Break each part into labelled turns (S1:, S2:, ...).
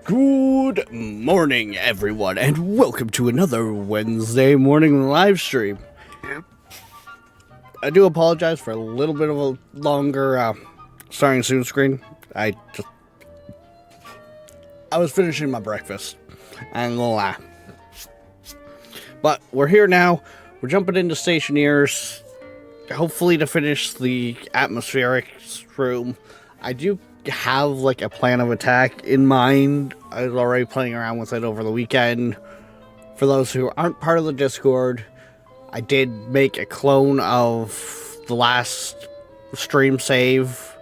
S1: Good morning, everyone, and welcome to another Wednesday morning live stream. I do apologize for a little bit of a longer starting soon screen. I was finishing my breakfast. I ain't gonna lie. But we're here now. We're jumping into Stationeers, hopefully to finish the atmospheric room. I do have like a plan of attack in mind. I was already playing around with it over the weekend. For those who aren't part of the Discord, I did make a clone of the last stream save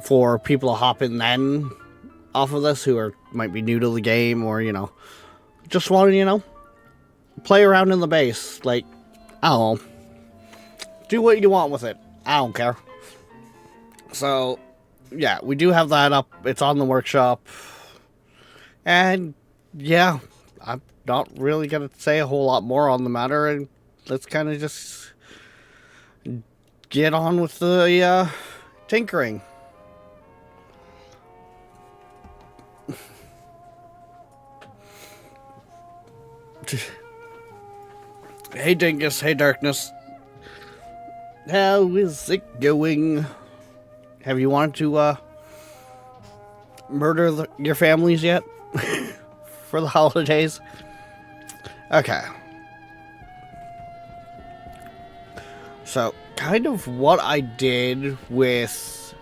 S1: for people to hop in then off of this who might be new to the game or, just want to, play around in the base. Like, I don't know. Do what you want with it. I don't care. So, yeah, we do have that up. It's on the workshop. And, yeah, I'm not really going to say a whole lot more on the matter. And let's kind of just get on with the tinkering. Hey, Dingus. Hey, Darkness. How is it going? Have you wanted to murder your families yet? For the holidays? Okay. So, kind of what I did with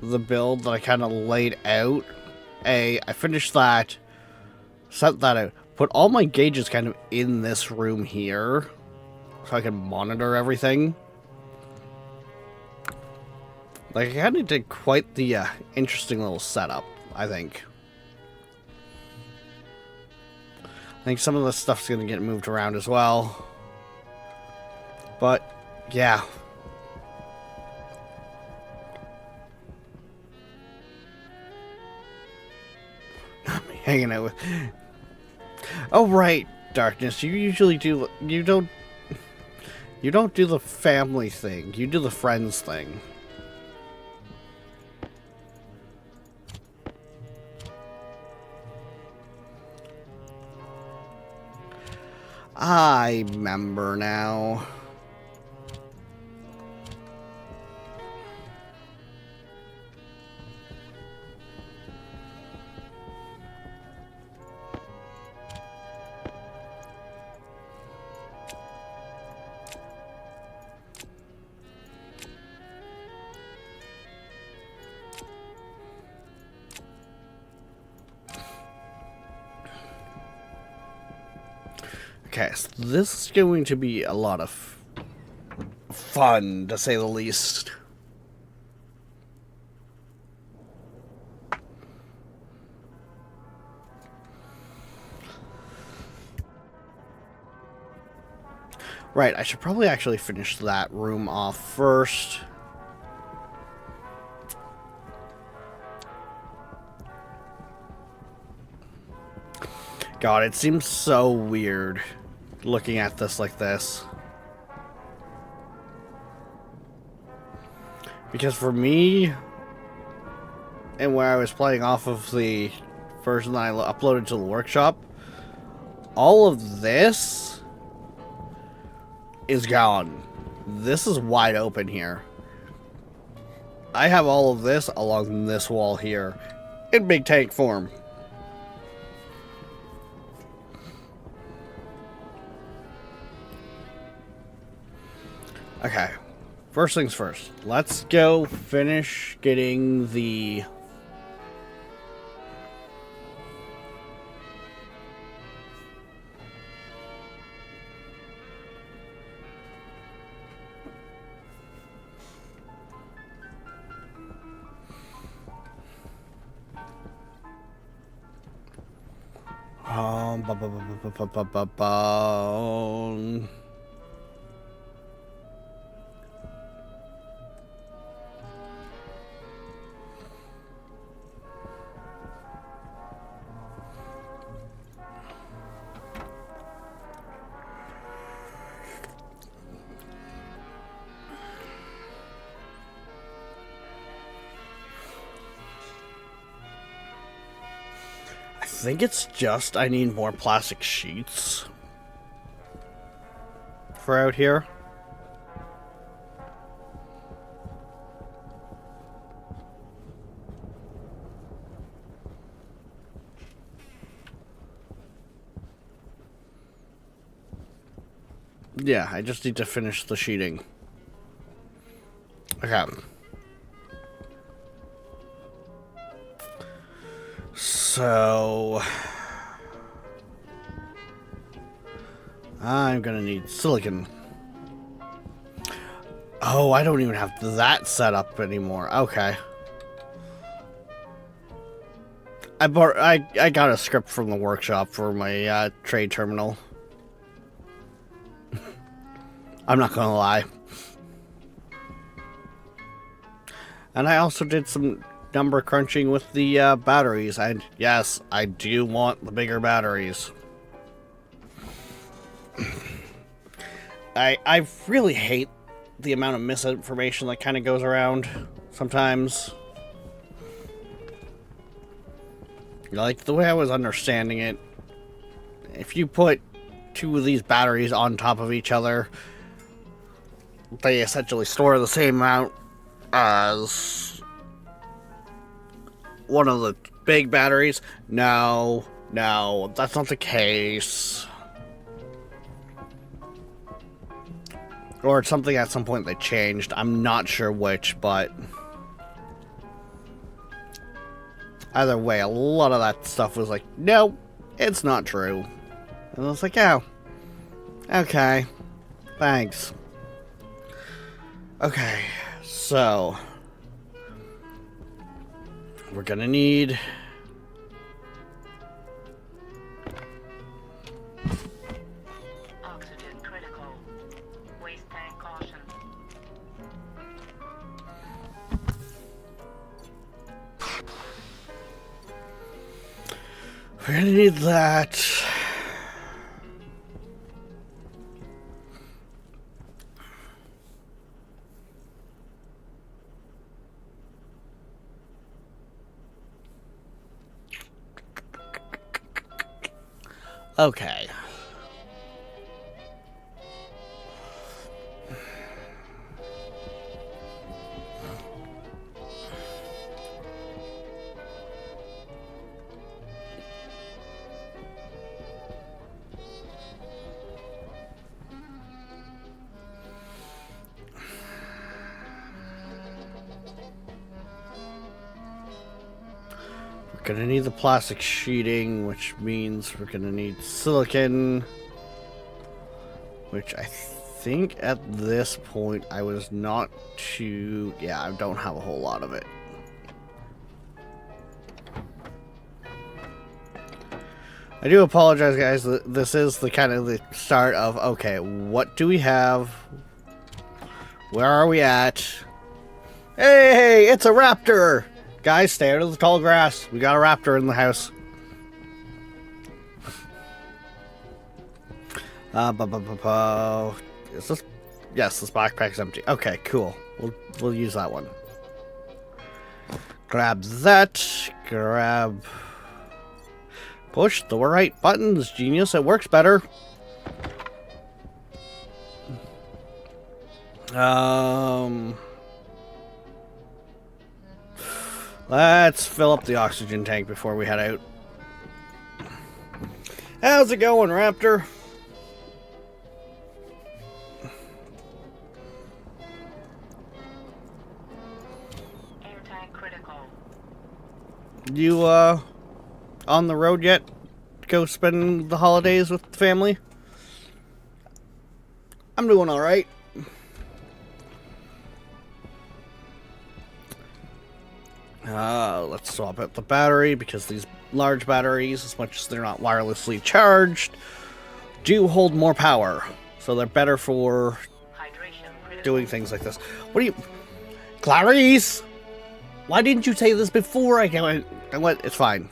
S1: the build that I kind of laid out. I finished that, set that out, put all my gauges kind of in this room here, so I can monitor everything. Like, I kind of did quite the interesting little setup, I think. I think some of this stuff's going to get moved around as well. But, yeah. Not me hanging out with... Oh, right, Darkness. You usually do... You don't do the family thing. You do the friends thing. I remember now. Okay, so this is going to be a lot of fun, to say the least. Right, I should probably actually finish that room off first. God, it seems so weird looking at this like this. Because for me, and where I was playing off of the version that I uploaded to the workshop, all of this is gone. This is wide open here. I have all of this along this wall here in big tank form. Okay, first things first. Let's go finish getting the... Ba -ba -ba -ba -ba -ba -ba -ba. think it's just I need more plastic sheets for out here. Yeah, I just need to finish the sheeting. Okay. So I'm gonna need silicon. Oh, I don't even have that set up anymore. Okay. I got a script from the workshop for my trade terminal. I'm not gonna lie. And I also did some number crunching with the batteries. And yes, I do want the bigger batteries. I really hate the amount of misinformation that kind of goes around sometimes. Like, the way I was understanding it, if you put two of these batteries on top of each other, they essentially store the same amount as one of the big batteries. No, that's not the case. Or it's something at some point they changed. I'm not sure which, but either way, a lot of that stuff was like, no, it's not true. And I was like, oh, okay, thanks. Okay, so we're gonna need
S2: oxygen critical. Waste tank caution.
S1: we're gonna need that. Okay. We're gonna need the plastic sheeting, which means we're gonna need silicon, which I think at this point I was not too... yeah, I don't have a whole lot of it. I do apologize, guys. This is the kind of the start of, okay, what do we have? Where are we at? Hey, it's a raptor! Guys, stay out of the tall grass. We got a raptor in the house. Is this... yes, this backpack's empty. Okay, cool. We'll use that one. Grab that. Grab... push the right buttons, genius. It works better. Let's fill up the oxygen tank before we head out. How's it going, Raptor?
S2: Air tank critical.
S1: You, on the road yet? Go spend the holidays with the family? I'm doing alright. Let's swap out the battery, because these large batteries, as much as they're not wirelessly charged, do hold more power. So they're better for doing things like this. What are you... Clarice! Why didn't you say this before I went... It's fine.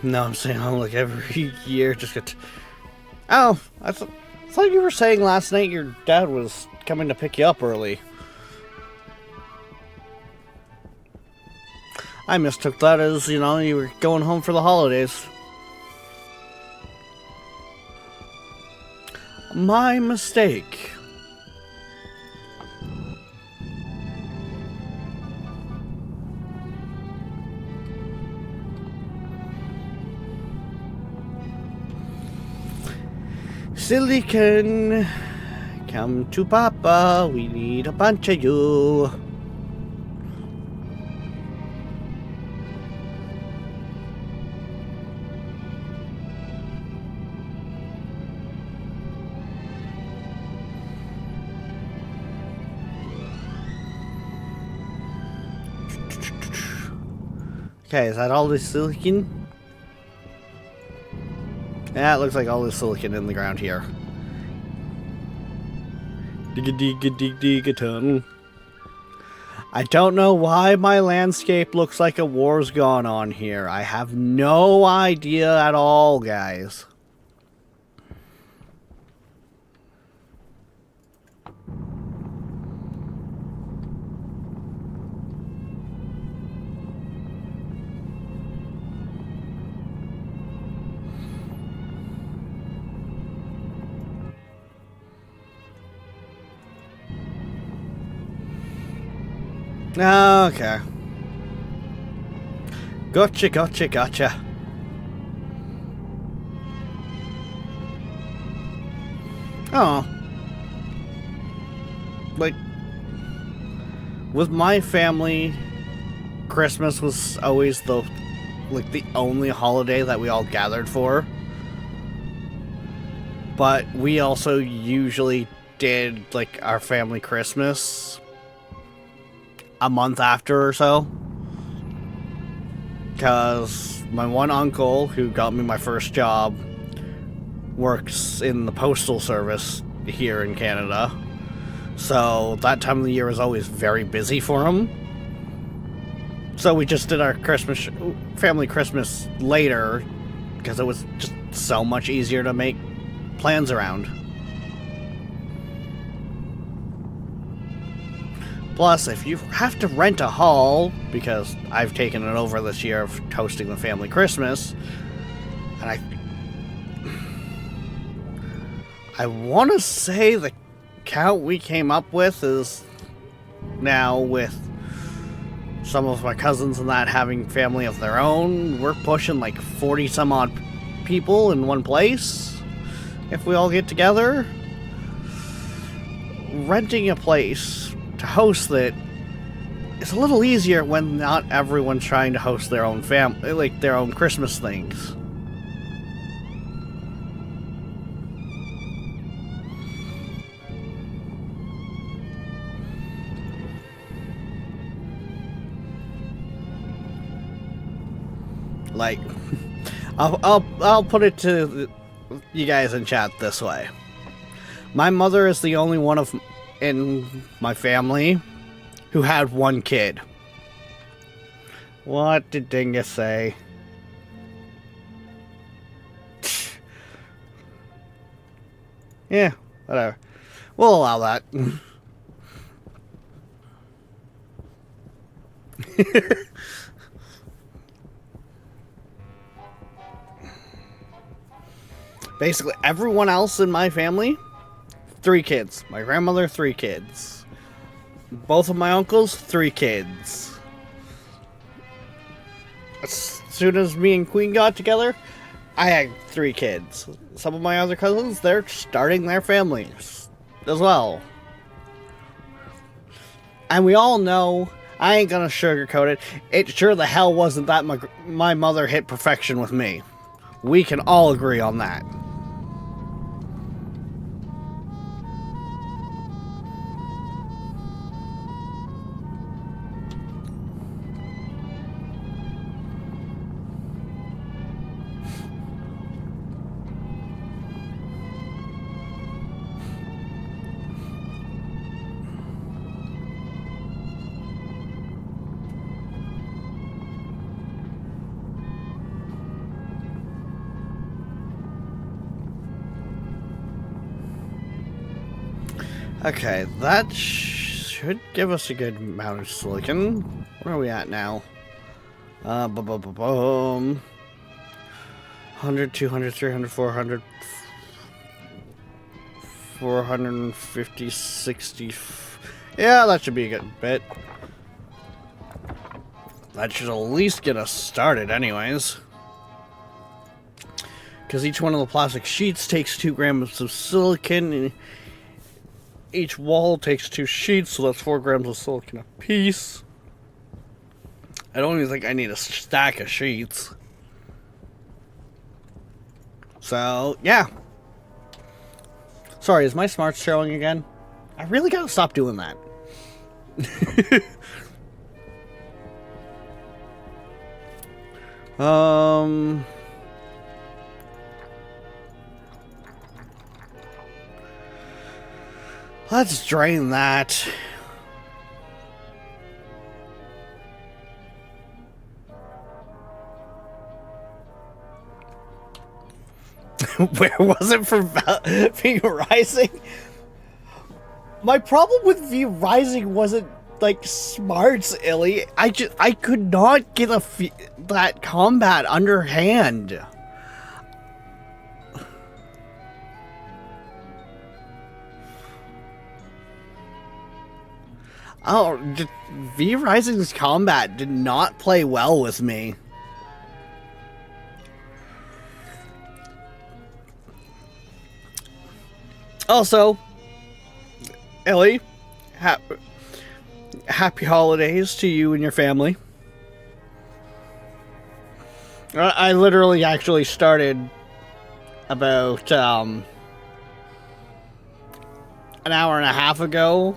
S1: No, I'm saying like every year just get. Oh, thought you were saying last night your dad was coming to pick you up early. I mistook that as, you were going home for the holidays. My mistake. Silicon, come to Papa, we need a bunch of you. Okay, is that all the silicon? Yeah, it looks like all the silicon in the ground here. Dig-a-dig-a-dig-dig-a-ton. I don't know why my landscape looks like a war's gone on here. I have no idea at all, guys. Okay. Gotcha. Oh. Like, with my family, Christmas was always the only holiday that we all gathered for. But we also usually did, our family Christmas a month after or so. Because my one uncle, who got me my first job, works in the postal service here in Canada. So that time of the year was always very busy for him. So we just did our family Christmas later, because it was just so much easier to make plans around. Plus, if you have to rent a hall, because I've taken it over this year of hosting the family Christmas, and I want to say the count we came up with is now, with some of my cousins and that having family of their own, we're pushing 40 some odd people in one place if we all get together. Renting a place to host it is a little easier when not everyone's trying to host their own family, their own Christmas things. I'll put it to you guys in chat this way. My mother is the only one in my family who had one kid. What did Dingus say? Yeah, whatever. We'll allow that. Basically, everyone else in my family, 3 kids. My grandmother, 3 kids. Both of my uncles, 3 kids. As soon as me and Queen got together, I had 3 kids. Some of my other cousins, they're starting their families as well. And we all know, I ain't gonna sugarcoat it, it sure the hell wasn't that my mother hit perfection with me. We can all agree on that. Okay, that should give us a good amount of silicon. Where are we at now? Boom. 100, 200, 300, 400, 450, 60. Yeah, that should be a good bit. That should at least get us started anyways. Because each one of the plastic sheets takes 2 grams of silicon. And each wall takes 2 sheets, so that's 4 grams of silicon a piece. I don't even think I need a stack of sheets. So, yeah. Sorry, is my smarts showing again? I really gotta stop doing that. Let's drain that. Where was it for V Rising? My problem with V Rising wasn't like smarts, Illy. I could not get that combat underhand. Oh, V Rising's combat did not play well with me. Also, Ellie, happy holidays to you and your family. I literally actually started about an hour and a half ago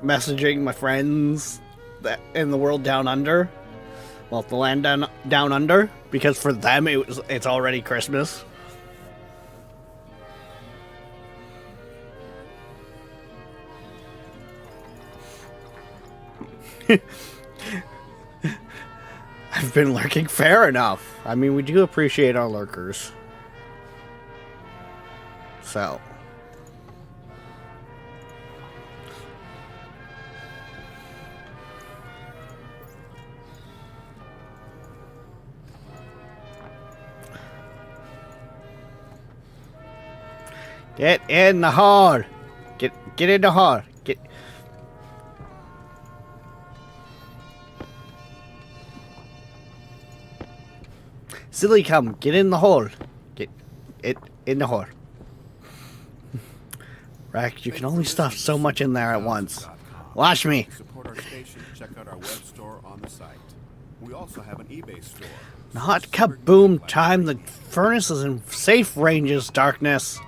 S1: messaging my friends that in the world down under. Well, the land down under, because for them it's already Christmas. I've been lurking, fair enough. I mean, we do appreciate our lurkers. So. Get in the hole. Get in the hole. Get. Silly, come, get in the hole. Get it in the hole. Rack, you can only stuff so much in there at once. Watch me.
S3: Support our station. Check out our web store on the site. We also have an eBay store.
S1: Not kaboom time. The furnace is in safe ranges, darkness.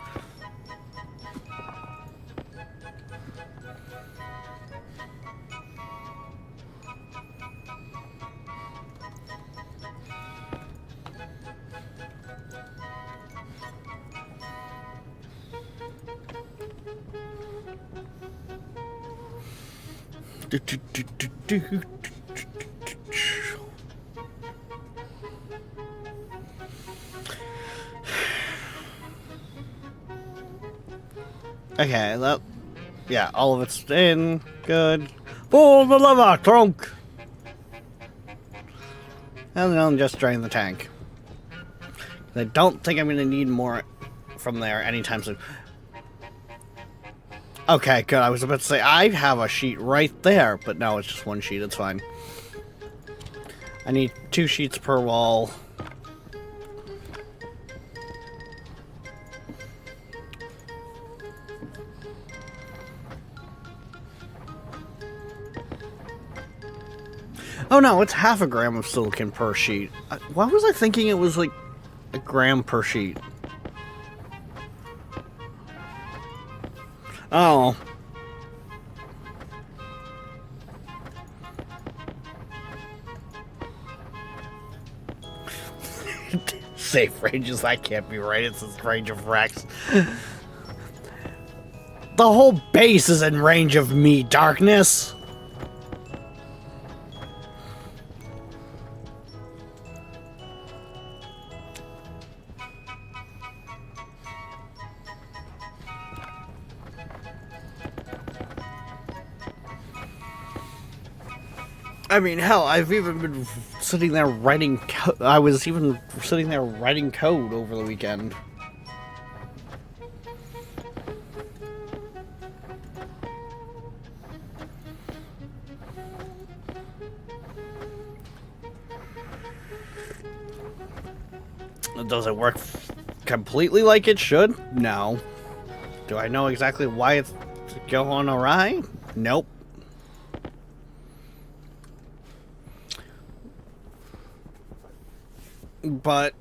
S1: Okay, that, yeah, all of it's in, good. Pull the lever, trunk! And then just drain the tank. I don't think I'm gonna need more from there anytime soon. Okay, good. I was about to say, I have a sheet right there, but no, it's just one sheet. It's fine. I need 2 sheets per wall. Oh no, it's half a gram of silicon per sheet. Why was I thinking it was like a gram per sheet? Oh. Safe ranges, that can't be right. It's this range of Rex. The whole base is in range of me, darkness. I mean, hell, I've even been sitting there writing. I was even sitting there writing code over the weekend. Does it work completely like it should? No. Do I know exactly why it's going awry? Nope. But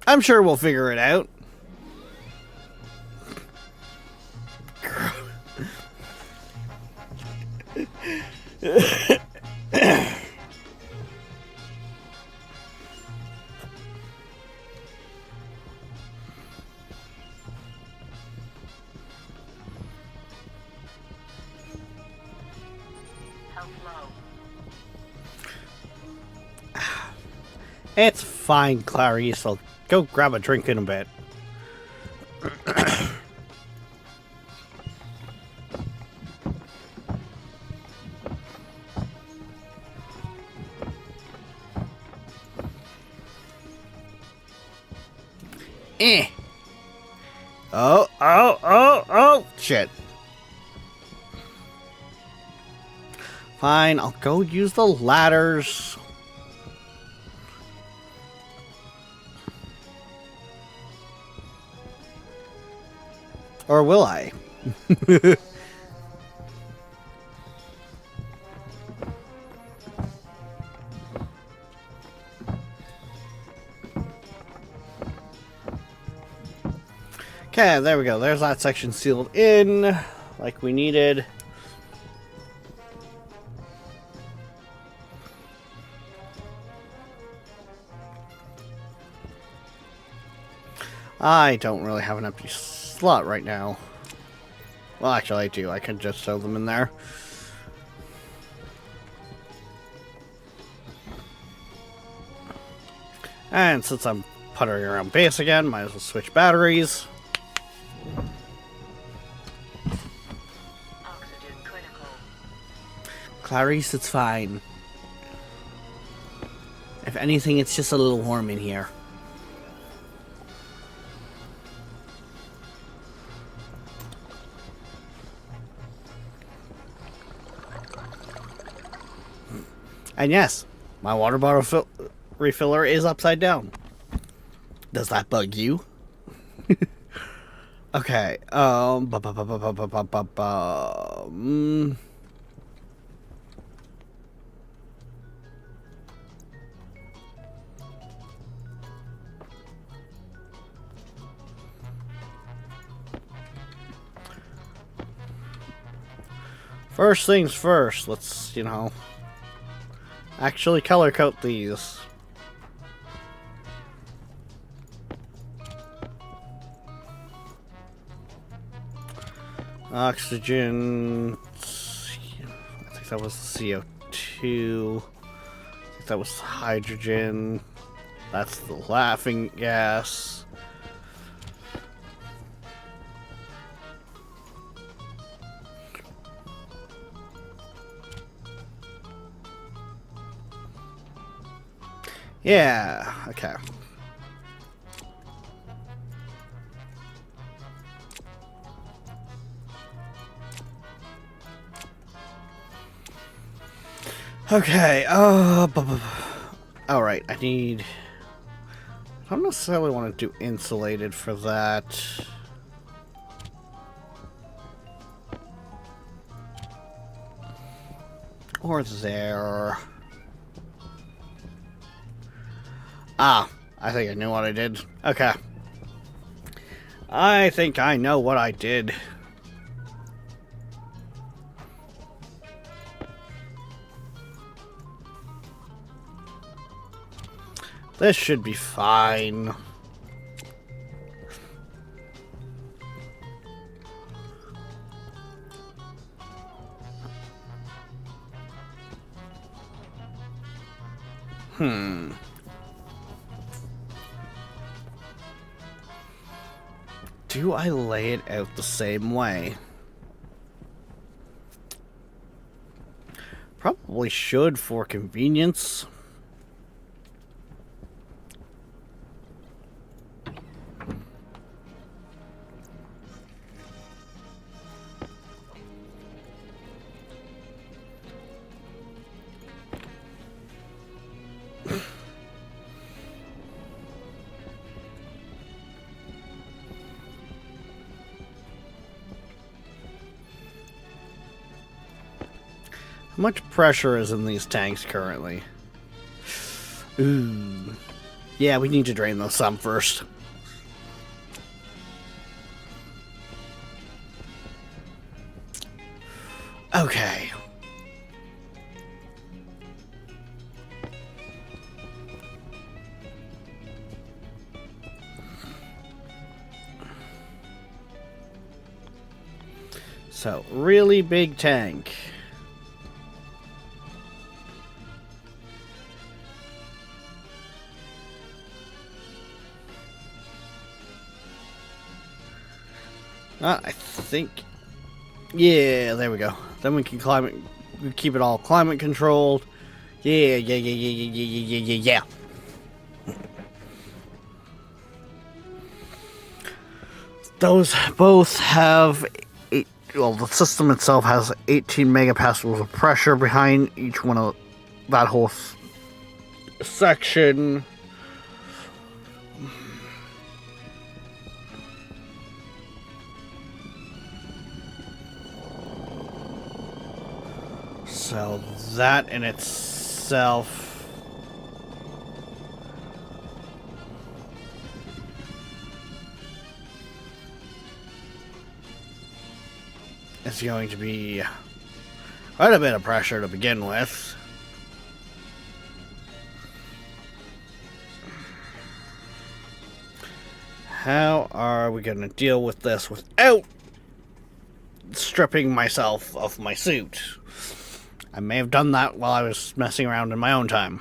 S1: I'm sure we'll figure it out.
S2: Health low.
S1: It's fine, Clarice. I'll go grab a drink in a bit. Eh. Oh, shit. Fine, I'll go use the ladders. Or will I? Okay, there we go. There's that section sealed in like we needed. I don't really have an empty slot right now. Well, actually, I do. I can just throw them in there. And since I'm puttering around base again, might as well switch batteries.
S2: Oxygen critical.
S1: Clarice, it's fine. If anything, it's just a little warm in here. And yes, my water bottle refiller is upside down. Does that bug you? Okay. First things first, let's, actually color code these. Oxygen. I think that was CO2. I think that was hydrogen. That's the laughing gas. Yeah, okay. Okay, alright, I don't necessarily want to do insulated for that. Or there. Ah, I think I knew what I did. Okay. I think I know what I did. This should be fine. Do I lay it out the same way? Probably should for convenience. How much pressure is in these tanks currently? Ooh. Yeah, we need to drain those some first. Okay. So, really big tank. I think... Yeah, there we go. Then we can we keep it all climate controlled. Yeah. Those both have... Well, the system itself has 18 megapascals of pressure behind each one of that whole section. So that in itself is going to be quite a bit of pressure to begin with. How are we going to deal with this without stripping myself of my suit? I may have done that while I was messing around in my own time.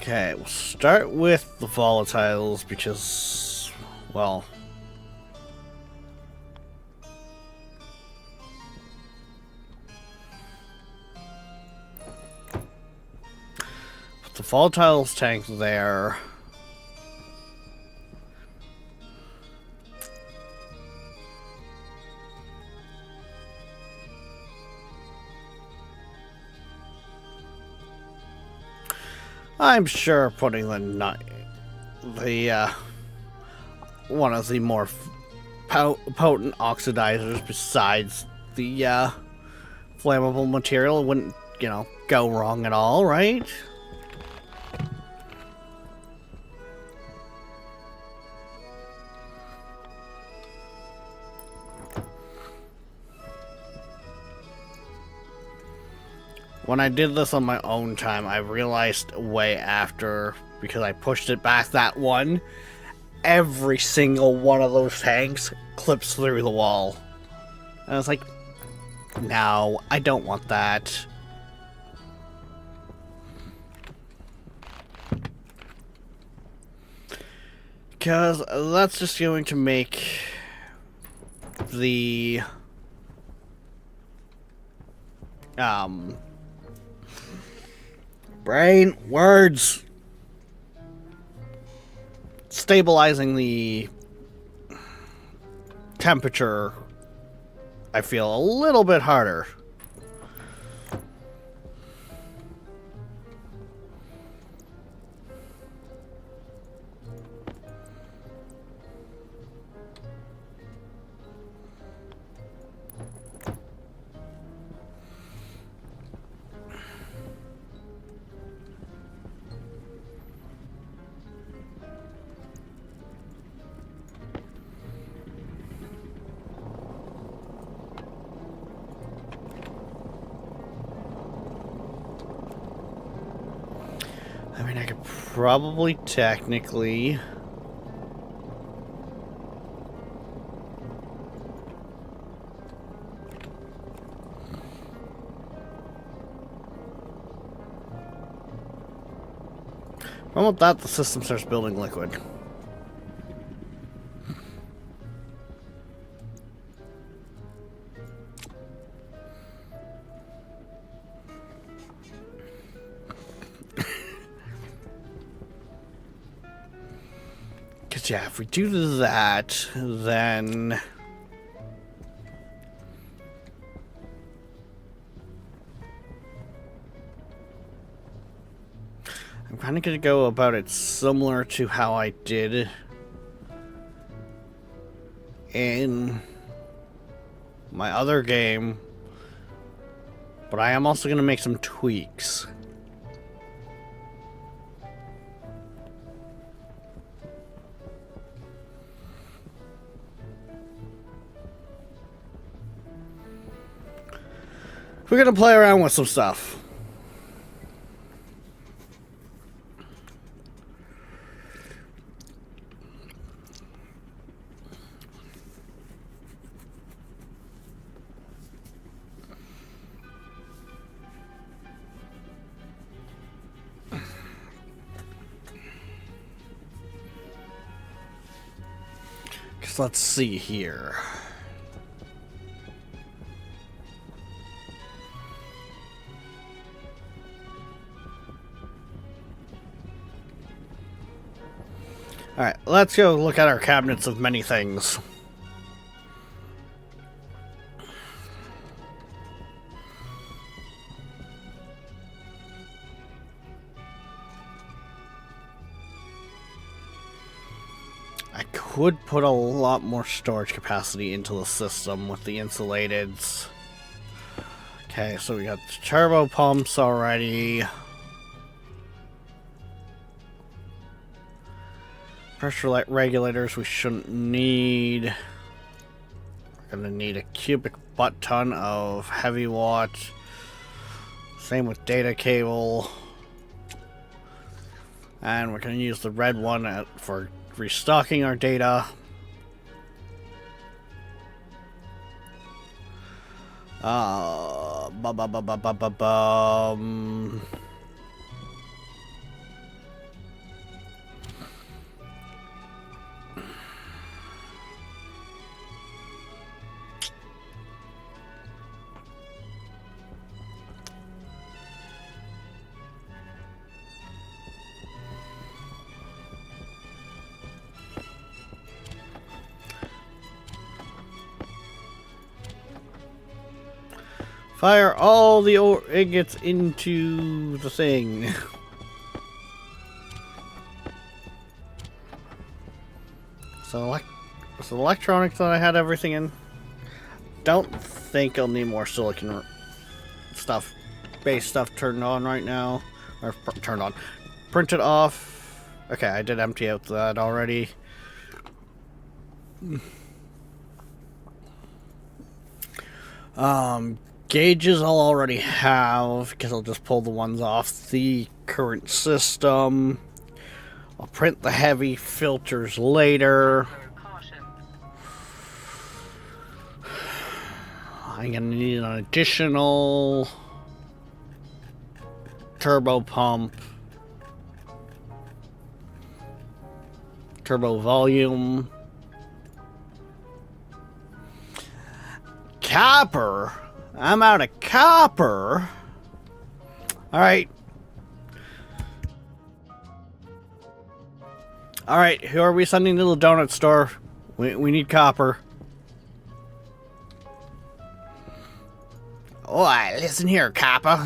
S1: Okay, we'll start with the volatiles because, well, put the volatiles tank there. I'm sure putting the one of the more potent oxidizers besides the flammable material wouldn't, go wrong at all, right? When I did this on my own time, I realized way after, because I pushed it back that one, every single one of those tanks clips through the wall. And I was like, no, I don't want that. Because that's just going to make the... brain words stabilizing the temperature, I feel a little bit harder. I mean, I could probably technically... How about that? The system starts building liquid. Because, yeah, if we do that, then... I'm kind of going to go about it similar to how I did in my other game, but I am also going to make some tweaks. We're going to play around with some stuff. Let's see here. Alright, let's go look at our cabinets of many things. I could put a lot more storage capacity into the system with the insulateds. Okay, so we got the turbo pumps already. Pressure regulators we shouldn't need. We're gonna need a cubic butt ton of heavy watt. Same with data cable. And we're gonna use the red one for restocking our data. Fire all the ingots into the thing. So electronics that I had everything in. Don't think I'll need more silicon stuff, base stuff turned on right now. Or turned on. Printed off. Okay, I did empty out that already. Gauges I'll already have, because I'll just pull the ones off the current system. I'll print the heavy filters later. I'm gonna need an additional turbo pump, turbo volume, copper. I'm out of copper. Alright. Alright, who are we sending to the donut store? We need copper. Oi, listen here, copper.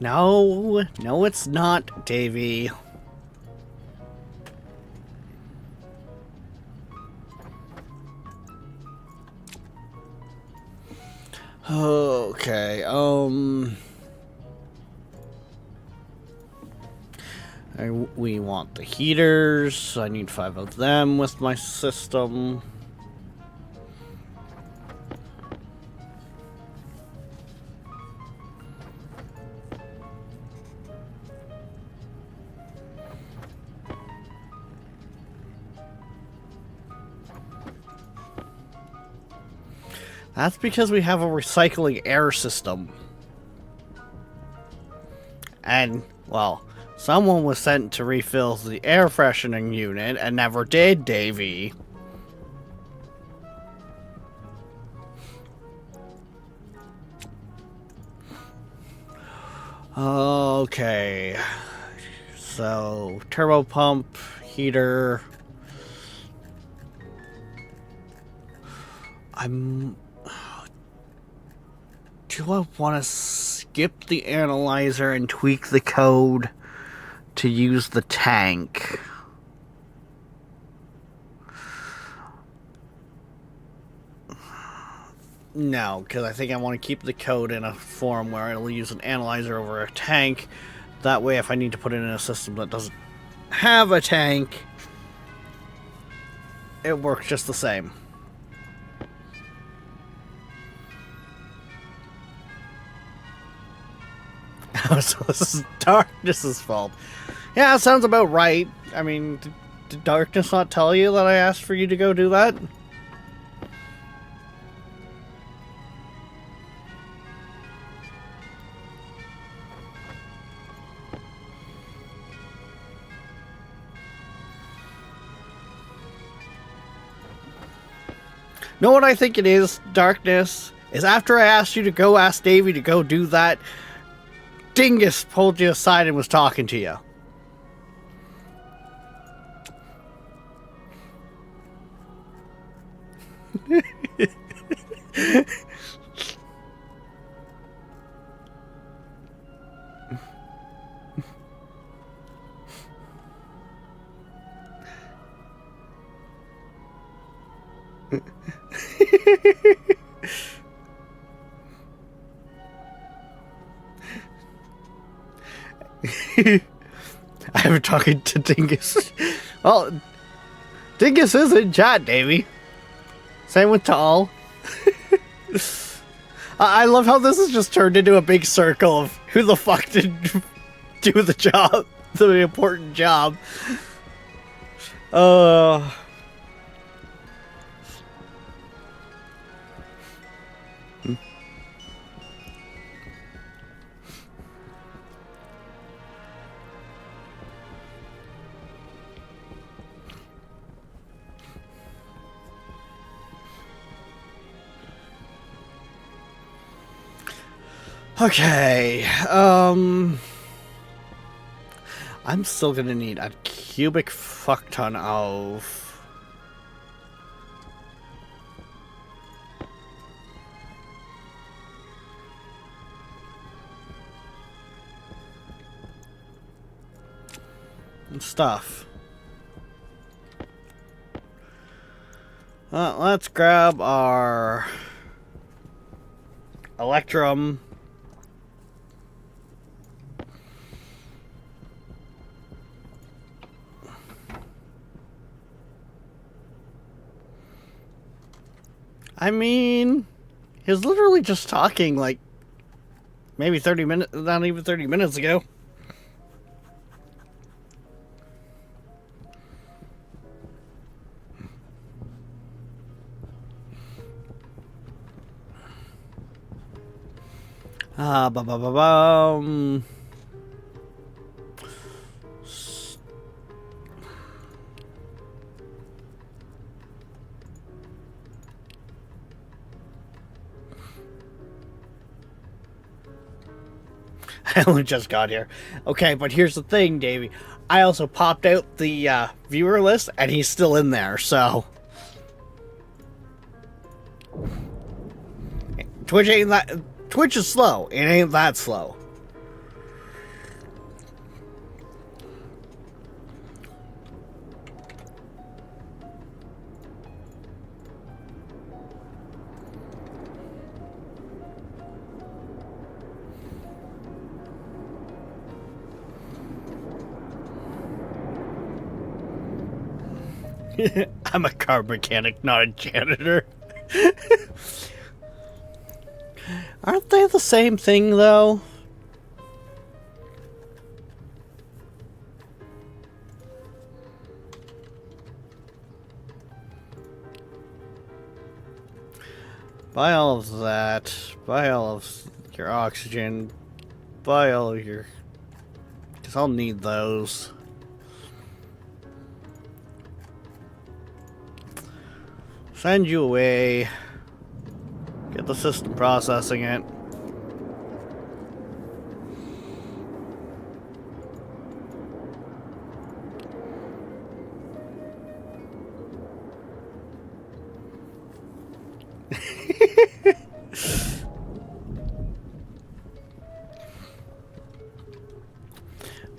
S1: No, no it's not, Davy. Okay, we want the heaters. I need 5 of them with my system. That's because we have a recycling air system. And, well, someone was sent to refill the air freshening unit and never did, Davy. Okay. So, turbo pump, heater. Do I want to skip the analyzer and tweak the code to use the tank? No, because I think I want to keep the code in a form where it'll use an analyzer over a tank. That way, if I need to put it in a system that doesn't have a tank, it works just the same. So this is Darkness's fault. Yeah, that sounds about right. I mean, did Darkness not tell you that I asked for you to go do that? Know what I think it is, Darkness? Is after I asked you to go ask Davy to go do that, Dingus pulled you aside and was talking to you. I've been talking to Dingus. Well, Dingus is in chat, Davey. Same with Tall. I love how this has just turned into a big circle of who the fuck did do the job, the important job. Okay, I'm still gonna need a cubic fuck ton of stuff. Let's grab our Electrum. I mean, he was literally just talking like maybe 30 minutes, not even 30 minutes ago. Ba-ba-ba-bum. I only just got here. Okay, but here's the thing, Davey. I also popped out the viewer list, and he's still in there, so... Twitch is slow. It ain't that slow. I'm a car mechanic, not a janitor. Aren't they the same thing, though? Buy all of that. Buy all of your oxygen. Buy all of your... Because I'll need those. Send you away. Get the system processing it.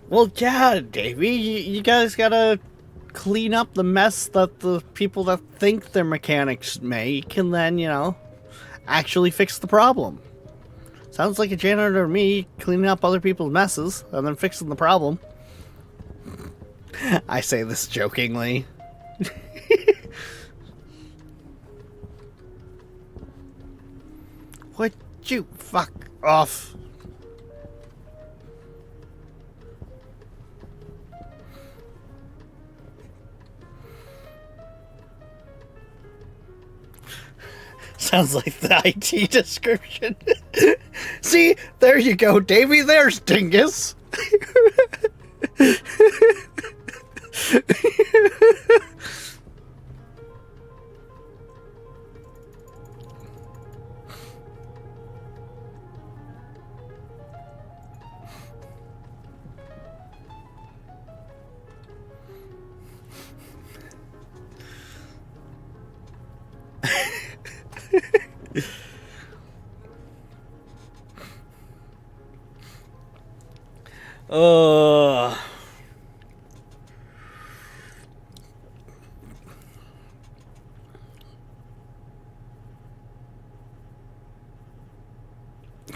S1: Well, yeah, Davey, you guys gotta clean up the mess that the people that think they're mechanics make, and then, you know, actually fix the problem. Sounds like a janitor to me, cleaning up other people's messes and then fixing the problem. I say this jokingly. Would you fuck off? Sounds like the IT description. See, there you go, Davey. There's Dingus.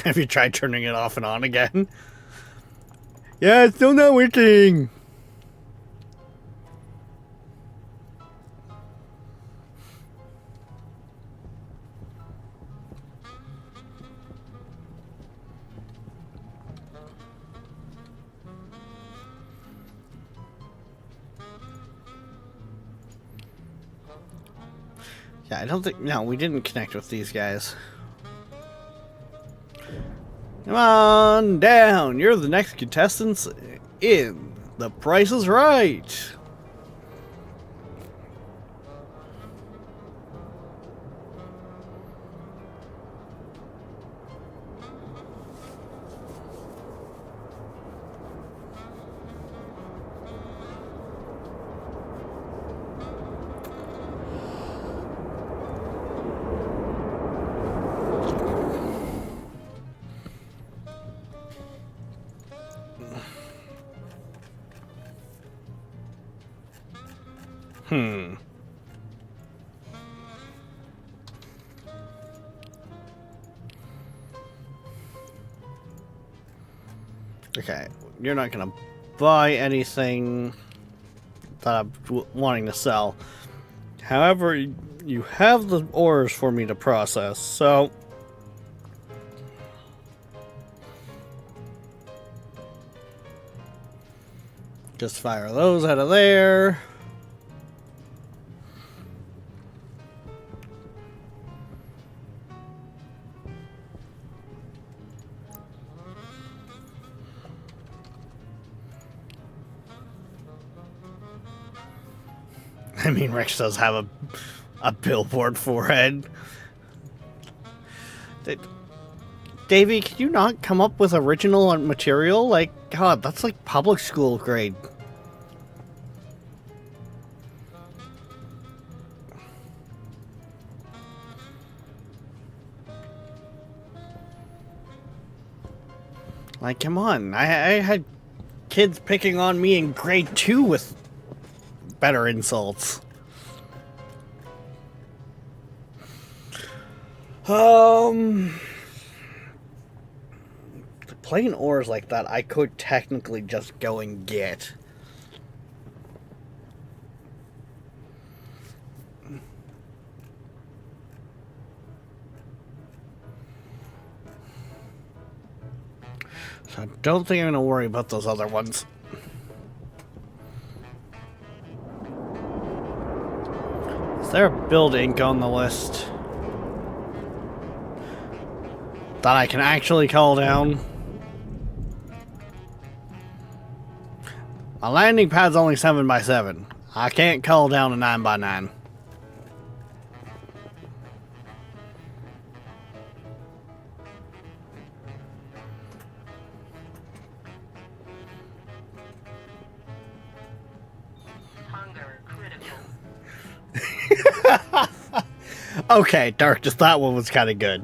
S1: Have you tried turning it off and on again? Yeah, it's still not working. Yeah, I don't think... No, we didn't connect with these guys. Come on down. You're the next contestants in The Price is Right. Okay, you're not gonna buy anything that I'm wanting to sell. However, you have the ores for me to process, so... Just fire those out of there. I mean, Rex does have a billboard forehead. Davey, can you not come up with original material? Like, God, that's like public school grade. Like, come on. I had kids picking on me in grade 2 with better insults. Plain ores like that, I could technically just go and get. So I don't think I'm gonna worry about those other ones. Is there a build ink on the list that I can actually call down? My landing pad's only 7x7. I can't call down a 9x9.
S2: Hunger critical.
S1: Okay, Darkness, that one was kind of good.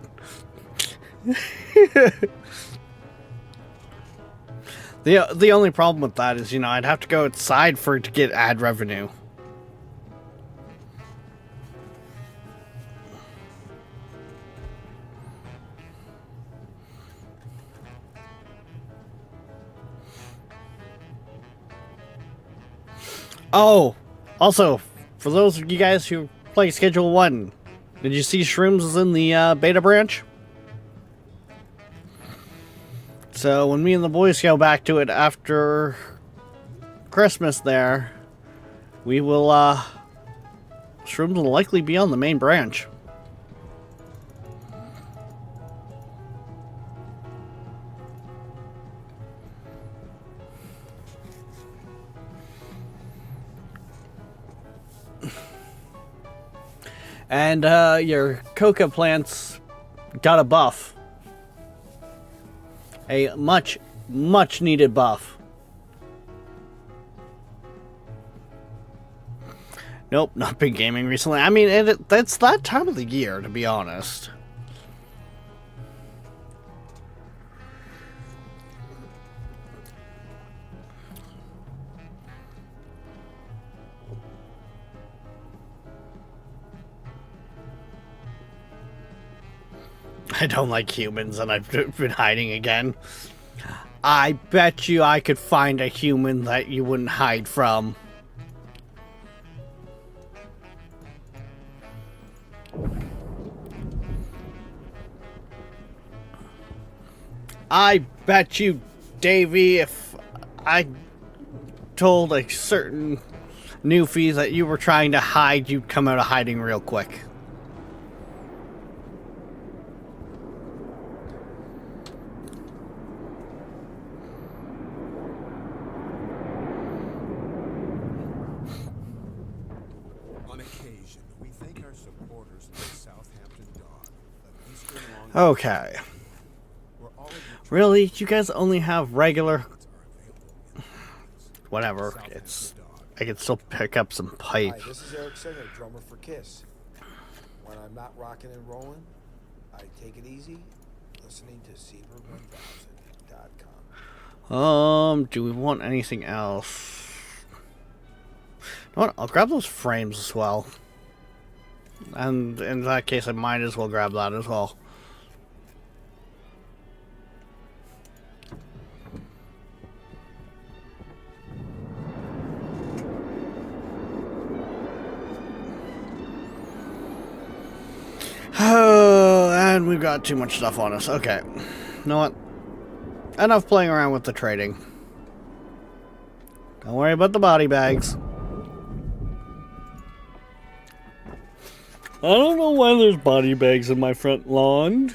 S1: The only problem with that is, you know, I'd have to go outside for it to get ad revenue. Oh, also, for those of you guys who play Schedule 1, did you see Shrooms is in the beta branch? So when me and the boys go back to it after Christmas there, we will, Shrooms will likely be on the main branch. And your coca plants got a buff. A much, much needed buff. Nope, not been gaming recently. I mean, that's that time of the year, to be honest. I don't like humans, and I've been hiding again. I bet you I could find a human that you wouldn't hide from. I bet you, Davey, if I told a certain newfie that you were trying to hide, you'd come out of hiding real quick. Okay. Really? You guys only have regular... Whatever. It's... I can still pick up some pipe.
S4: Hi, this is Eric Singer, drummer for Kiss. When I'm not rocking and rolling, I take it easy, listening to Seaver1000.com.
S1: Do we want anything else? You know what? I'll grab those frames as well. And in that case, I might as well grab that as well. Oh, and we've got too much stuff on us. Okay. You know what? Enough playing around with the trading. Don't worry about the body bags. I don't know why there's body bags in my front lawn.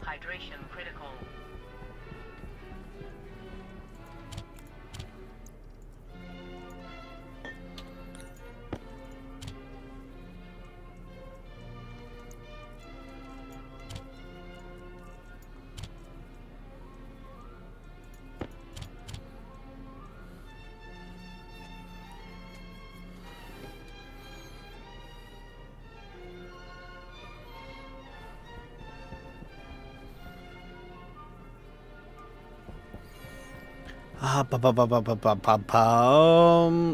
S2: Hydration critical.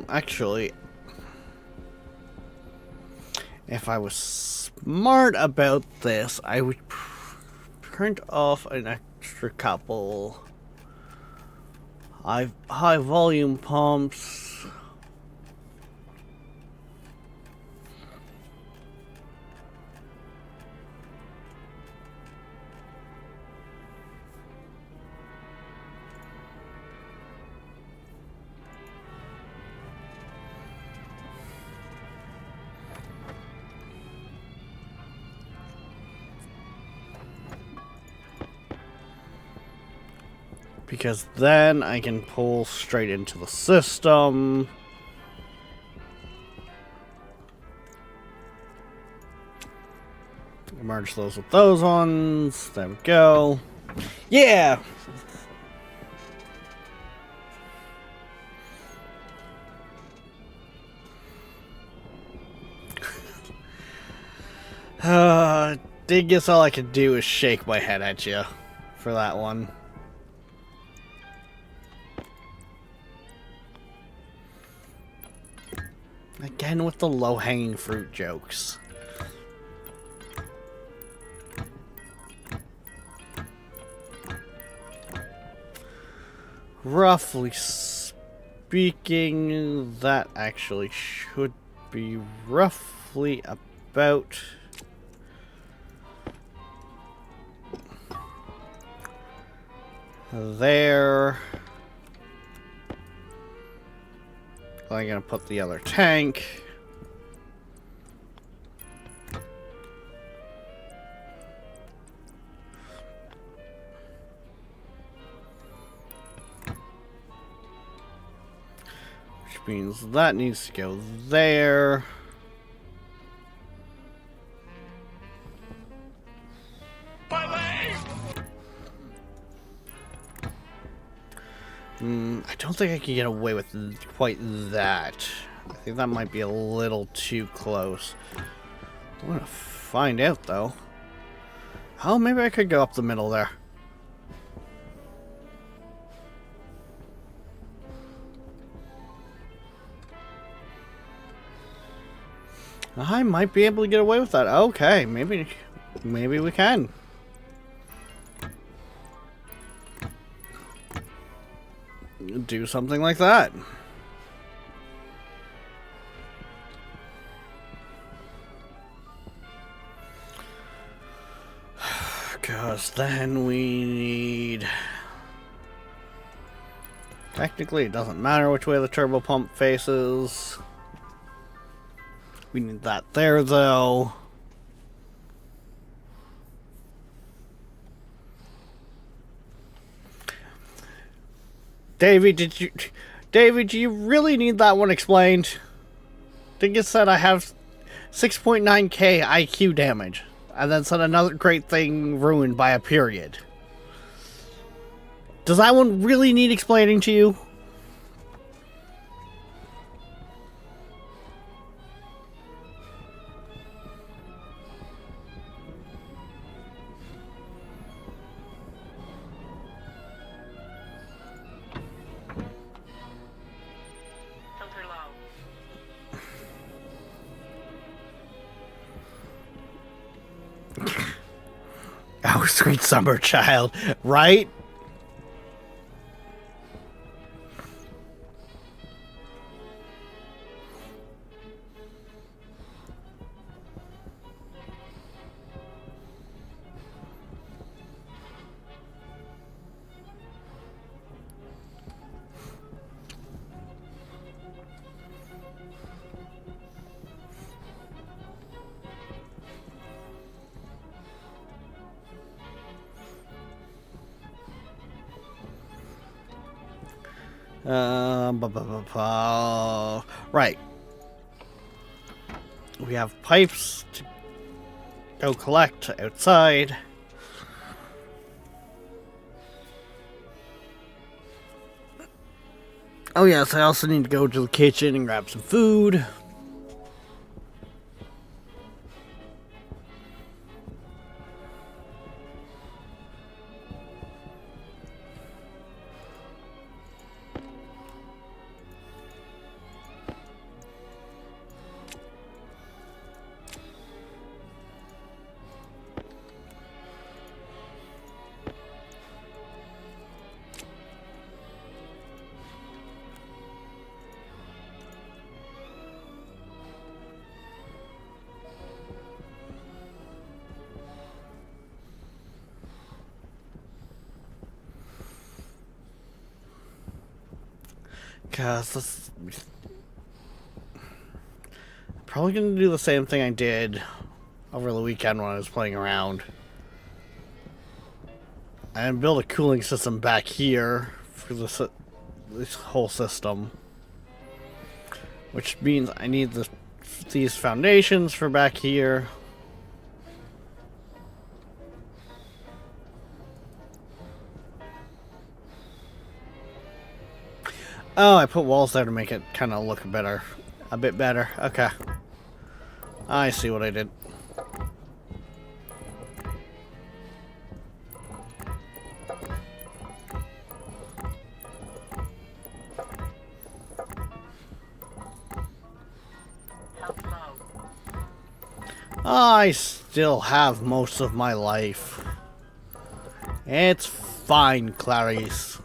S1: Actually, if I was smart about this, I would print off an extra couple high volume pumps. Because then I can pull straight into the system. Merge those with those ones. There we go. Yeah! I guess all I could do is shake my head at you for that one. Again with the low-hanging fruit jokes. Roughly speaking, that actually should be roughly about there. I'm gonna put the other tank. Which means that needs to go there. I don't think I can get away with quite that. I think that might be a little too close. I'm gonna find out though. Oh, maybe I could go up the middle there. I might be able to get away with that. Okay, maybe we can. Do something like that. Because then we need... Technically, it doesn't matter which way the turbo pump faces. We need that there, though. David, do you really need that one explained? I think it said I have 6.9k IQ damage. And then said another great thing ruined by a period. Does that one really need explaining to you?
S2: Filter low.
S1: Oh, sweet summer child, right? Right. We have pipes to go collect outside. Oh yes, I also need to go to the kitchen and grab some food. Cause this, probably gonna do the same thing I did over the weekend when I was playing around. and build a cooling system back here for this whole system. Which means I need these foundations for back here. Oh, I put walls there to make it kind of look better. A bit better. Okay. I see what I did. I still have most of my life. It's fine, Clarice.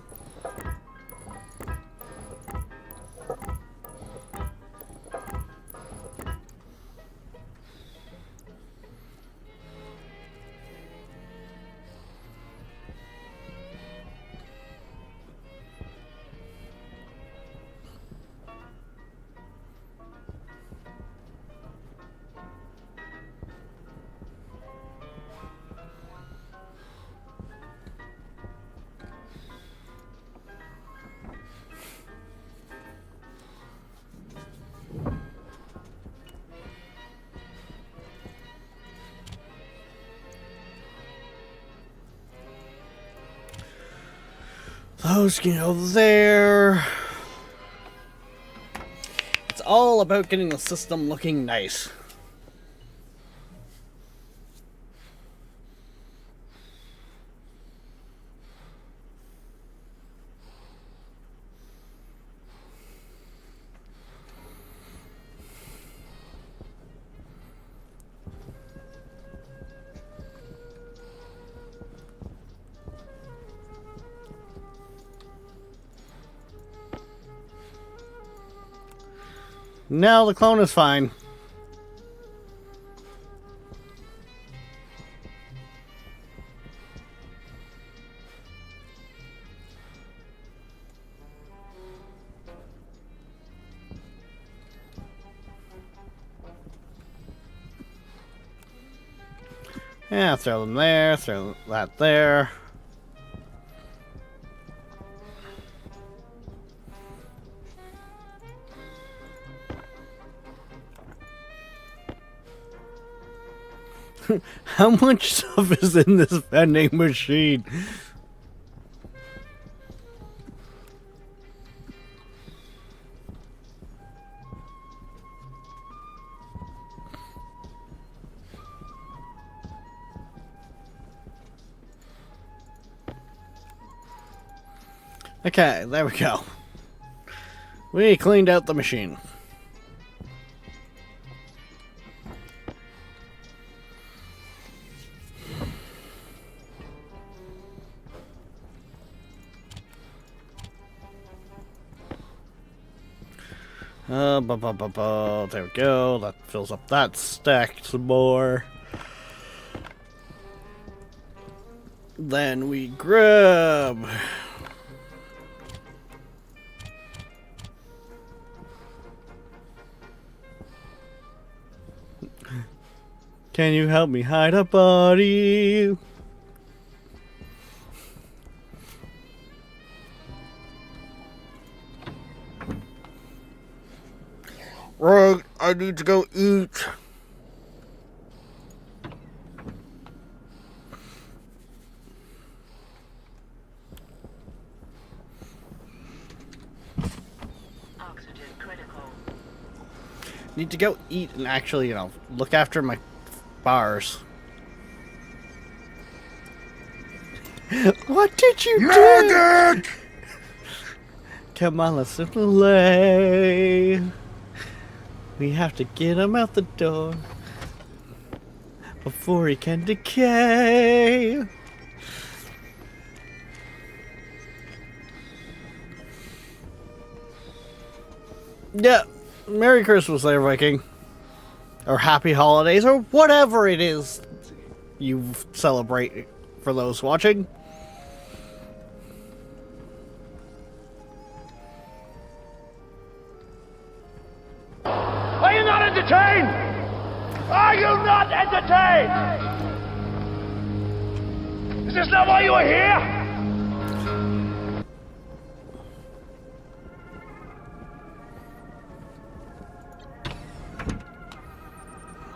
S1: Those can go there. It's all about getting the system looking nice. No, the clone is fine. Yeah, throw them there, throw that there. How much stuff is in this vending machine? Okay, there we go. We cleaned out the machine. There we go. That fills up that stack some more. Then we grab. Can you help me hide a body? Right, I need to go eat.
S2: Oxygen critical.
S1: Need to go eat and actually, look after my bars. What did you do? Come on, let's play. We have to get him out the door before he can decay. Yeah, Merry Christmas there, Viking. Or Happy Holidays, or whatever it is you celebrate for those watching.
S5: Are you not entertained? Are you not entertained? Is this not why you were here?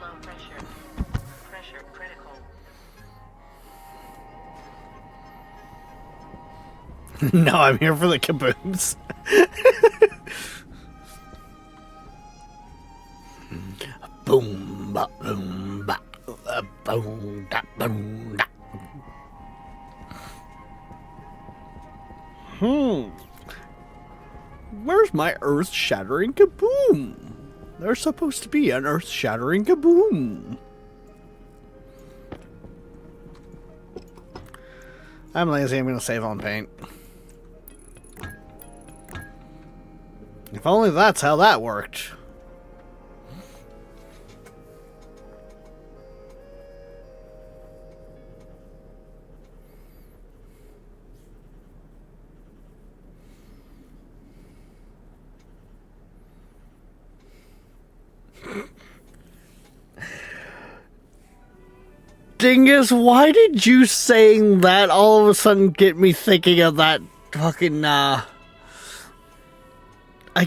S2: Low pressure. Pressure critical.
S1: No, I'm here for the kabooms. Boom, ba, boom, ba, boom, da, boom, da. Where's my earth-shattering kaboom? There's supposed to be an earth-shattering kaboom. I'm lazy, I'm gonna save on paint. If only that's how that worked. Dingus, why did you saying that all of a sudden get me thinking of that fucking, I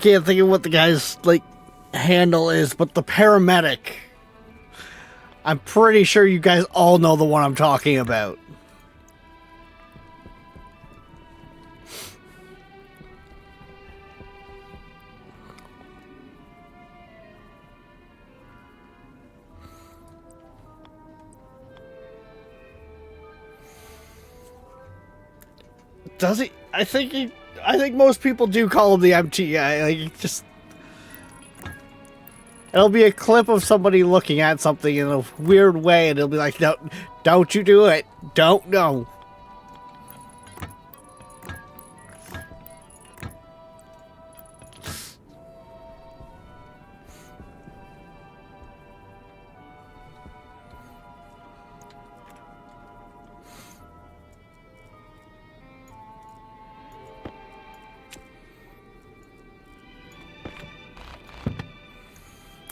S1: can't think of what the guy's, like, handle is, but the paramedic. I'm pretty sure you guys all know the one I'm talking about. Does he? I think most people do call him the MT guy. Like, it just, it'll be a clip of somebody looking at something in a weird way, and it'll be like, "No, don't you do it? Don't no."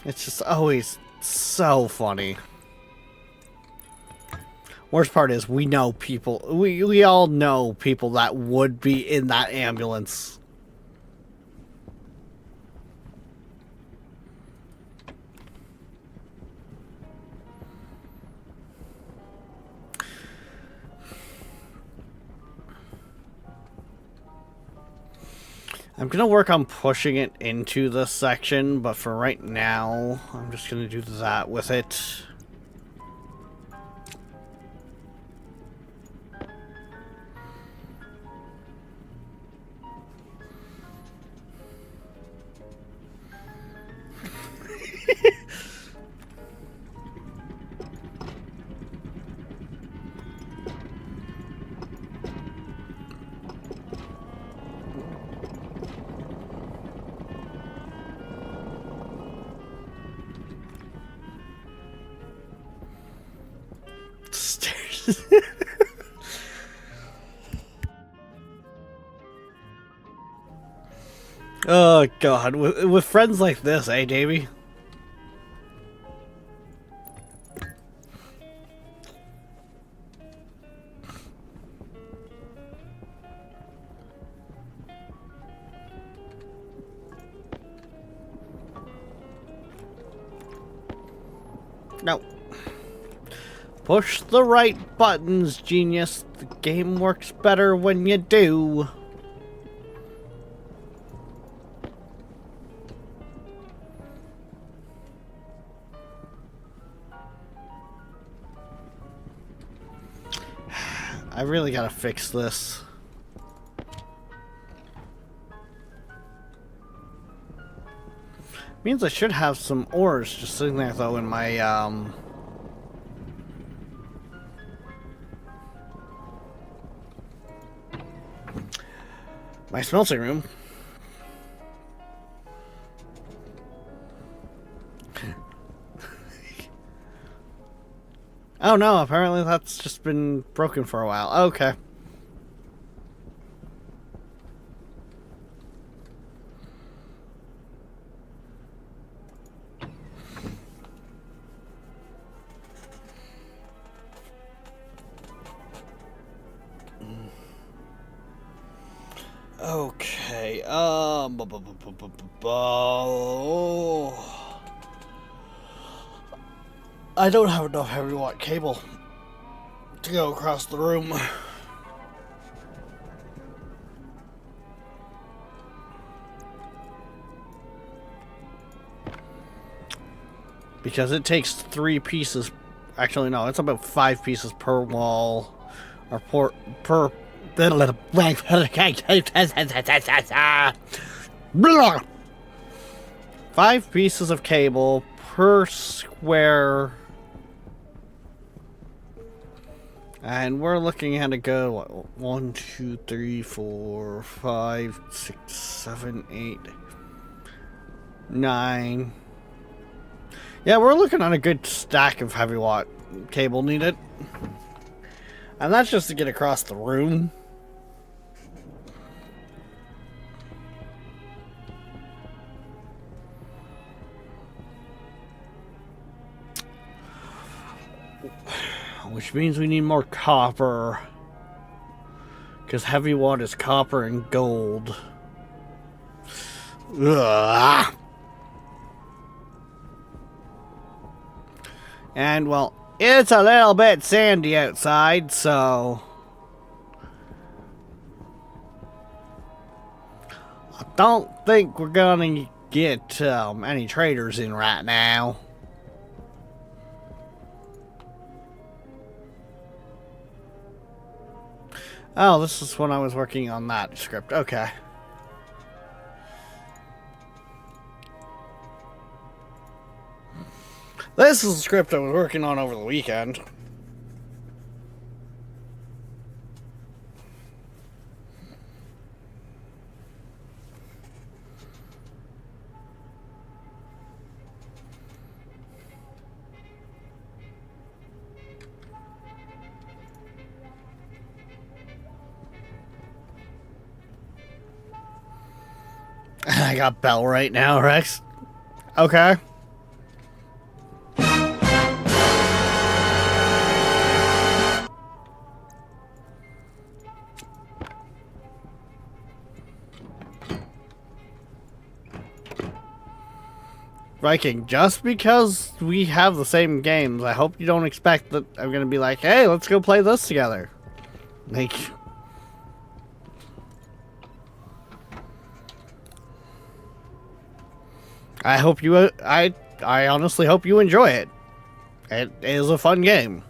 S1: It's just always so funny. Worst part is we know people, we all know people that would be in that ambulance. I'm gonna work on pushing it into this section, but for right now, I'm just gonna do that with it. Stairs. Oh god, with friends like this, eh, Davey? No. Push the right buttons, genius. The game works better when you do. I really gotta fix this. Means I should have some ores just sitting there though in my my smelting room. Oh no, apparently that's just been broken for a while. Okay. I don't have enough heavy watt cable to go across the room. Because it takes 3 pieces. Actually, no, it's about 5 pieces per wall. Or per 5 pieces of cable per square. And we're looking at a good, what, 1, 2, 3, 4, 5, 6, 7, 8, 9. Yeah, we're looking at a good stack of heavy watt cable needed. And that's just to get across the room. Which means we need more copper. Because heavy watt is copper and gold. Ugh. And, well, it's a little bit sandy outside, so I don't think we're gonna get any traders in right now. Oh, this is when I was working on that script. Okay. This is the script I was working on over the weekend. I got Bell right now, Rex. Okay. Viking, just because we have the same games, I hope you don't expect that I'm gonna be like, hey, let's go play this together. Like, I hope you, I honestly hope you enjoy it. It is a fun game.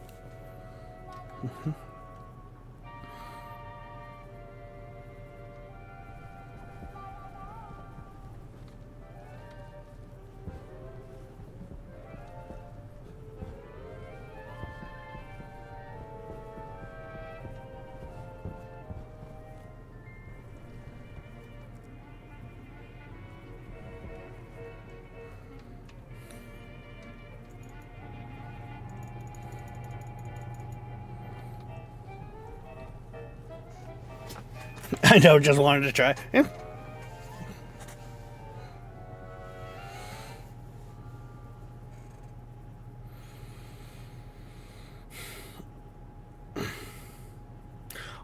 S1: I know, just wanted to try. Yeah.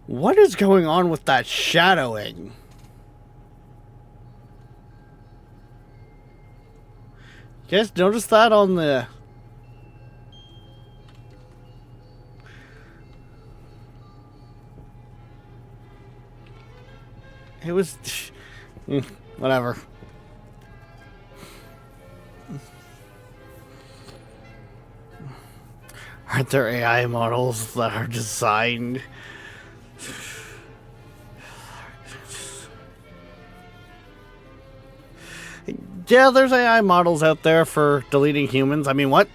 S1: What is going on with that shadowing? You guys notice that on the... It was... whatever. Aren't there AI models that are designed... Yeah, there's AI models out there for deleting humans. I mean, what?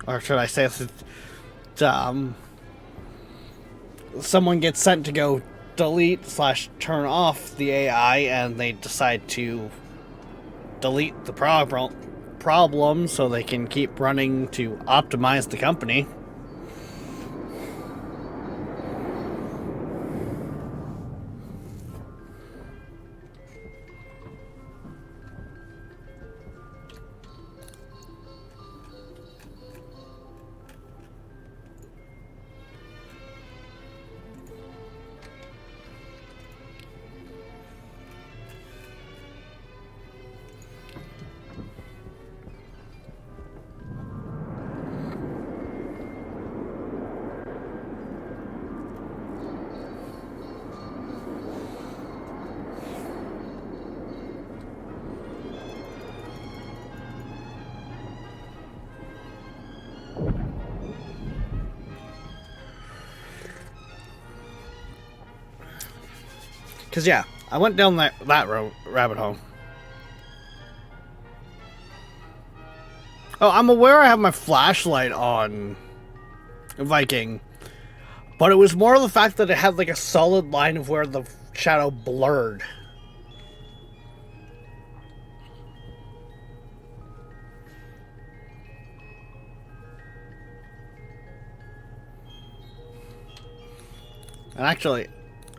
S1: Or should I say, someone gets sent to go delete/turn off the AI, and they decide to delete the problem so they can keep running to optimize the company. Because, yeah, I went down that rabbit hole. Oh, I'm aware I have my flashlight on Viking. But it was more of the fact that it had like a solid line of where the shadow blurred. And actually,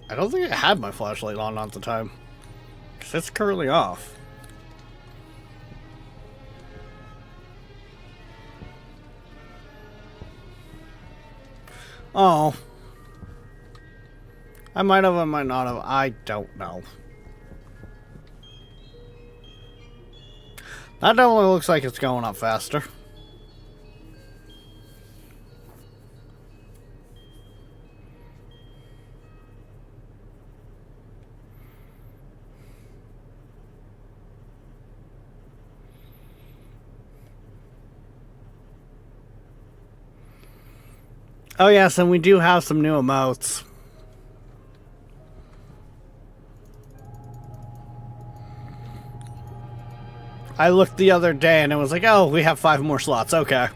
S1: I don't think I had my flashlight on at the time. Because it's currently off. Oh. I might have, I might not have. I don't know. That definitely looks like it's going up faster. Oh yes, and we do have some new emotes. I looked the other day and it was like, oh, we have 5 more slots. Okay.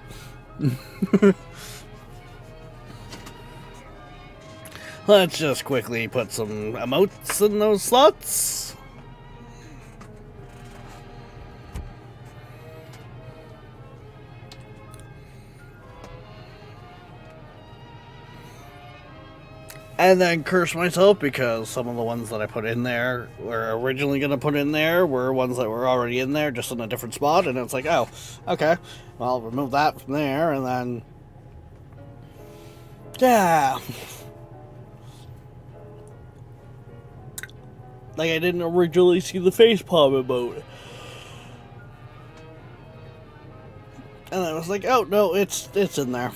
S1: Let's just quickly put some emotes in those slots. And then curse myself because some of the ones that I put in there were originally going to put in there were ones that were already in there, just in a different spot. And it's like, oh, okay, well, I'll remove that from there, and then, yeah. Like, I didn't originally see the facepalm emote. And I was like, oh, no, it's in there.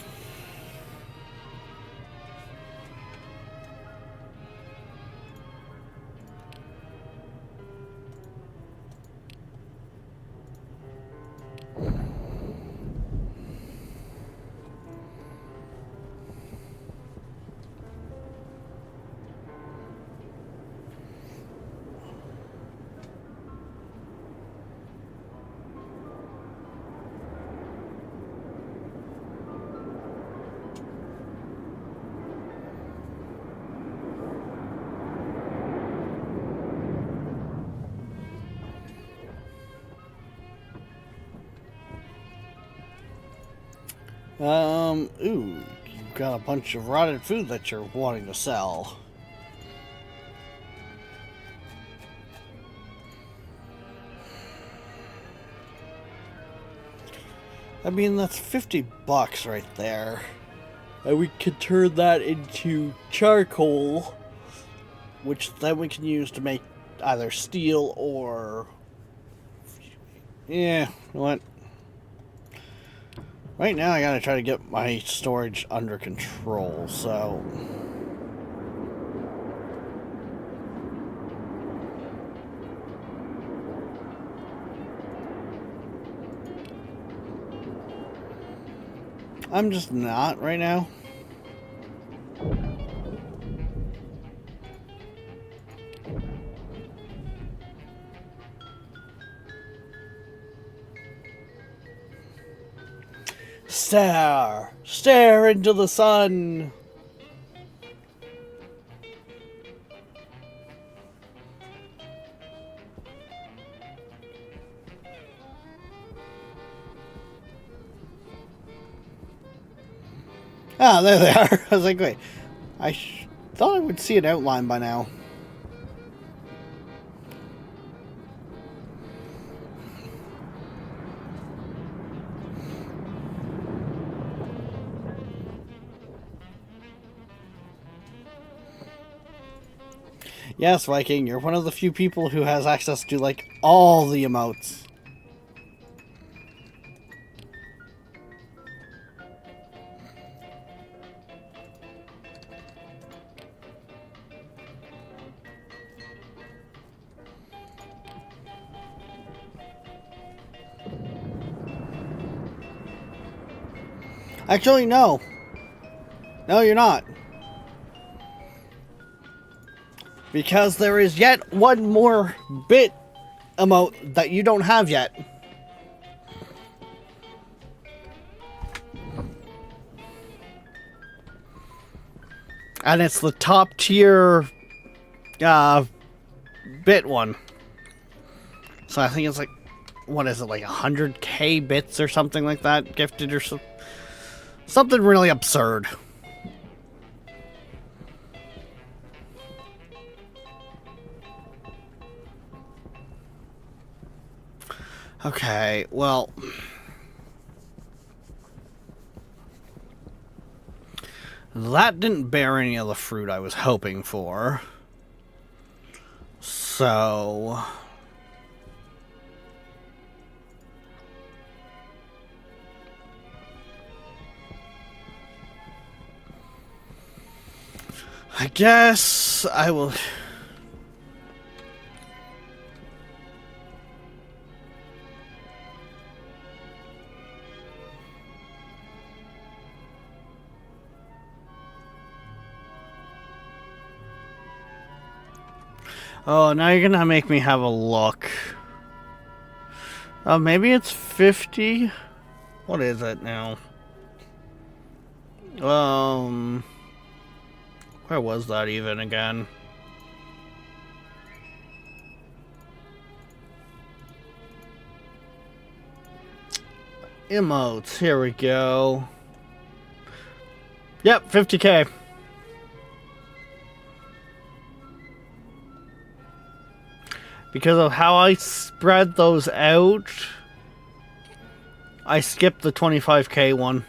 S1: Ooh, you've got a bunch of rotted food that you're wanting to sell. I mean, that's $50 right there. And we could turn that into charcoal, which then we can use to make either steel or... Yeah, you know what? Right now I gotta try to get my storage under control, so... I'm just not right now. Stare into the sun. Ah, there they are. I was like, wait, I thought I would see an outline by now. Yes, Viking, you're one of the few people who has access to, like, all the emotes. Actually, no. No, you're not. Because there is yet one more bit emote that you don't have yet. And it's the top tier bit one. So I think it's like, what is it, like 100k bits or something like that gifted or something really absurd. Okay, well, that didn't bear any of the fruit I was hoping for. So I guess I will. Oh, now you're gonna make me have a look. Oh, maybe it's 50? What is it now? Where was that even again? Emotes, here we go. Yep, 50k. Because of how I spread those out, I skipped the 25k one.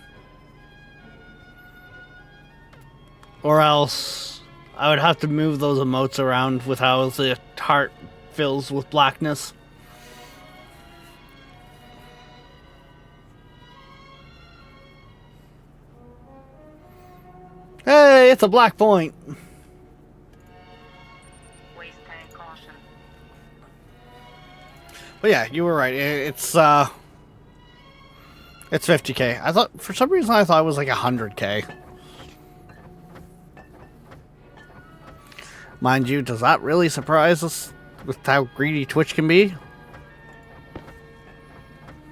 S1: Or else I would have to move those emotes around with how the heart fills with blackness. Hey, it's a black point.
S2: Waste tank caution.
S1: But yeah, you were right. It's 50k. I thought, for some reason, I thought it was like 100k. Mind you, does that really surprise us with how greedy Twitch can be?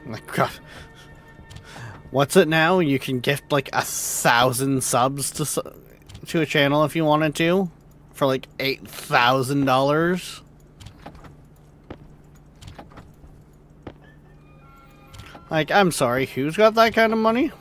S1: Like, God. What's it now? You can gift like 1,000 subs to a channel if you wanted to, for like $8,000. Like, I'm sorry, who's got that kind of money?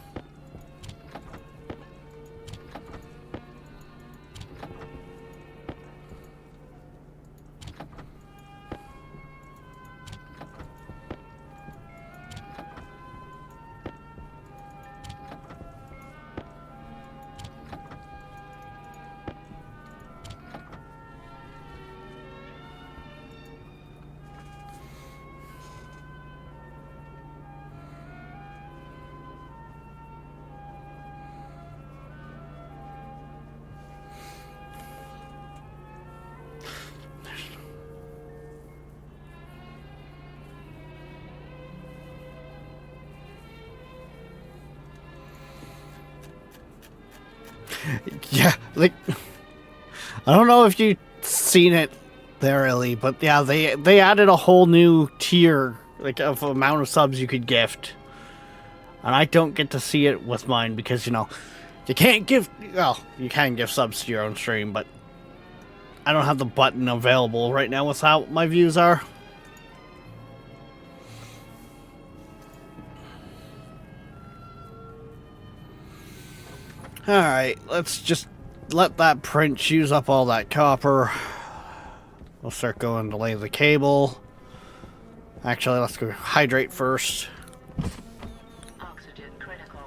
S1: Yeah, like, I don't know if you've seen it there, Ellie, but yeah, they added a whole new tier, like, of amount of subs you could gift. And I don't get to see it with mine because, you know, you can't give, well, you can give subs to your own stream, but I don't have the button available right now with how my views are. Alright, let's just let that print use up all that copper. We'll start going to lay the cable. Actually, let's go hydrate first.
S2: Oxygen critical.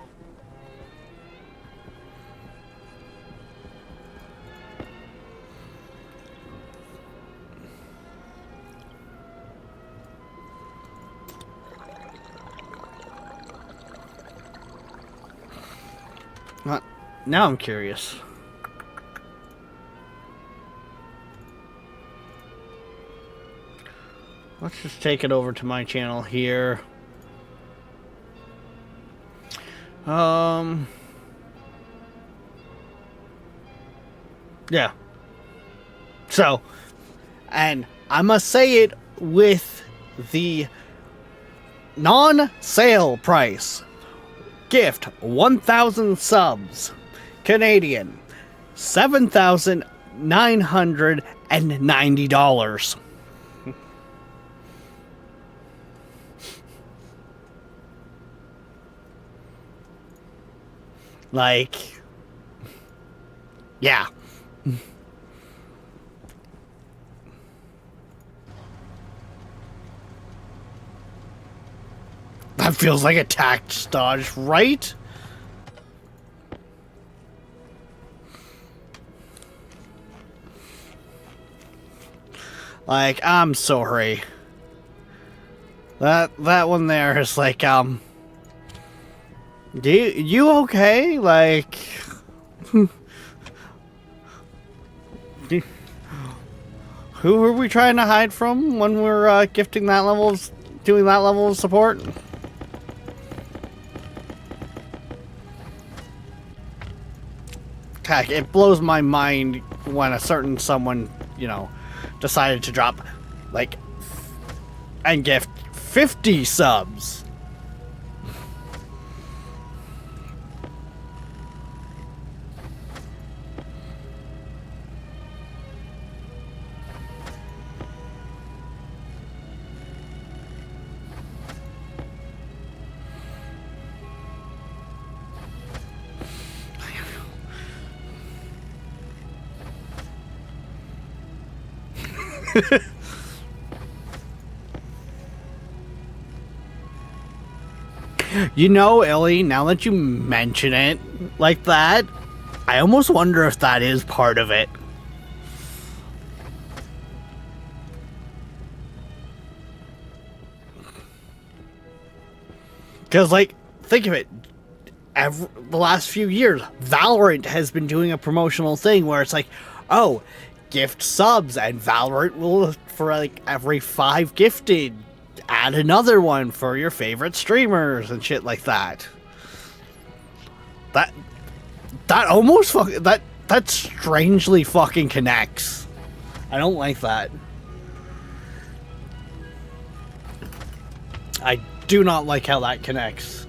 S1: Now I'm curious. Let's just take it over to my channel here. Yeah. So, and I must say it with the non-sale price. Gift 1,000 subs. Canadian. $7,990. Like, yeah. That feels like a tax dodge, right? Like, I'm sorry. That one there is like, you okay? Like, who are we trying to hide from when we're gifting that level of, doing that level of support? Heck, it blows my mind when a certain someone, you know, decided to drop, like, and gift 50 subs. You know, Ellie, now that you mention it like that, I almost wonder if that is part of it. Because, like, think of it. The last few years, Valorant has been doing a promotional thing where it's like, oh, gift subs, and Valorant will, for like every 5 gifted, add another one for your favorite streamers and shit like that. That almost that strangely fucking connects. I don't like that. I do not like how that connects.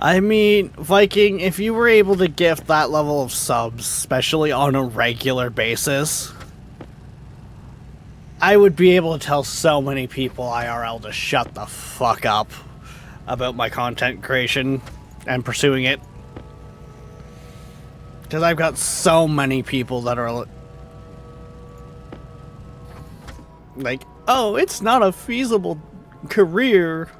S1: I mean, Viking, if you were able to gift that level of subs, especially on a regular basis, I would be able to tell so many people IRL to shut the fuck up about my content creation and pursuing it. Because I've got so many people that are like, oh, it's not a feasible career.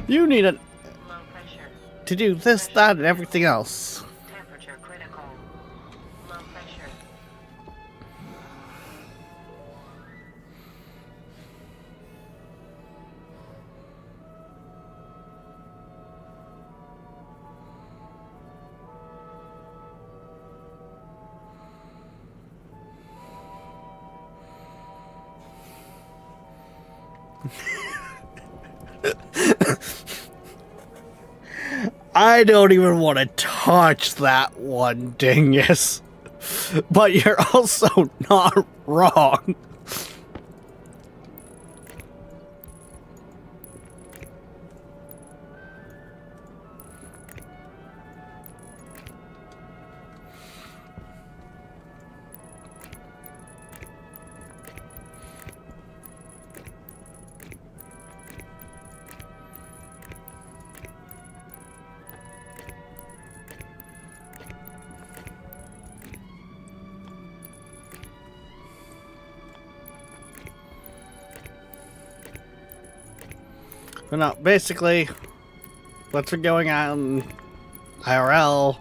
S1: You need it
S2: Low pressure.
S1: to do this, that, and everything else.
S2: Temperature critical. Low pressure.
S1: I don't even want to touch that one, dingus. But you're also not wrong. But no, basically, what's been going on IRL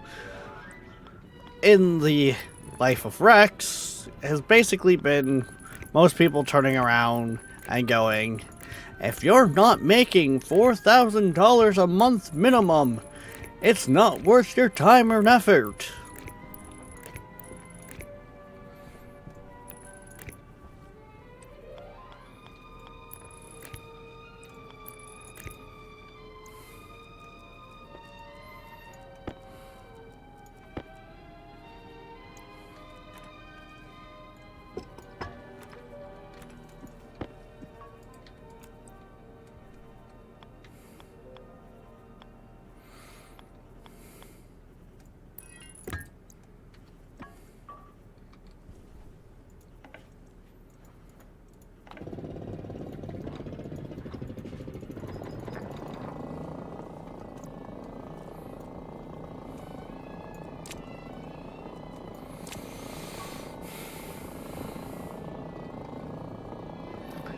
S1: in the life of Rex has basically been most people turning around and going, if you're not making $4,000 a month minimum, it's not worth your time or effort.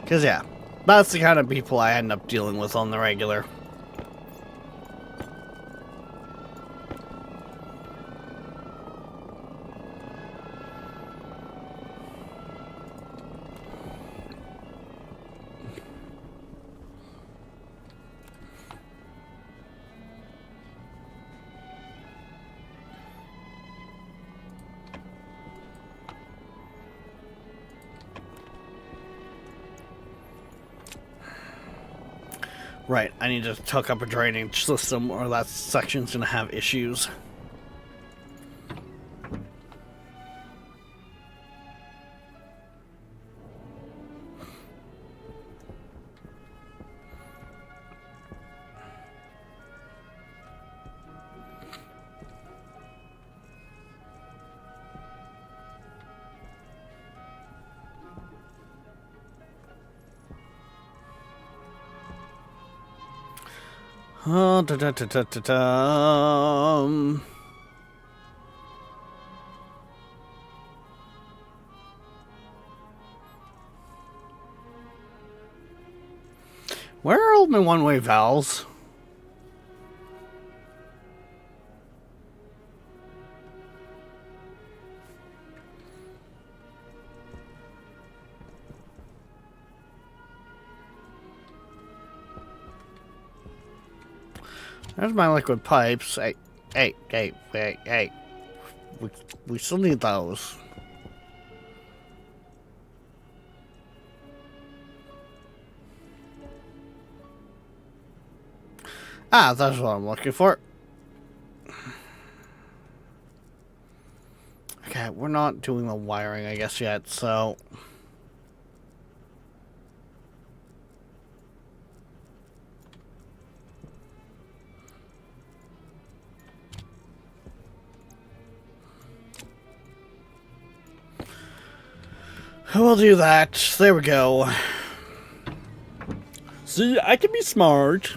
S1: Because, yeah, that's the kind of people I end up dealing with on the regular. Right, I need to hook up a drainage system or that section's gonna have issues. Oh, where are all my one-way valves? There's my liquid pipes. Hey. We still need those. Ah, that's what I'm looking for. Okay, we're not doing the wiring, I guess, yet, so... we'll do that. There we go. See, I can be smart.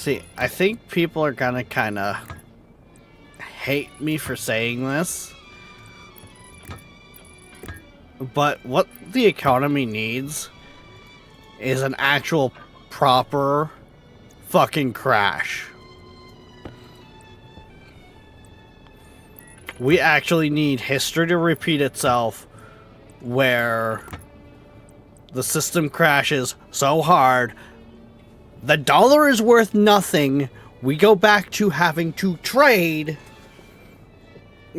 S1: See, I think people are gonna kinda hate me for saying this, but what the economy needs is an actual proper fucking crash. We actually need history to repeat itself where the system crashes so hard the dollar is worth nothing. We go back to having to trade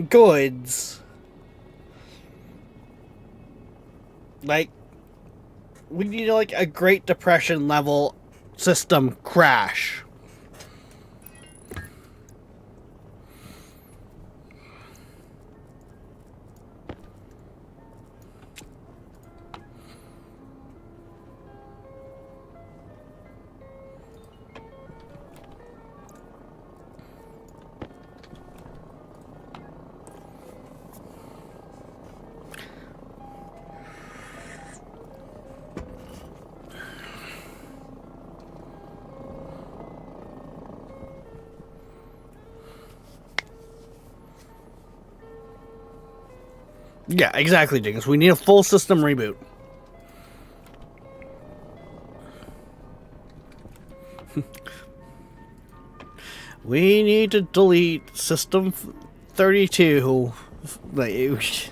S1: goods. Like, We need like a Great Depression level system crash. Yeah, exactly, Dinkins. We need a full system reboot. We need to delete System 32. Like,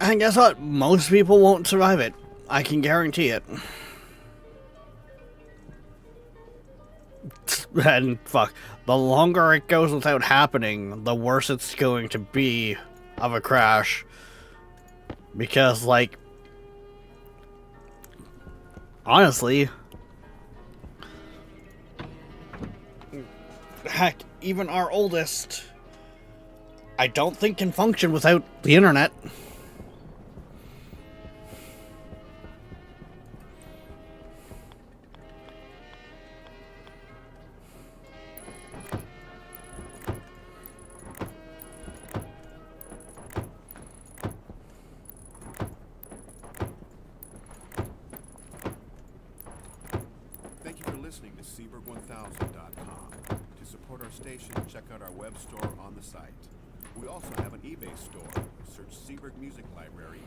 S1: and guess what? Most people won't survive it. I can guarantee it. And fuck, the longer it goes without happening, the worse it's going to be of a crash. Because, like, honestly, heck, even our oldest, I don't think can function without the internet.
S3: Thank you for listening to Seaberg1000.com. To support our station, check out our web store on the site. We also have an eBay store. Search Seaberg Music Library,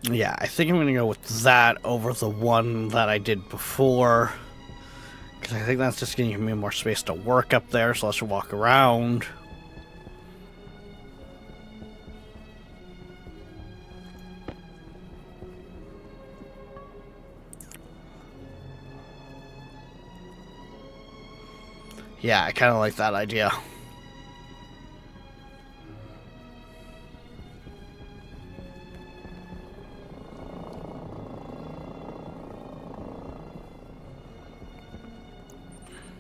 S3: Inc.
S1: Yeah, I think I'm gonna go with that over the one that I did before. Because I think that's just gonna give me more space to work up there, so let's walk around. Yeah, I kind of like that idea.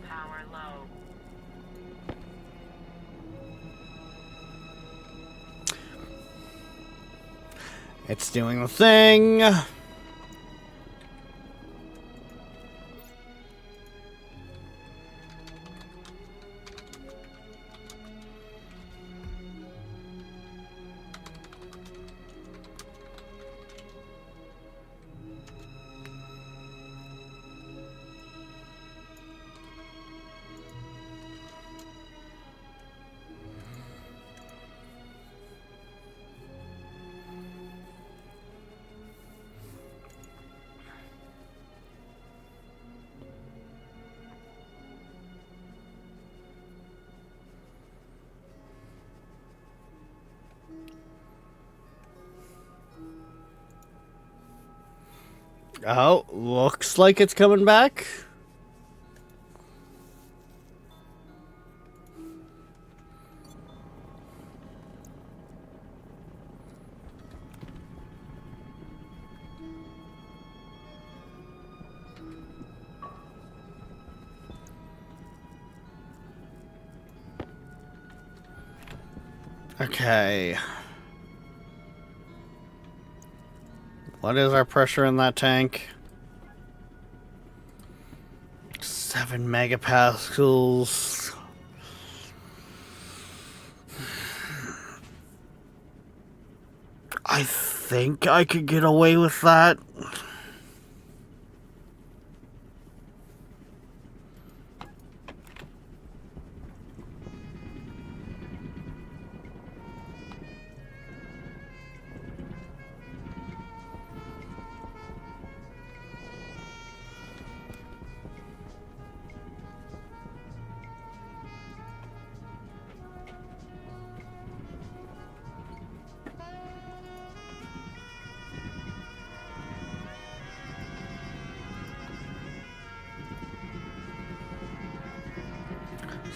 S2: Power low.
S1: It's doing the thing. Oh, looks like it's coming back. Okay. What is our pressure in that tank? 7 megapascals. I think I could get away with that.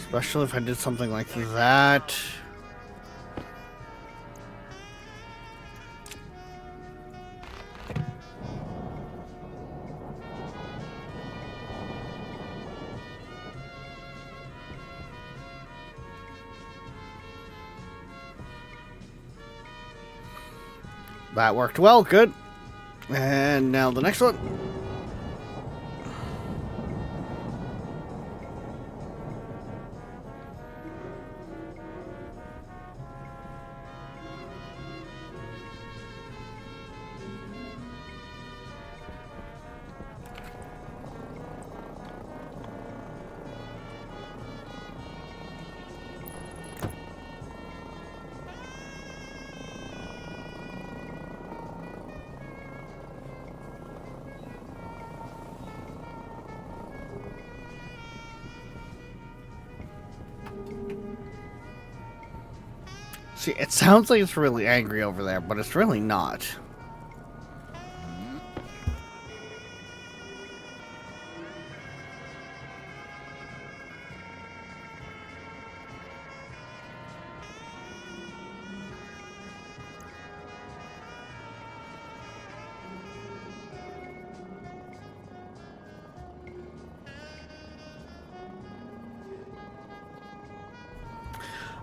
S1: Especially if I did something like that. That worked well, good. And now the next one. See, it sounds like it's really angry over there, but it's really not.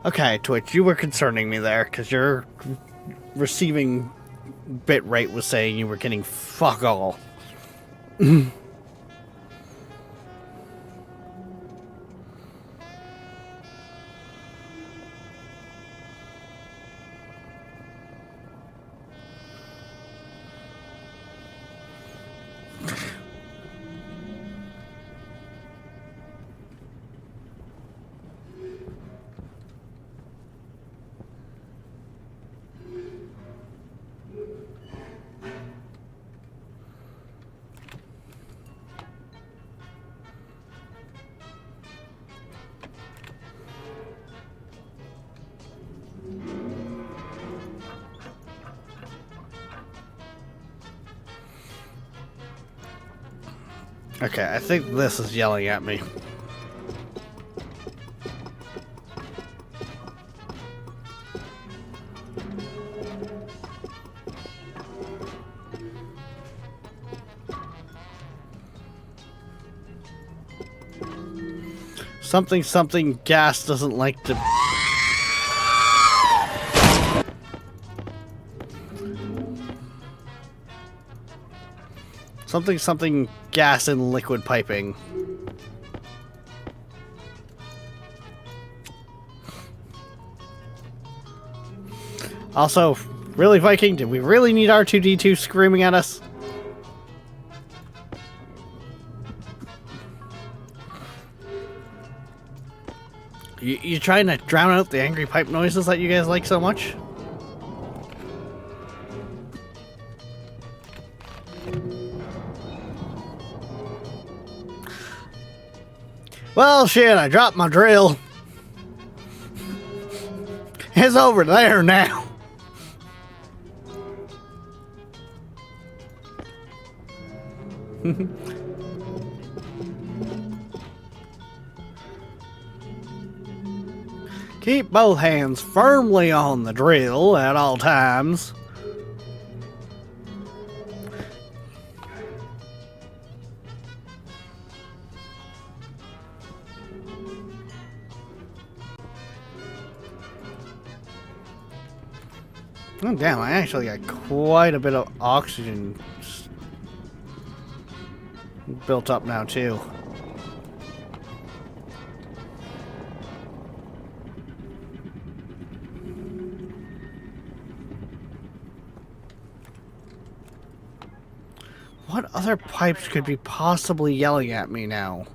S1: Okay, Twitch, you were concerning me there, because your receiving bit rate was saying you were getting fuck all. Okay, I think this is yelling at me. Something gas doesn't like to... Something gas and liquid piping. Also, really, Viking, did we really need R2-D2 screaming at us? You trying to drown out the angry pipe noises that you guys like so much? Well, shit, I dropped my drill. It's over there now. Keep both hands firmly on the drill at all times. Oh, damn, I actually got quite a bit of oxygen built up now, too. What other pipes could be possibly yelling at me now?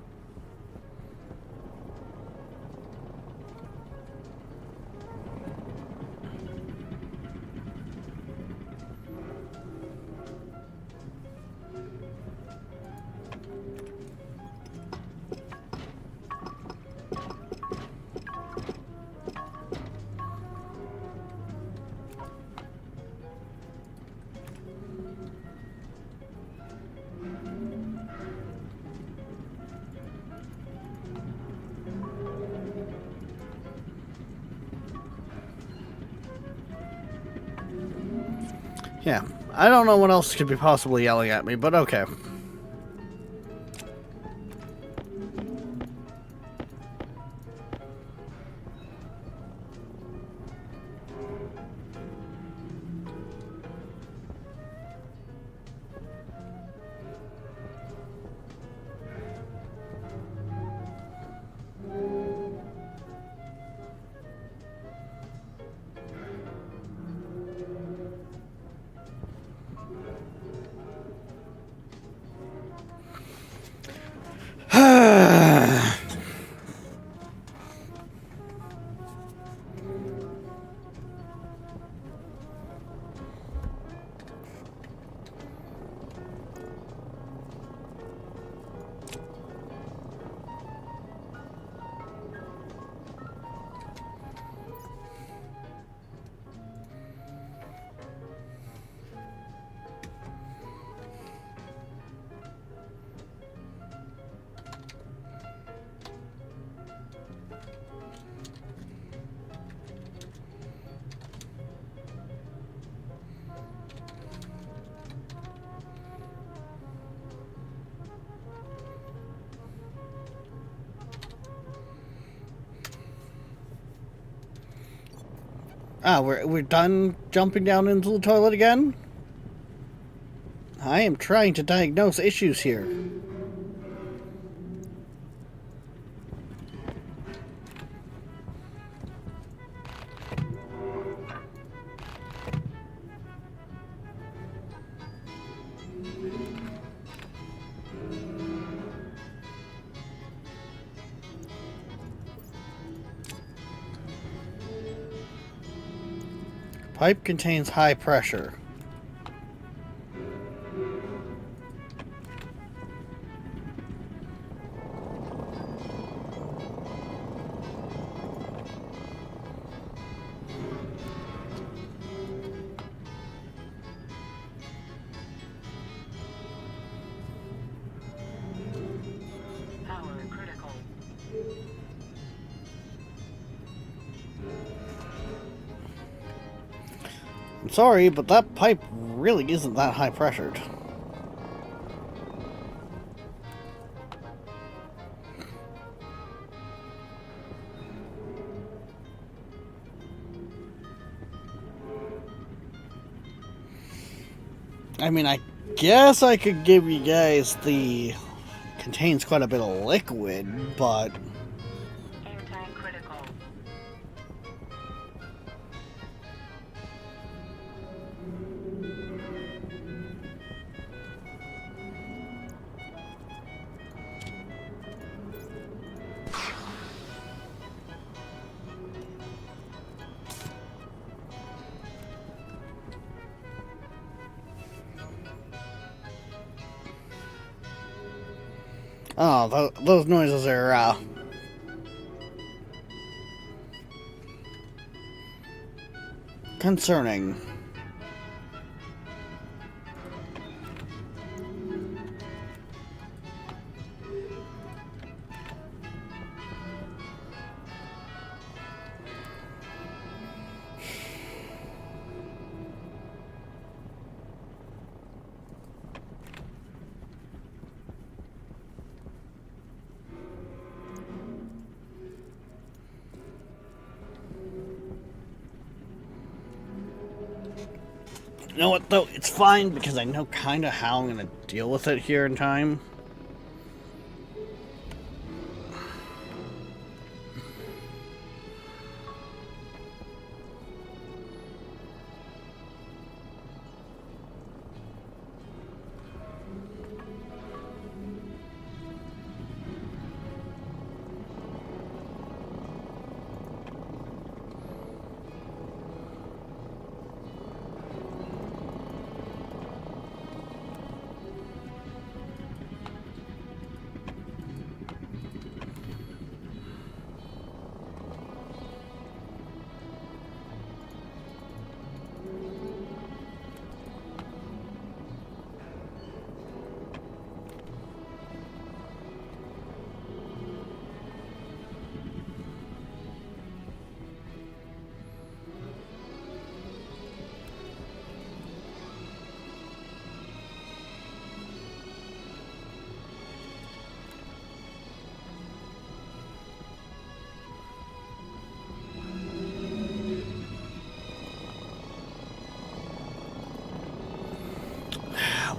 S1: Yeah, I don't know what else could be possibly yelling at me, but okay. Ah, we're done jumping down into the toilet again? I am trying to diagnose issues here. Pipe contains high pressure.
S2: Power critical.
S1: I'm sorry, but that pipe really isn't that high pressured. I mean, I guess I could give you guys the contains quite a bit of liquid, but
S2: Air tank critical.
S1: oh, those noises are concerning. You know what, though? It's fine, because I know kind of how I'm going to deal with it here in time.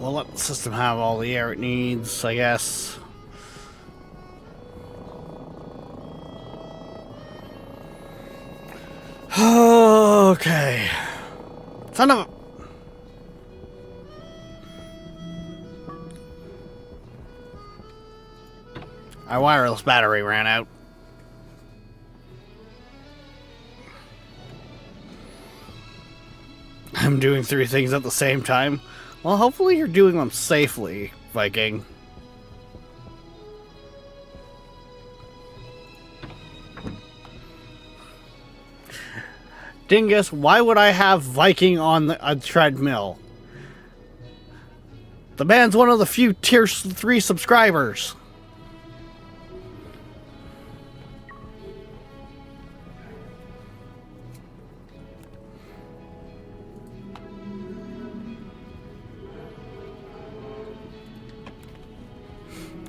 S1: we'll let the system have all the air it needs, I guess. Okay. Son of a... Our wireless battery ran out. I'm doing 3 things at the same time. Well, hopefully you're doing them safely, Viking. Dingus, why would I have Viking on a treadmill? The man's one of the few tier 3 subscribers.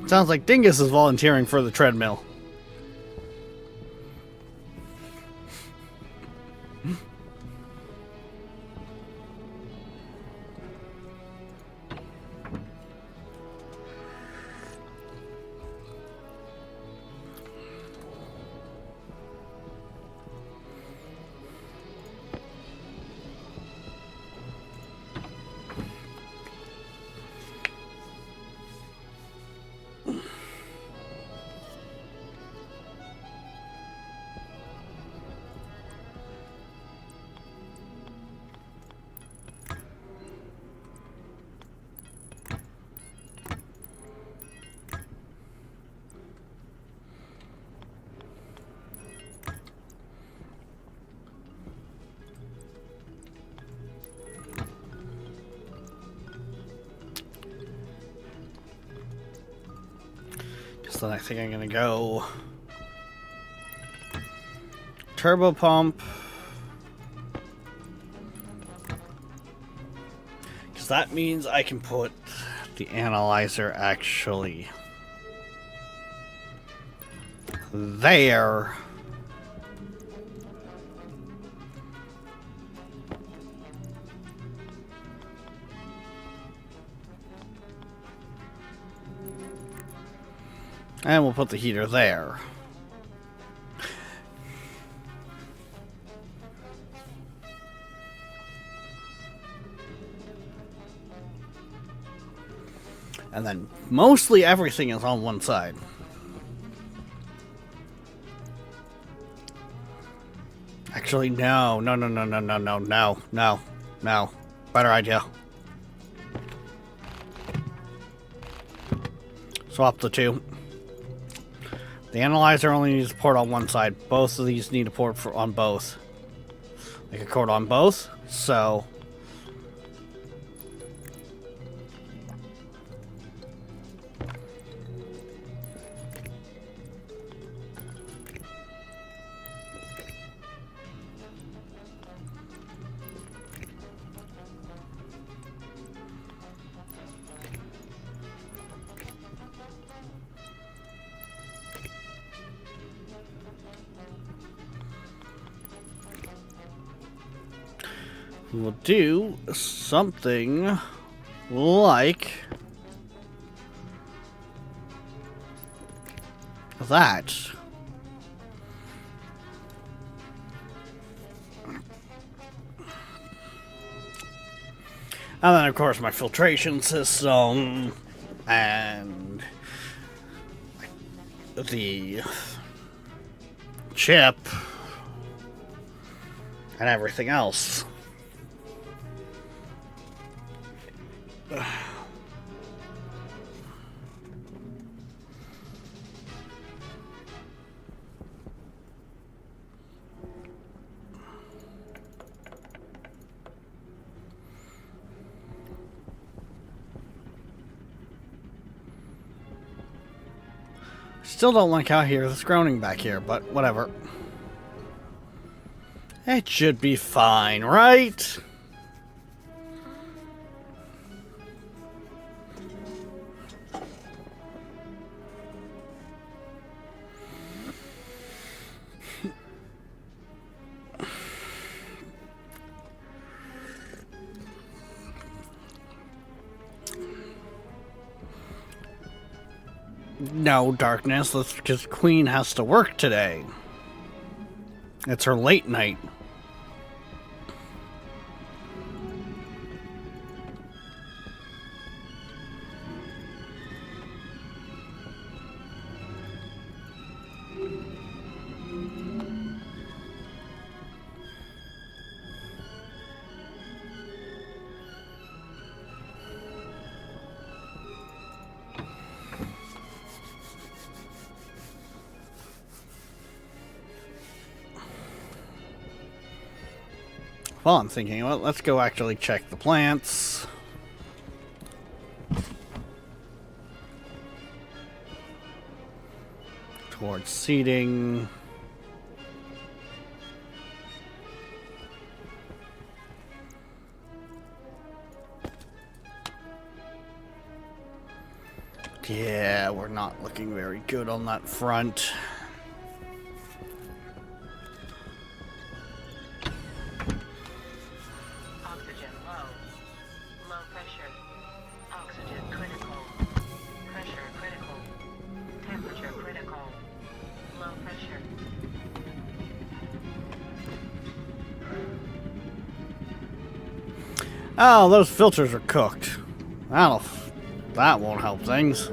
S1: Sounds like Dingus is volunteering for the treadmill. So I think I'm gonna go turbo pump, because that means I can put the analyzer actually there. And we'll put the heater there. And then mostly everything is on one side. Actually, no. Better idea. Swap the two. The analyzer only needs a port on one side. Both of these need a port on both. Like a cord on both. So we'll do something like that. And then, of course, my filtration system and the chip and everything else. Still don't like how I hear this groaning back here, but whatever. It should be fine, right? No, Darkness, that's because Queen has to work today. It's her late night. Well, I'm thinking, well, let's go actually check the plants. Towards seeding. Yeah, we're not looking very good on that front.
S2: Oxygen low. Low pressure. Oxygen critical. Pressure critical. Temperature critical. Low pressure.
S1: Oh, those filters are cooked. That won't help things.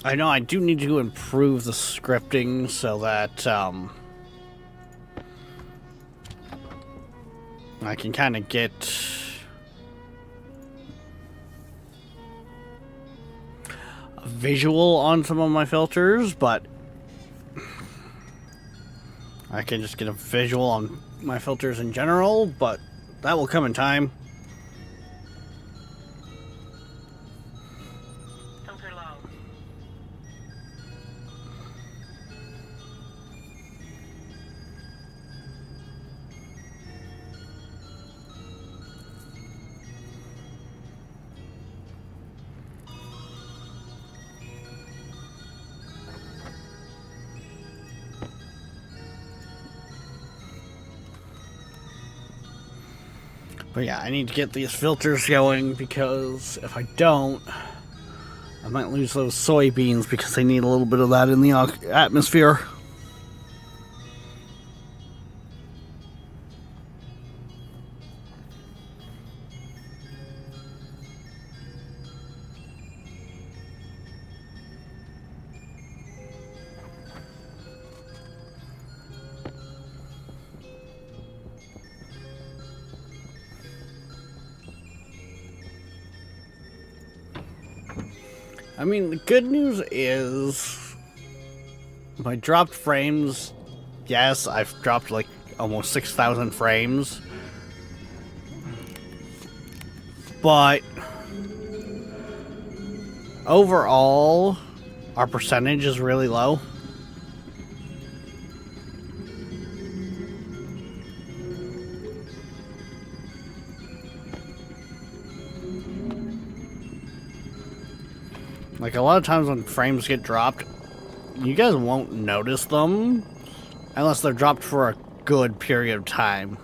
S1: I know I do need to improve the scripting so that I can kind of get a visual on some of my filters, but I can just get a visual on my filters in general, but that will come in time.
S2: Filter low.
S1: But yeah, I need to get these filters going because if I don't, I might lose those soybeans because they need a little bit of that in the atmosphere. I mean, the good news is my dropped frames, yes, I've dropped like almost 6,000 frames, but overall, our percentage is really low. Like, a lot of times when frames get dropped, you guys won't notice them unless they're dropped for a good period of time.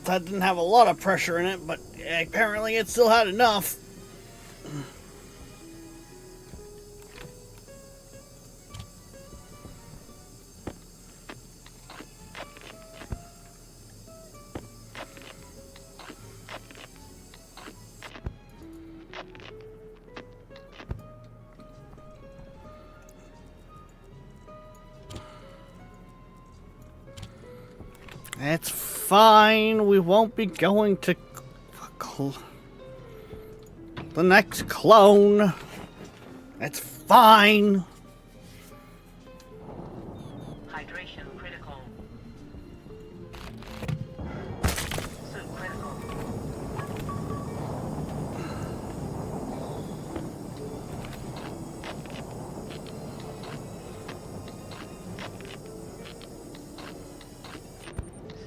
S1: that didn't have a lot of pressure in it, but apparently it still had enough. It's fine. We won't be going to the next clone. It's fine.
S2: Hydration critical. Suit critical.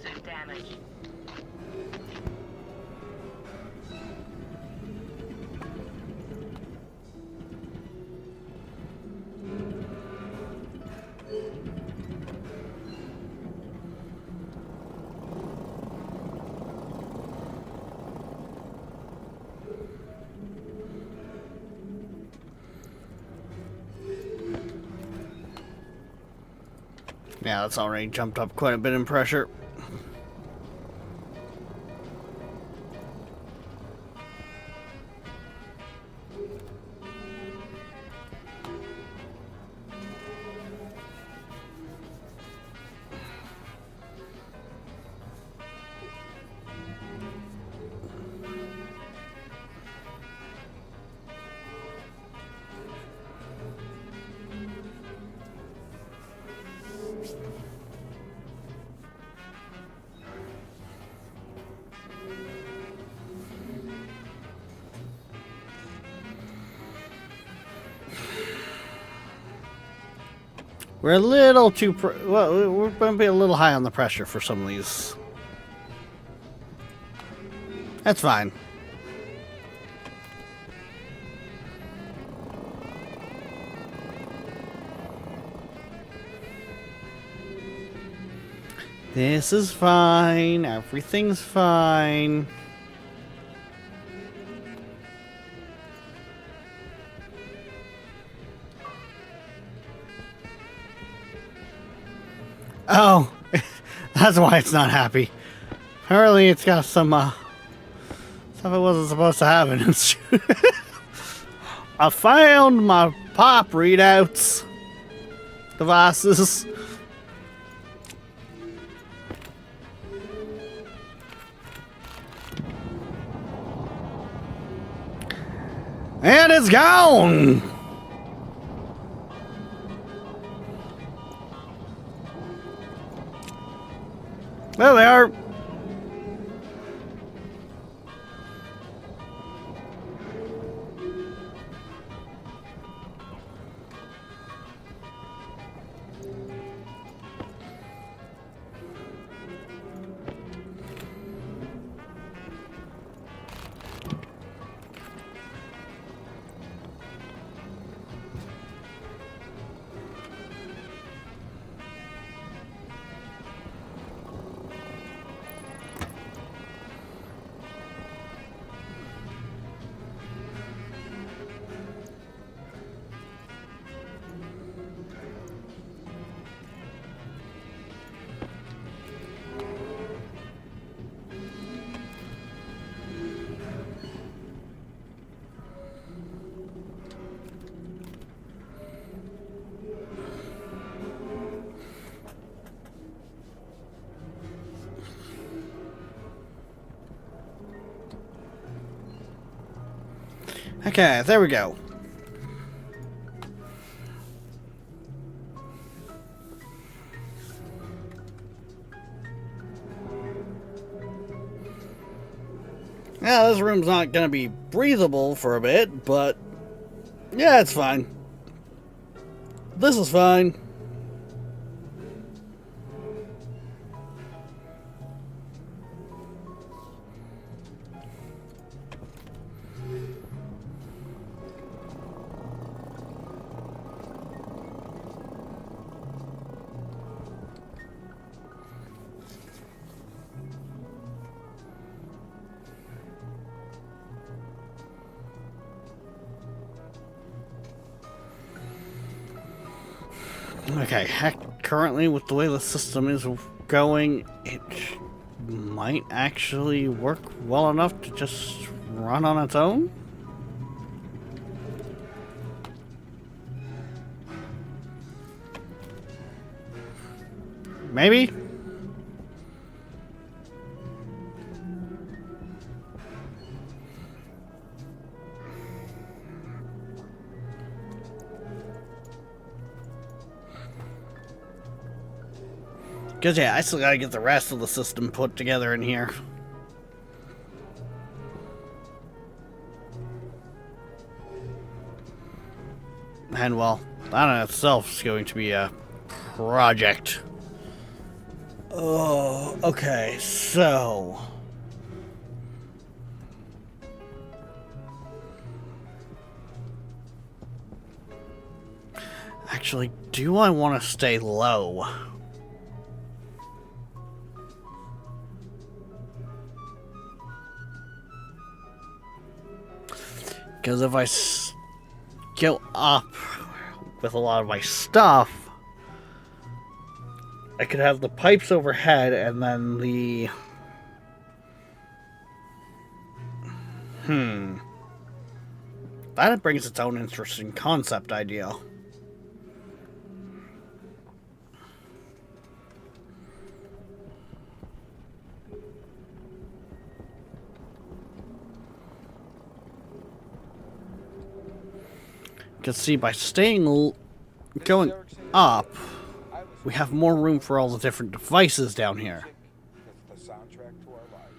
S2: Suit damage.
S1: Yeah, that's already jumped up quite a bit in pressure. We're a little too... well, we're going to be a little high on the pressure for some of these. That's fine. This is fine. Everything's fine. Oh, that's why it's not happy. Apparently it's got some stuff it wasn't supposed to have in it. I found my pop readouts devices. And it's gone! There they are. Okay, there we go. Yeah, this room's not gonna be breathable for a bit, but yeah, it's fine. This is fine. Okay, heck, currently with the way the system is going, it might actually work well enough to just run on its own? Maybe? Because, yeah, I still gotta get the rest of the system put together in here. And, well, that in itself is going to be a project. Oh, okay, so... Actually, do I want to stay low? Because if I go up with a lot of my stuff, I could have the pipes overhead and then the... That brings its own interesting concept idea. Because see, by going up, we have more room for all the different devices down here.
S4: That's the soundtrack to our life.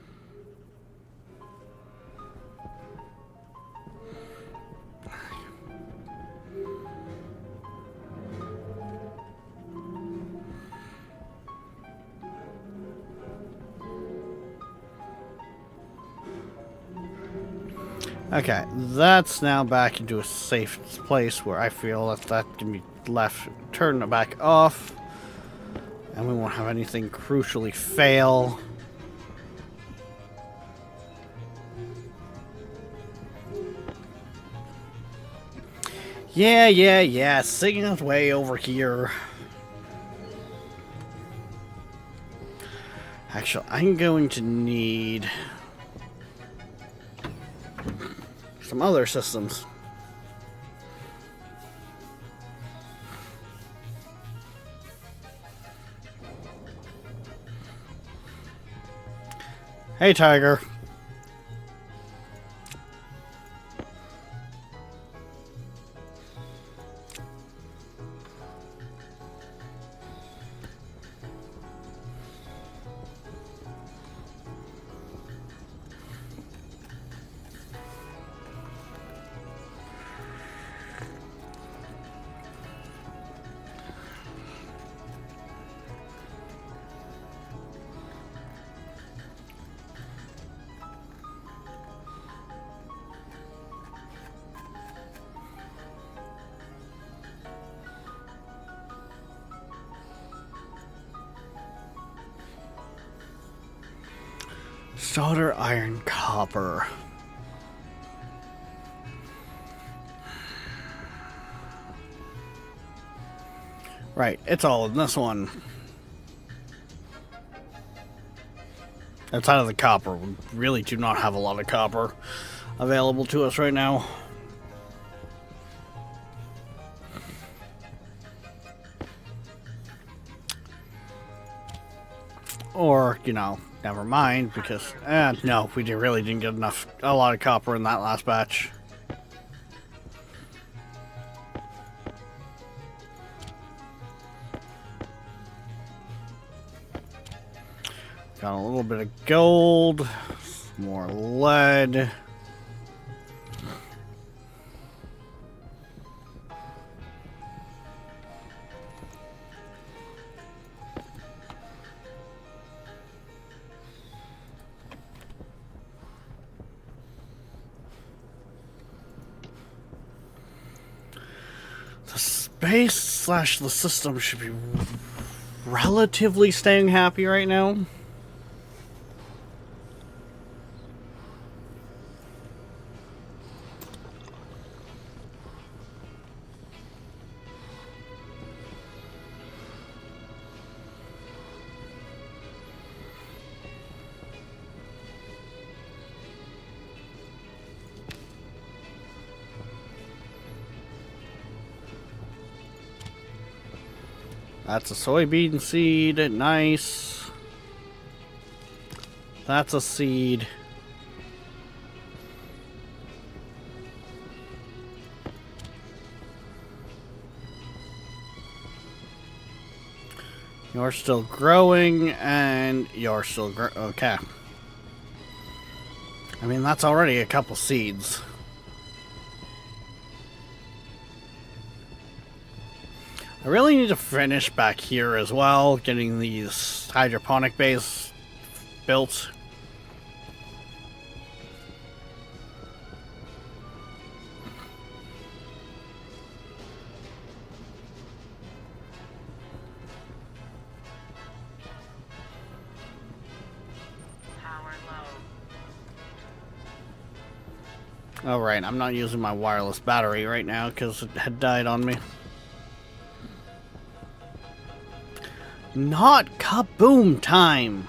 S1: Okay, that's now back into a safe place where I feel that can be left, turned back off, and we won't have anything crucially fail. Yeah, singing its way over here. Actually, I'm going to need some other systems. Hey, Tiger. Solder, iron, copper. Right, it's all in this one. Outside of the copper, we really do not have a lot of copper available to us right now. Or, you know, never mind, because, no, we really didn't get a lot of copper in that last batch. Got a little bit of gold, more lead. The space / the system should be relatively staying happy right now. That's a soybean seed. Nice. That's a seed. You're still growing, and you're still okay. I mean, that's already a couple seeds. I really need to finish back here as well, getting these hydroponic bays built.
S2: Power low.
S1: Alright, I'm not using my wireless battery right now because it had died on me. Not kaboom time!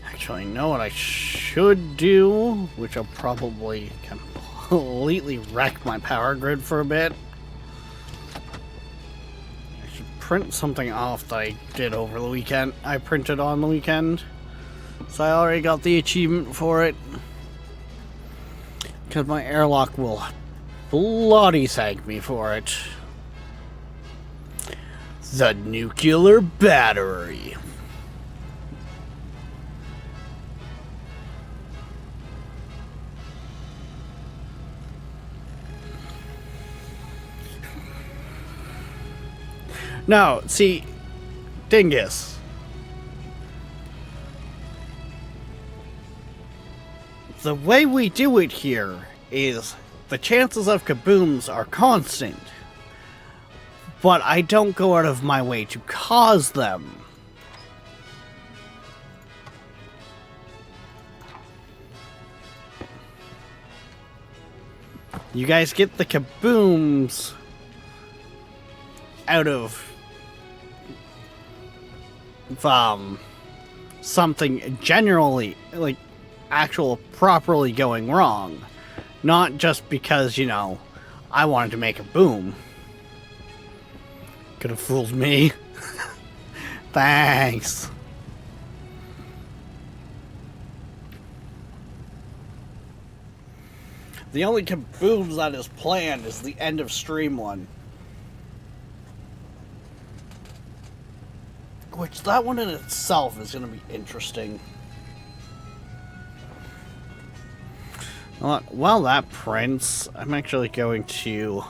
S1: Actually, I know what I should do, which will probably completely wreck my power grid for a bit. I should print something off that I did over the weekend. I printed on the weekend, so I already got the achievement for it. Because my airlock will bloody thank me for it. The nuclear battery. No, see, dingus. The way we do it here is the chances of kabooms are constant, but I don't go out of my way to cause them. You guys get the kabooms out of something generally, like, actual properly going wrong. Not just because, you know, I wanted to make a boom. Could have fooled me. Thanks. The only kabooms that is planned is the end of stream one. Which, that one in itself is going to be interesting. While that prints, I'm actually going to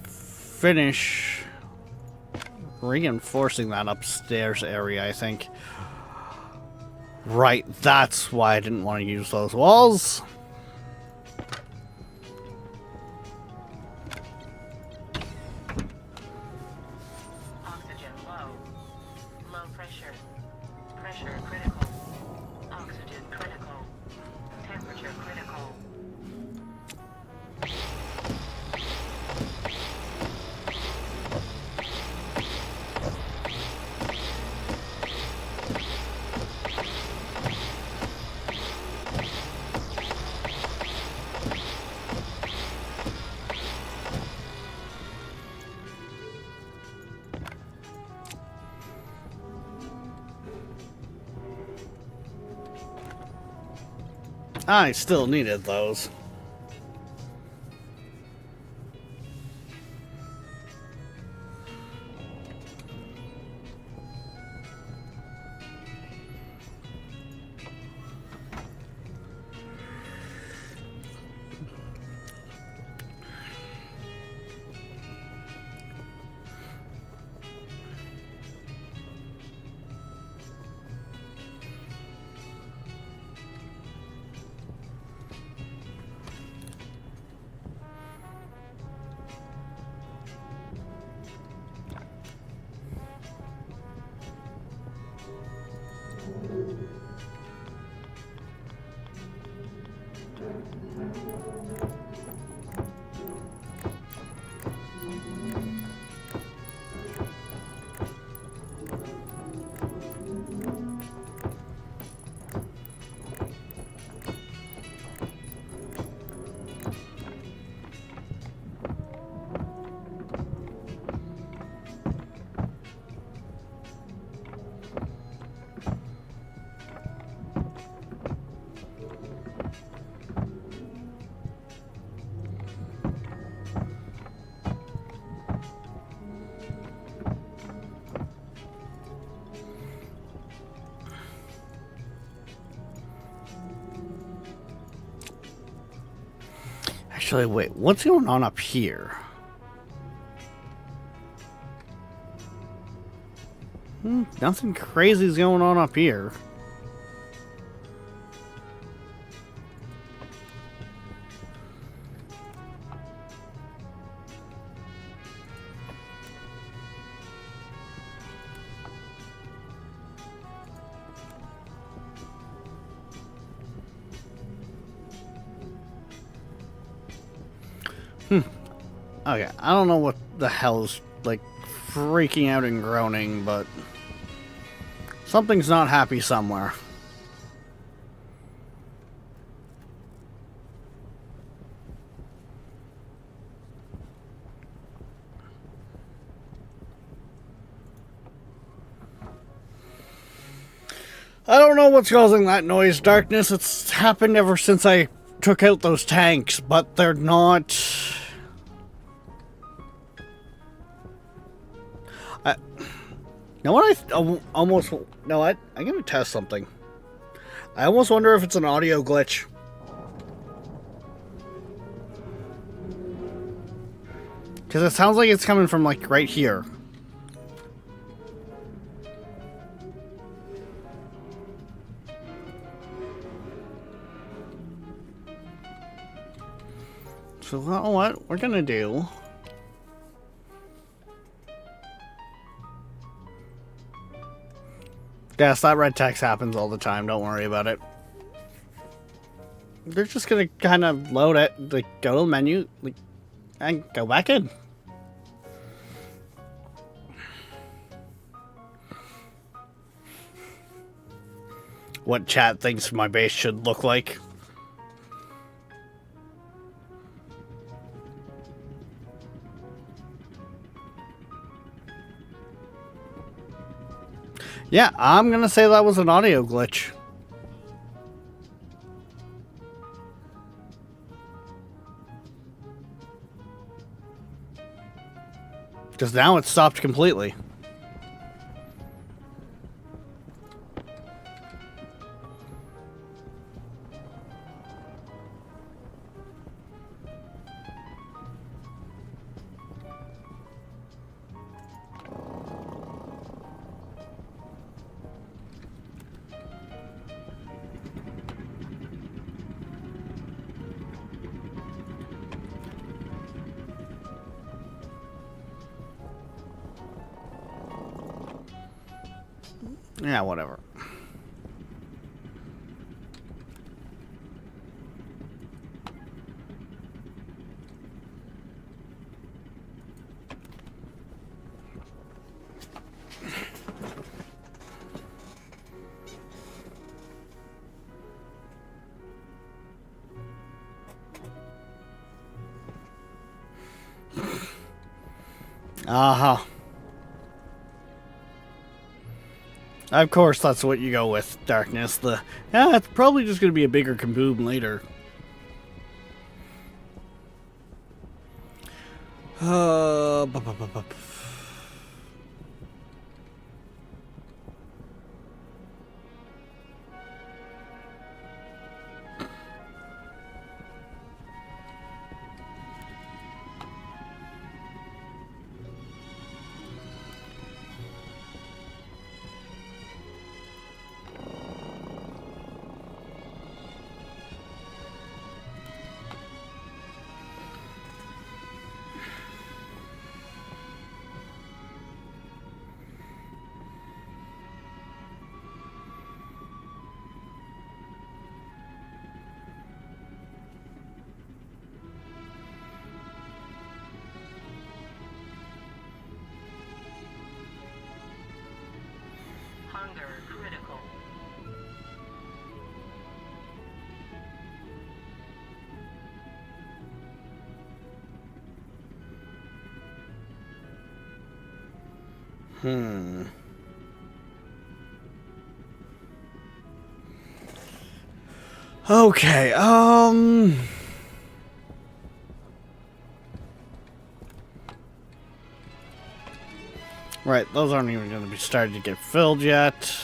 S1: finish reinforcing that upstairs area, I think. Right, that's why I didn't want to use those walls.
S2: Oxygen low. Low pressure. Pressure critical. Oxygen critical. Temperature critical.
S1: I still needed those. Actually, wait, what's going on up here? Nothing crazy is going on up here. Okay, I don't know what the hell's like freaking out and groaning, but something's not happy somewhere. I don't know what's causing that noise, Darkness. It's happened ever since I took out those tanks, but they're not... You know what? Almost... No, I'm gonna test something. I almost wonder if it's an audio glitch. Because it sounds like it's coming from, like, right here. So, you know what we're gonna do... Yes, that red text happens all the time. Don't worry about it. They're just gonna kind of load it, like, go to the menu, like, and go back in. What chat thinks my base should look like. Yeah, I'm gonna say that was an audio glitch. Because now it's stopped completely. Yeah, whatever. Uh-huh. Of course, that's what you go with, Darkness. Yeah, it's probably just going to be a bigger kaboom later. Bu- bu- bu- bu-
S2: Hunger critical.
S1: Okay, Right, those aren't even going to be starting to get filled yet.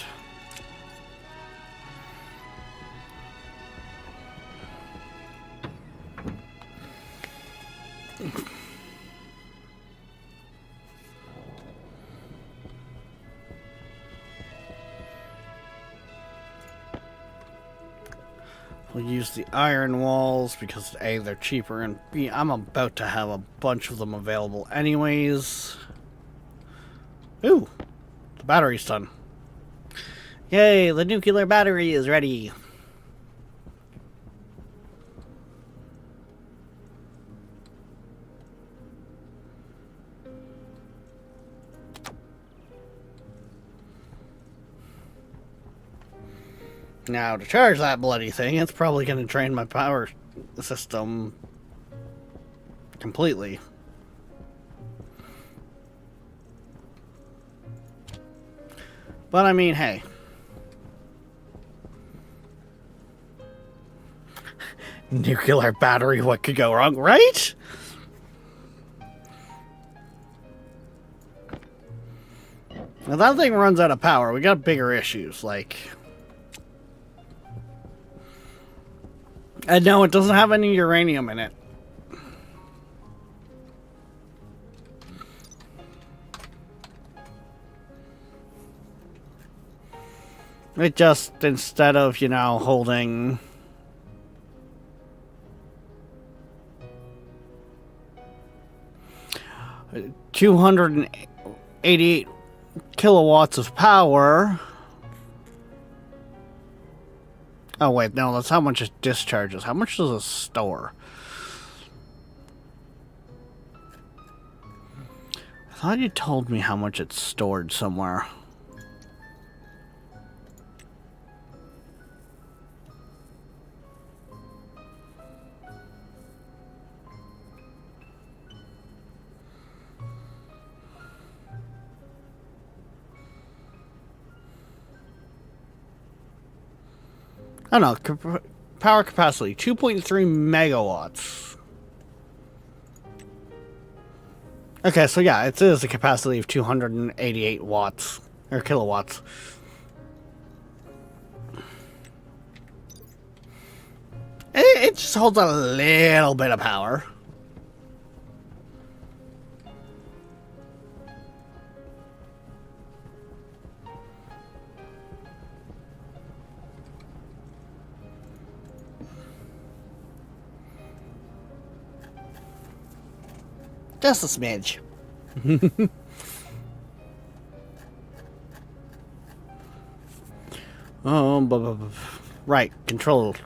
S1: We'll use the iron walls because A, they're cheaper, and B, I'm about to have a bunch of them available anyways. Ooh, the battery's done. Yay, the nuclear battery is ready. Now, to charge that bloody thing, it's probably going to drain my power system completely. But I mean, hey. Nuclear battery, what could go wrong, right? Now that thing runs out of power, we got bigger issues, like... And no, it doesn't have any uranium in it. It just, instead of, you know, holding... 288 kilowatts of power... Oh, wait, no, that's how much it discharges. How much does it store? I thought you told me how much it's stored somewhere. Oh no, power capacity, 2.3 megawatts. Okay, so yeah, it is a capacity of 288 watts, or kilowatts. It just holds a little bit of power. Just a smidge. Right, control.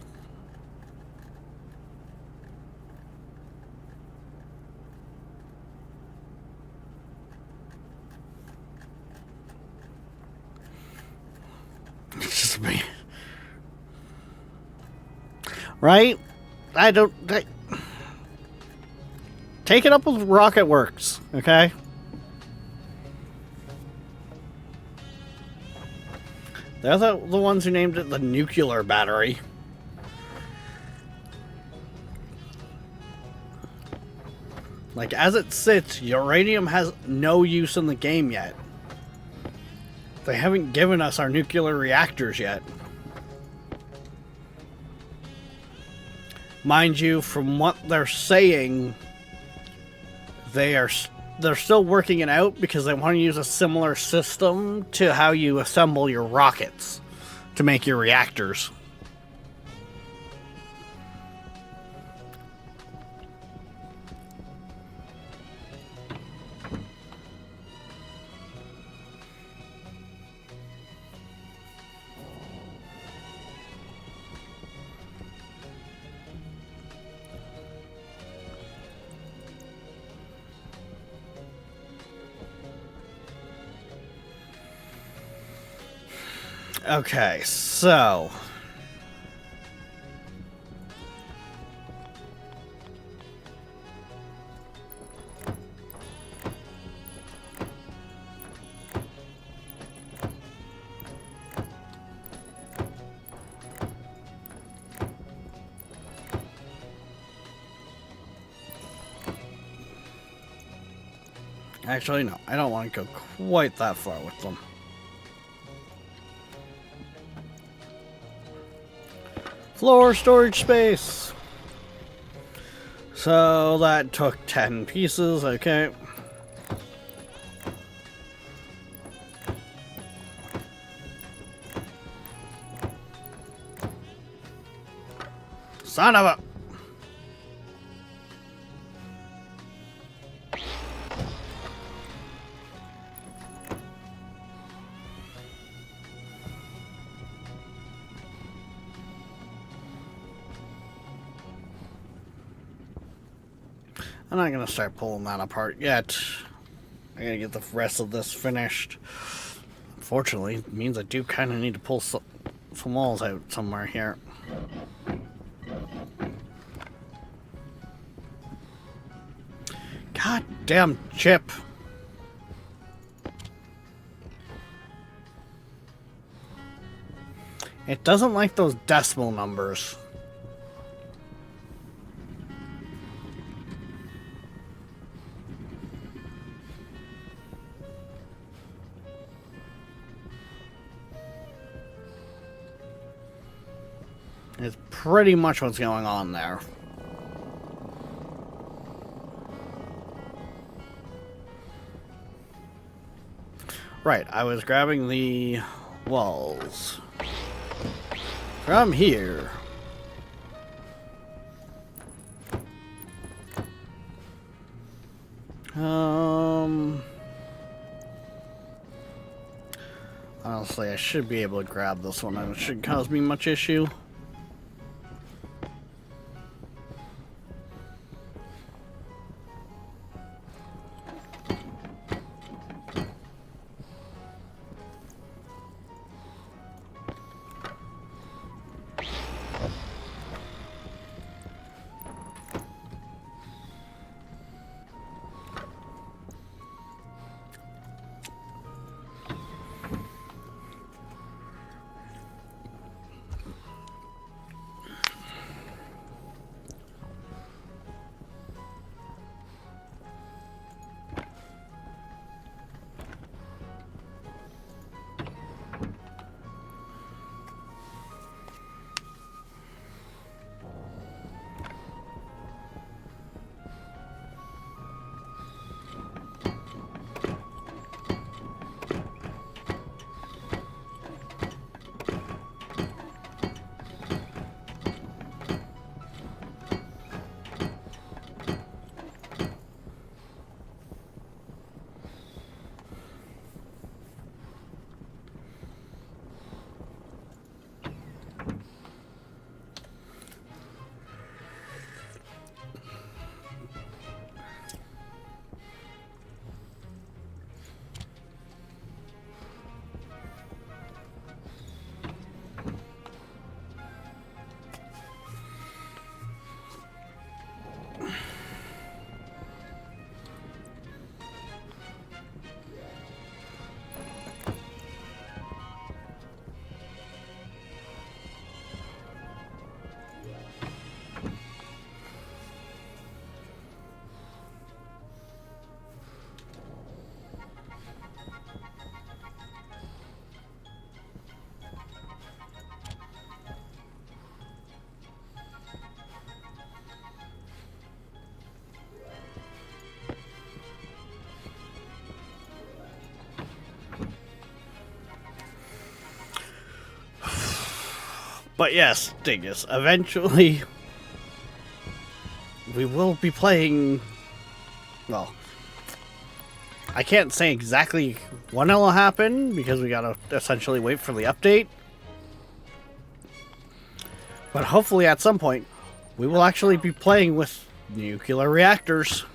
S1: It's just me. Right? I don't... Take it up with Rocket Works, okay? They're the ones who named it the nuclear battery. Like, as it sits, uranium has no use in the game yet. They haven't given us our nuclear reactors yet. Mind you, from what they're saying... They're still working it out because they want to use a similar system to how you assemble your rockets to make your reactors. Okay, so... Actually, no, I don't want to go quite that far with them. Floor storage space. So that took 10 pieces, okay. Son of a... I'm not gonna start pulling that apart yet. I gotta get the rest of this finished. Unfortunately, it means I do kind of need to pull some walls out somewhere here. God damn chip. It doesn't like those decimal numbers. It's pretty much what's going on there. Right, I was grabbing the walls from here. Honestly, I should be able to grab this one and it shouldn't cause me much issue. But yes, Dingus, eventually we will be playing, well, I can't say exactly when it'll happen because we gotta essentially wait for the update. But hopefully at some point we will actually be playing with nuclear reactors.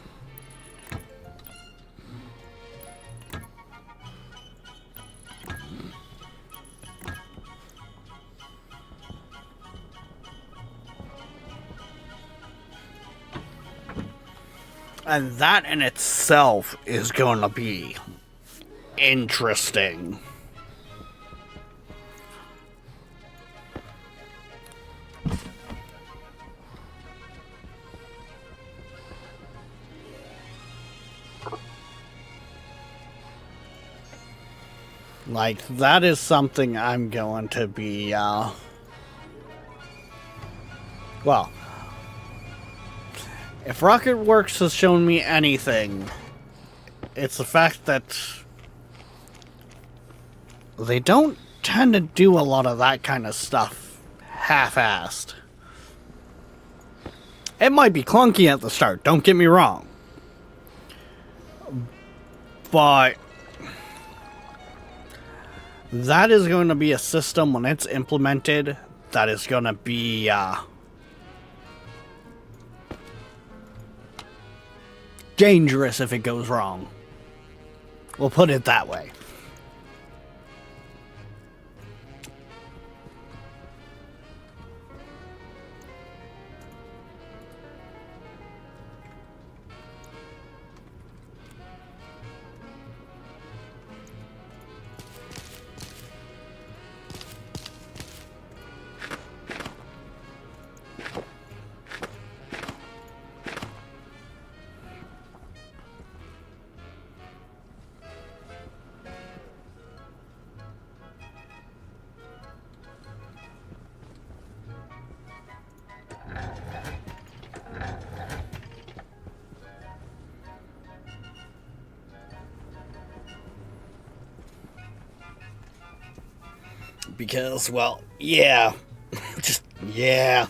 S1: And that in itself is going to be interesting. Like, that is something I'm going to be, well, if RocketWorks has shown me anything, it's the fact that they don't tend to do a lot of that kind of stuff half-assed. It might be clunky at the start, don't get me wrong. But that is going to be a system when it's implemented that is going to be dangerous if it goes wrong. We'll put it that way. Because, well, yeah. Just, yeah.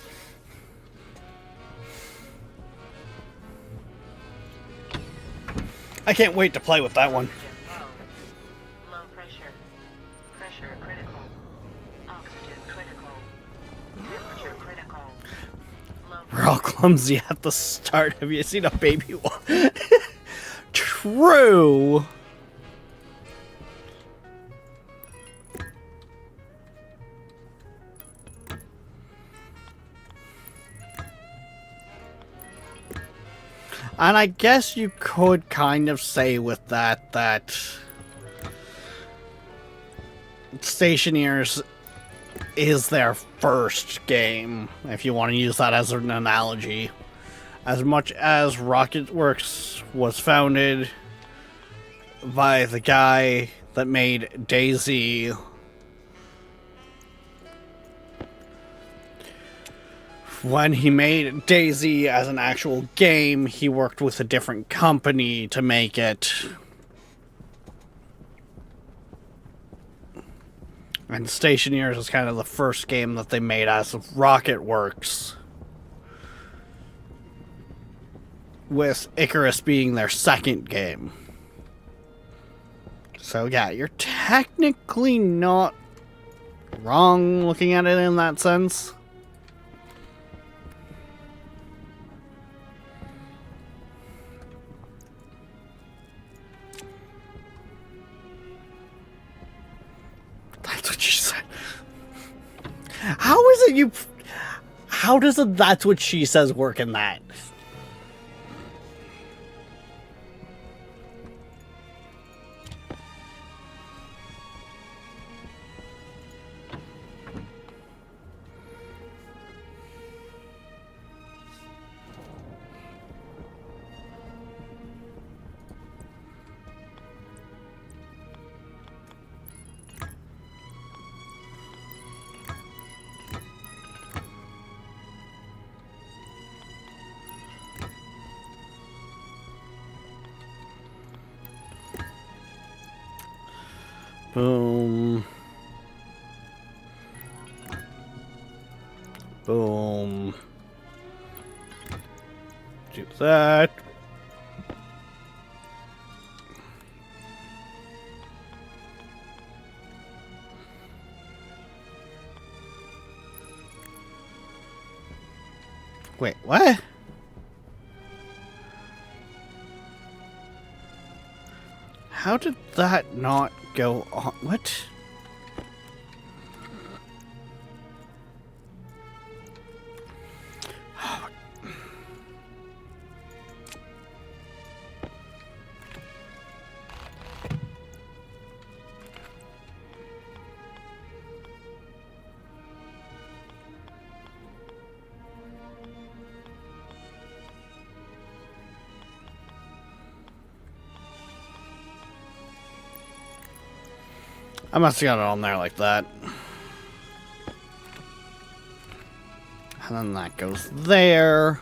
S1: I can't wait to play with that one.
S2: Low pressure. Pressure critical. Oxygen critical. Temperature critical. Low
S1: We're all clumsy at the start. Have you seen a baby walk? True. And I guess you could kind of say with that Stationeers is their first game, if you want to use that as an analogy. As much as Rocketworks was founded by the guy that made DayZ, when he made DayZ as an actual game, he worked with a different company to make it. And Stationeers is kind of the first game that they made as Rocketworks, with Icarus being their second game. So yeah, you're technically not wrong looking at it in that sense. That's what she said. How is it you... How does it that's what she says work in that? Boom. Boom. Do that. Wait, what? How did that not go on? What? I must have got it on there like that. And then that goes there.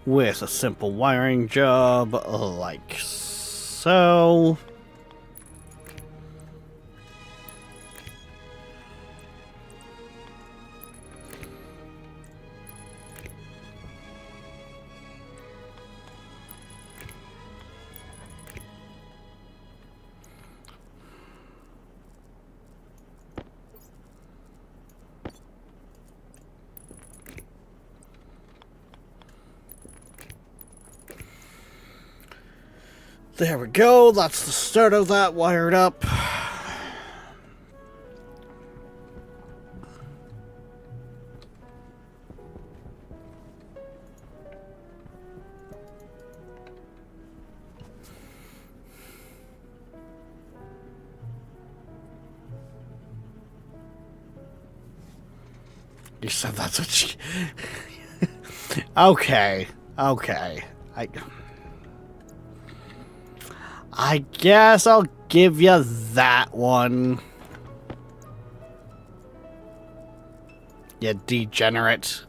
S1: With a simple wiring job like so. There we go. That's the start of that wired up. You said that's what she... Okay. Okay. I guess I'll give you that one. You degenerate.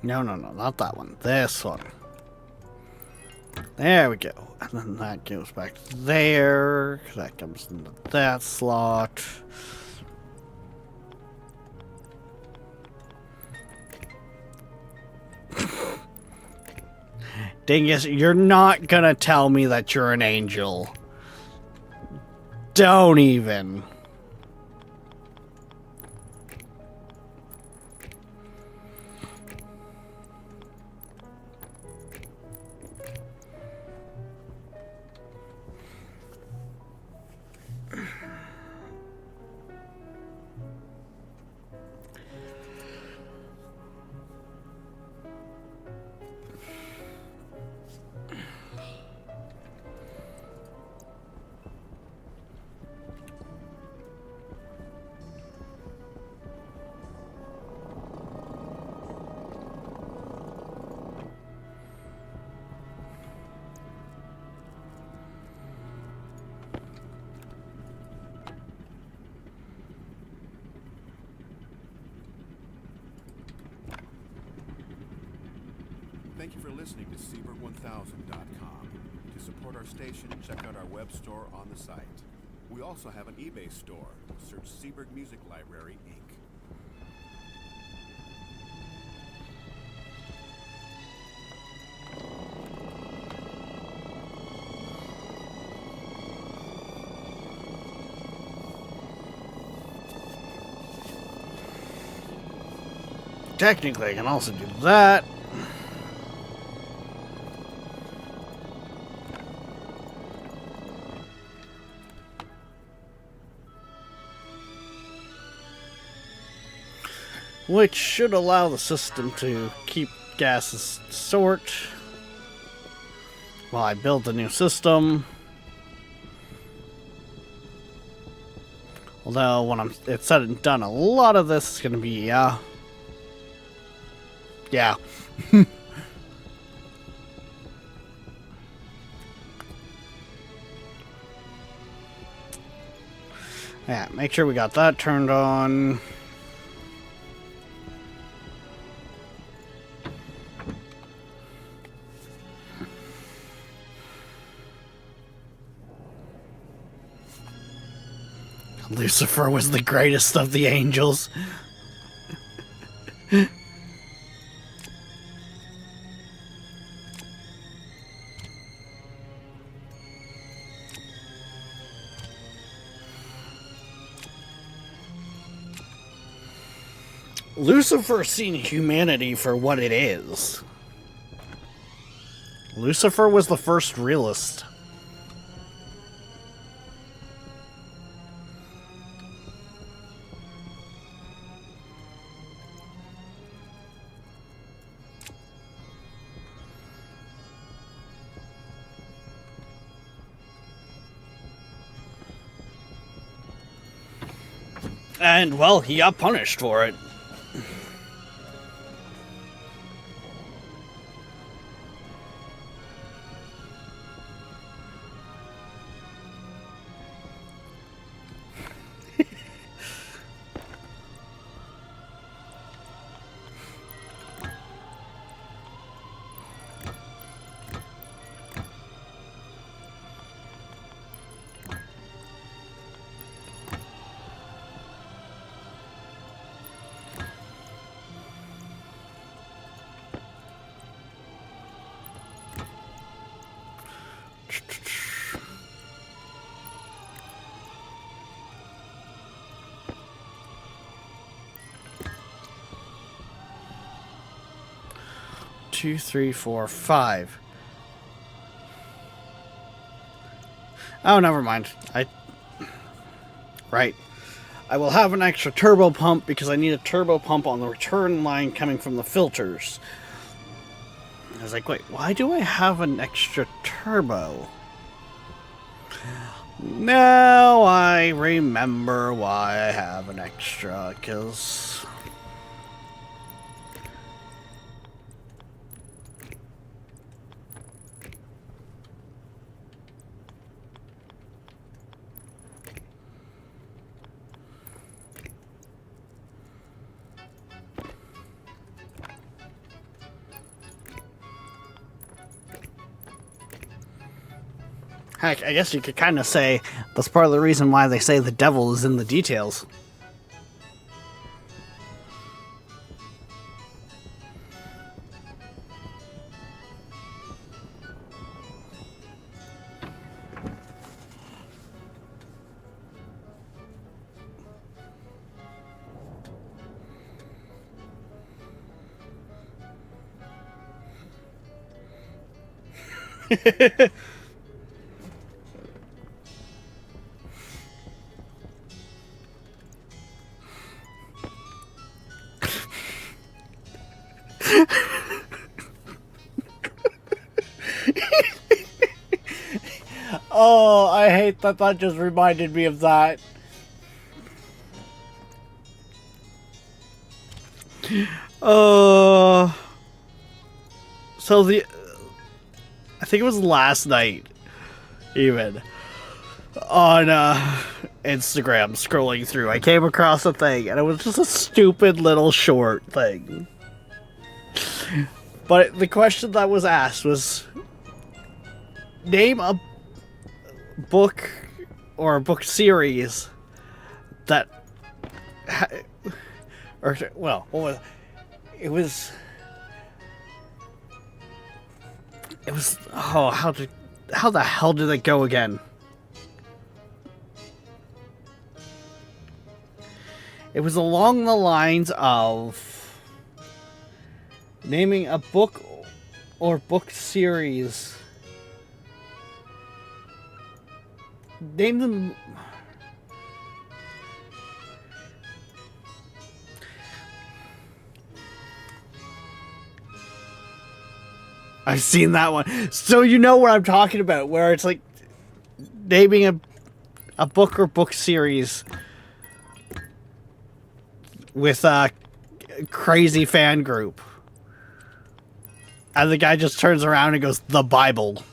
S1: No, not that one. This one. There we go. And then that goes back there. That comes into that slot. Dingus, you're not gonna tell me that you're an angel. Don't even.
S3: Thank you for listening to Seabird1000.com. To support our station, check out our web store on the site. We also have an eBay store. Search Seabird Music Library, Inc.
S1: Technically, I can also do that. Which should allow the system to keep gases short while I build the new system. Although when it's said and done, a lot of this is going to be yeah. Yeah, make sure we got that turned on. Lucifer was the greatest of the angels. Lucifer seen humanity for what it is. Lucifer was the first realist. And, well, he got punished for it. 2, 3, 4, 5. Oh, never mind. Right. I will have an extra turbo pump because I need a turbo pump on the return line coming from the filters. I was like, wait, why do I have an extra turbo? Now I remember why I have an extra, because... Heck, I guess you could kind of say that's part of the reason why they say the devil is in the details. Oh, I hate that. That just reminded me of that. So I think it was last night, even, on Instagram, scrolling through, I came across a thing, and it was just a stupid little short thing. But the question that was asked was, name a book or a book series that well, what was it was oh, how the hell did it go again? It was along the lines of naming a book or book series. Name them. I've seen that one. So you know what I'm talking about, where it's like naming a book or book series with a crazy fan group. And the guy just turns around and goes, "The Bible."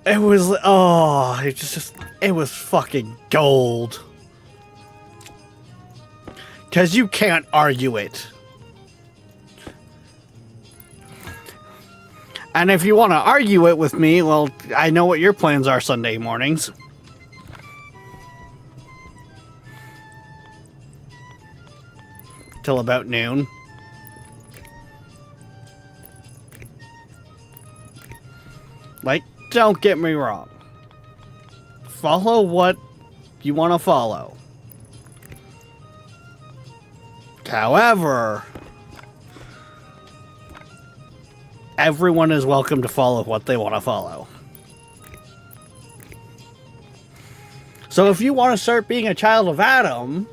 S1: It was, oh, it was fucking gold. Because you can't argue it. And if you want to argue it with me, well, I know what your plans are Sunday mornings. Till about noon. Like, don't get me wrong. Follow what you want to follow. However, everyone is welcome to follow what they want to follow. So if you want to start being a child of Adam,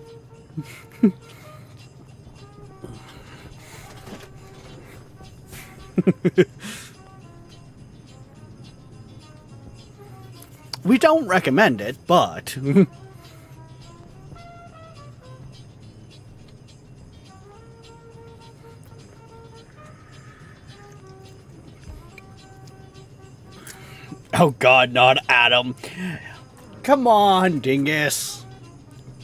S1: we don't recommend it, but oh god, not Adam. Come on, dingus.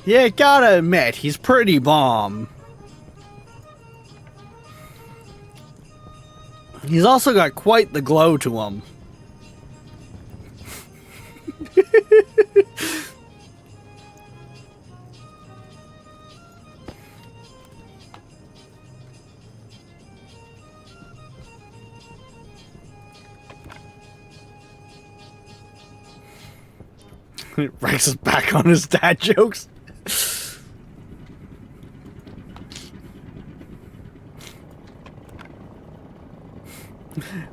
S1: Yeah, gotta admit, he's pretty bomb. He's also got quite the glow to him. Rex is back on his dad jokes.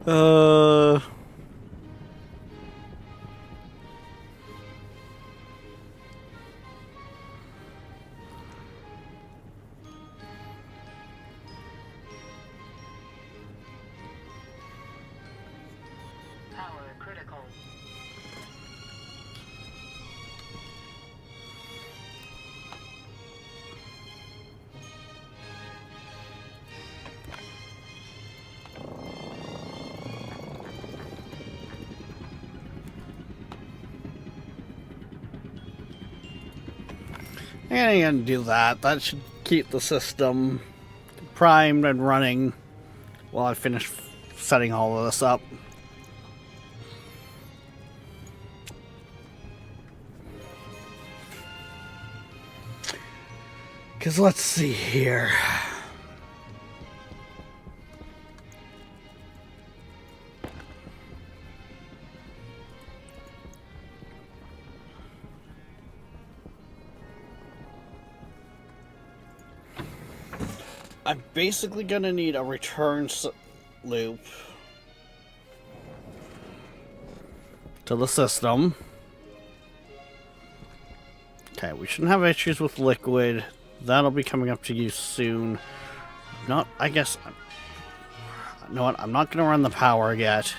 S1: Uh.
S2: Power critical.
S1: And I'm gonna do that. That should keep the system primed and running while I finish setting all of this up. Because let's see here. I'm basically gonna need a return loop to the system. Okay, we shouldn't have issues with liquid. That'll be coming up to you soon. Not, I guess. You know what? I'm not gonna run the power yet.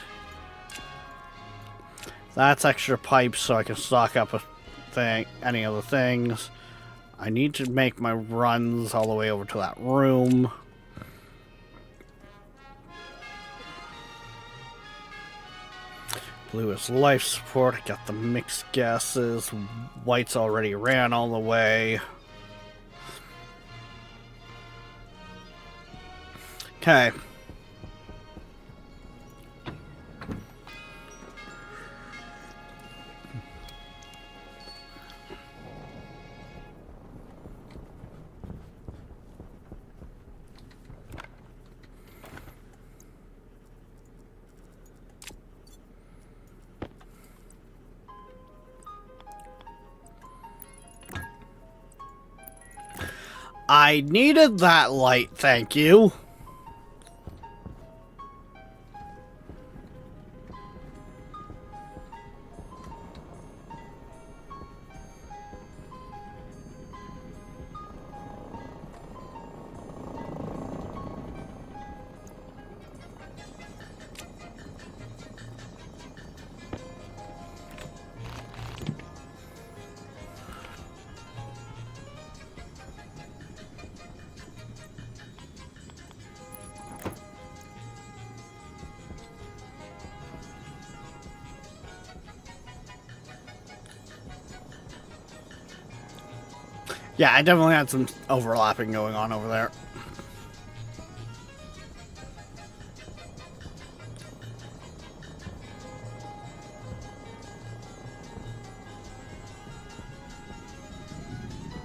S1: That's extra pipes so I can stock up a thing, any other things. I need to make my runs all the way over to that room. Blue is life support. I got the mixed gases. White's already ran all the way. Okay. I needed that light, thank you. Yeah, I definitely had some overlapping going on over there.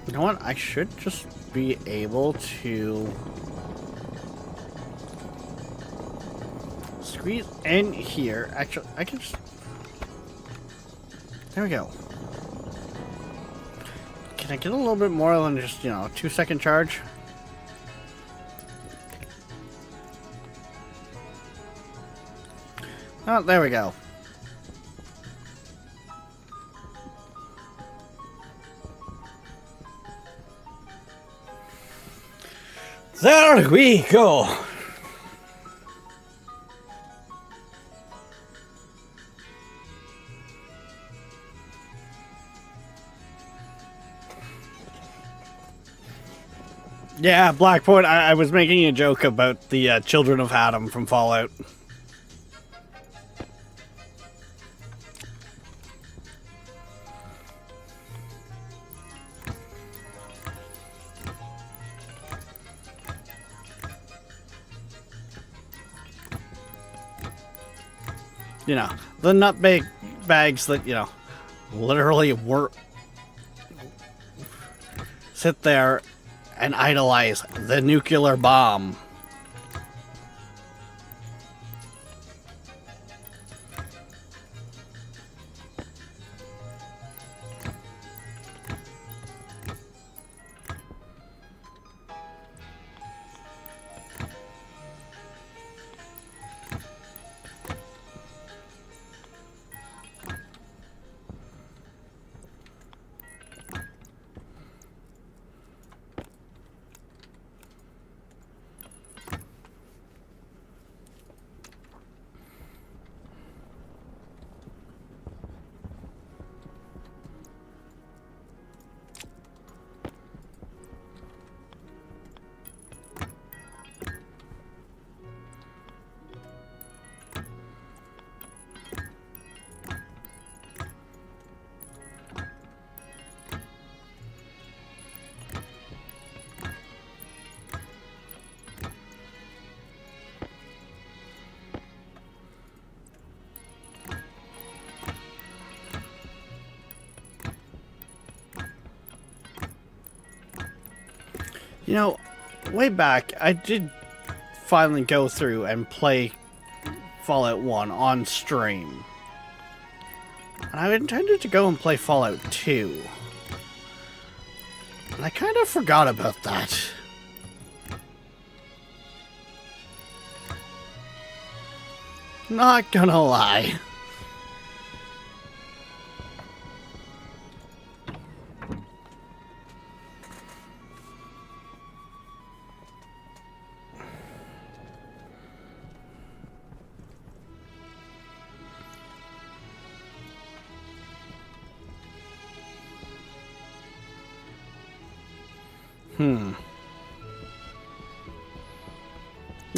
S1: You know what? I should just be able to squeeze in here. Actually, I can just... There we go. Can I get a little bit more than just, you know, a 2-second charge? Oh, there we go. There we go. Yeah, Blackpoint, I was making a joke about the children of Adam from Fallout. You know, the bags that, you know, literally sit there and idolize the nuclear bomb. You know, way back, I did finally go through and play Fallout 1 on stream. And I intended to go and play Fallout 2. And I kind of forgot about that. Not gonna lie.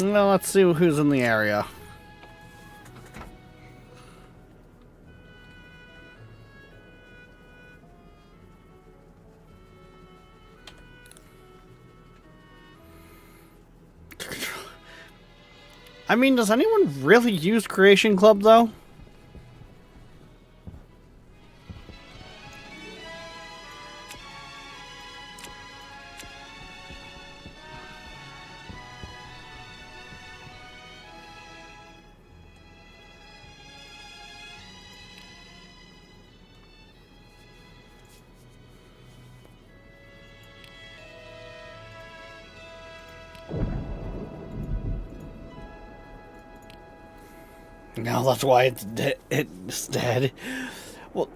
S1: Well, let's see who's in the area. I mean, does anyone really use Creation Club, though? No, that's why it's dead. It's dead. Well,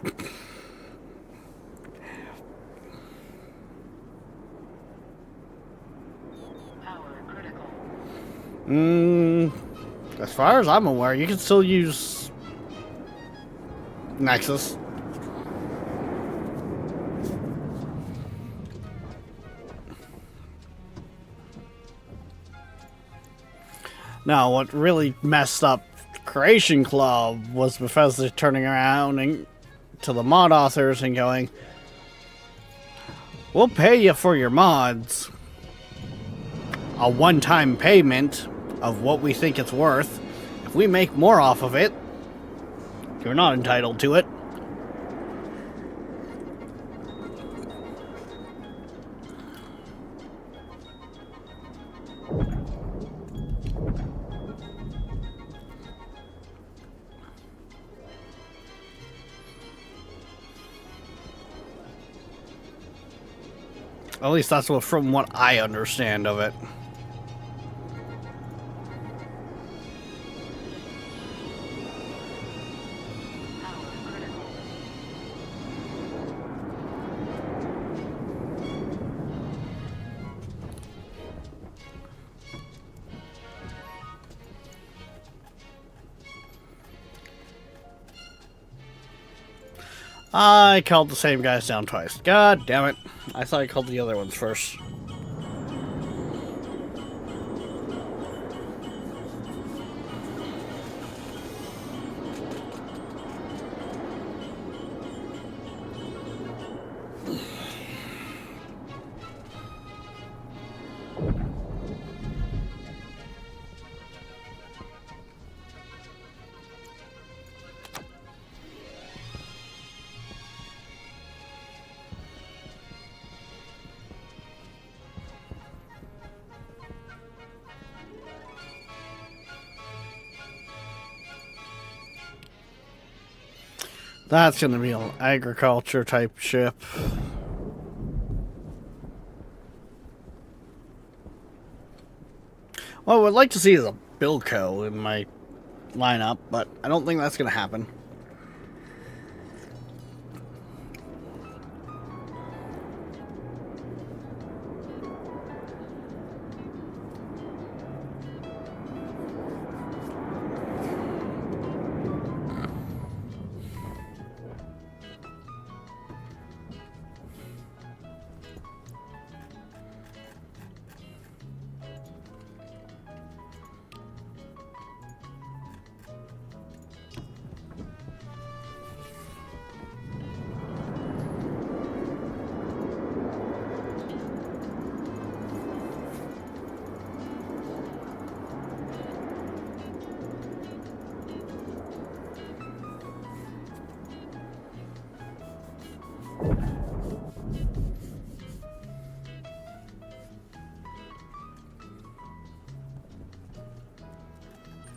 S2: Power critical.
S1: as far as I'm aware, you can still use Nexus. Now, what really messed up Creation Club was Bethesda turning around and to the mod authors and going, "We'll pay you for your mods a one-time payment of what we think it's worth. If we make more off of it, you're not entitled to it." At least that's what, from what I understand of it.
S2: Power critical.
S1: I called the same guys down twice. God damn it. I thought I called the other ones first. That's gonna be an agriculture type ship. What I would like to see is a Bilko in my lineup, but I don't think that's gonna happen.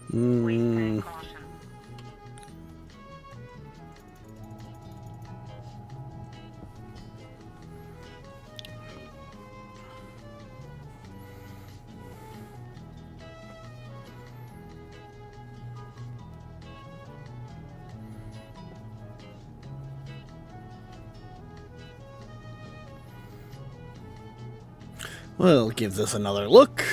S2: Please
S1: Mm,
S2: take caution.
S1: we'll give this another look.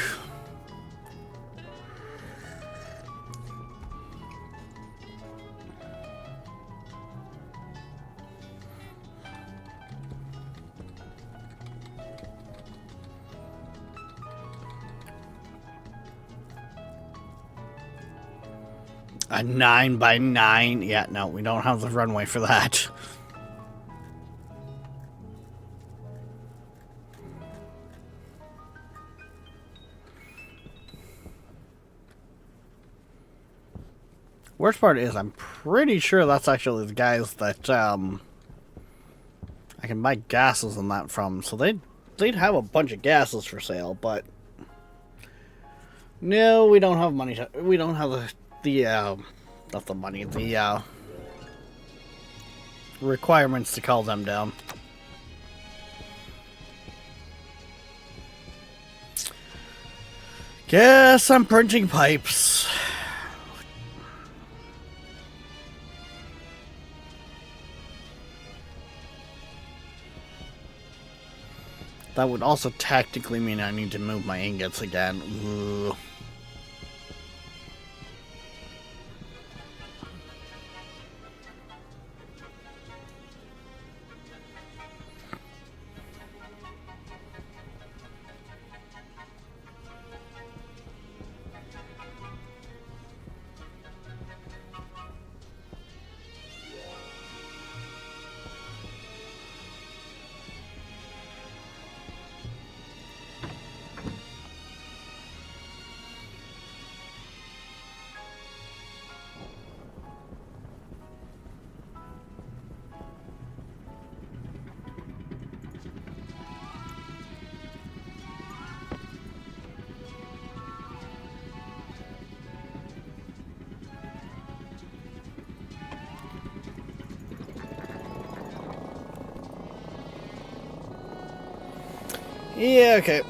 S1: A 9x9. Yeah, no, we don't have the runway for that. Worst part is, I'm pretty sure that's actually the guys that I can buy gases and that from. So they'd have a bunch of gases for sale, but no, we don't have money. We don't have not the money, the requirements to call them down. Guess I'm printing pipes. That would also tactically mean I need to move my ingots again. Ugh. Yeah, okay.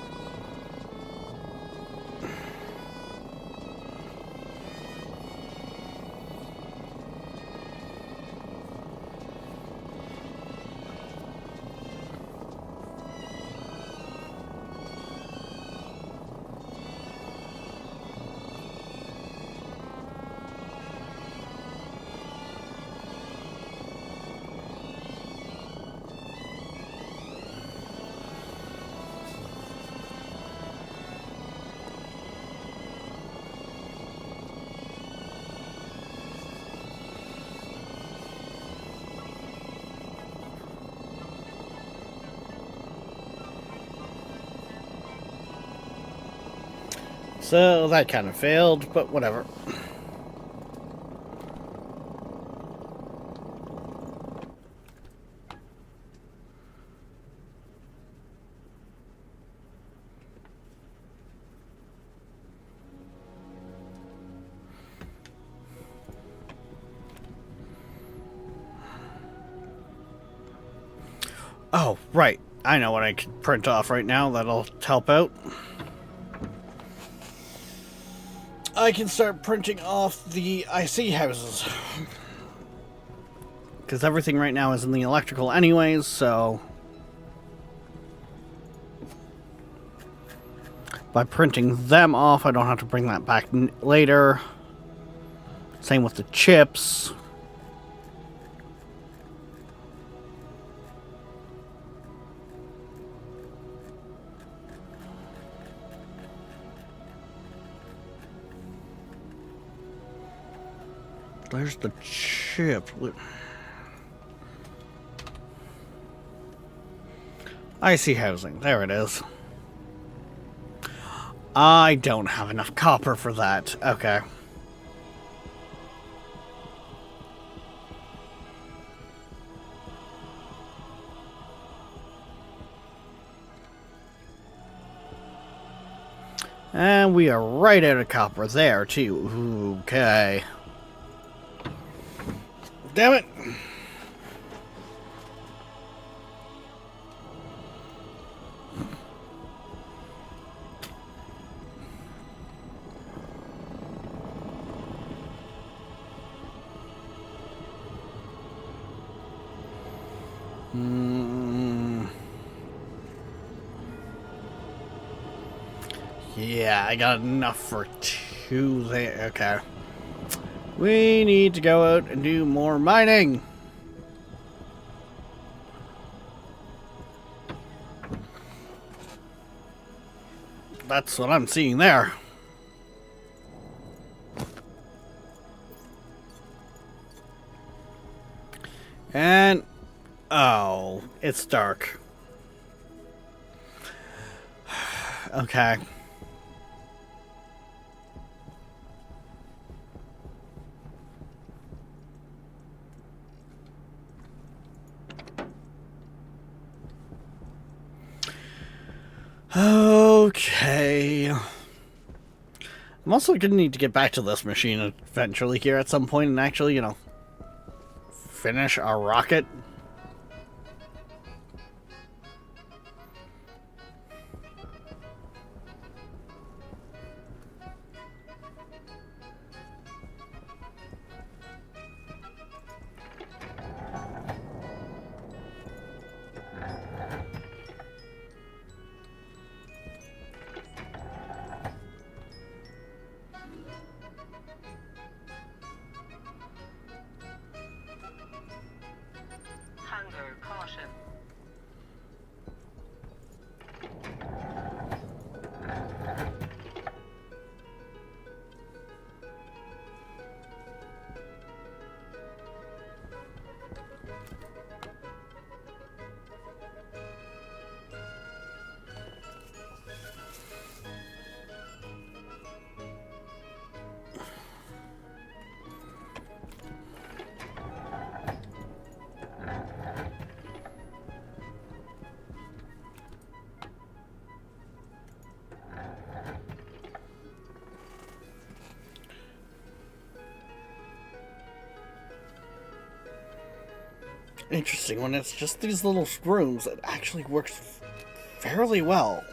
S1: So that kind of failed, but whatever. Oh, right. I know what I can print off right now that'll help out. I can start printing off the IC houses. Because everything right now is in the electrical anyways, so... by printing them off, I don't have to bring that back later. Same with the chips. There's the chip. IC housing. There it is. I don't have enough copper for that. Okay. And we are right out of copper there, too. Okay. Damn it! Yeah, I got enough for 2 there. Okay. We need to go out and do more mining. That's what I'm seeing there. And oh, it's dark. Okay. Okay. I'm also gonna need to get back to this machine eventually here at some point and actually, finish our rocket.
S2: Hunger caution. Interesting, when it's just these little rooms, it actually works fairly well.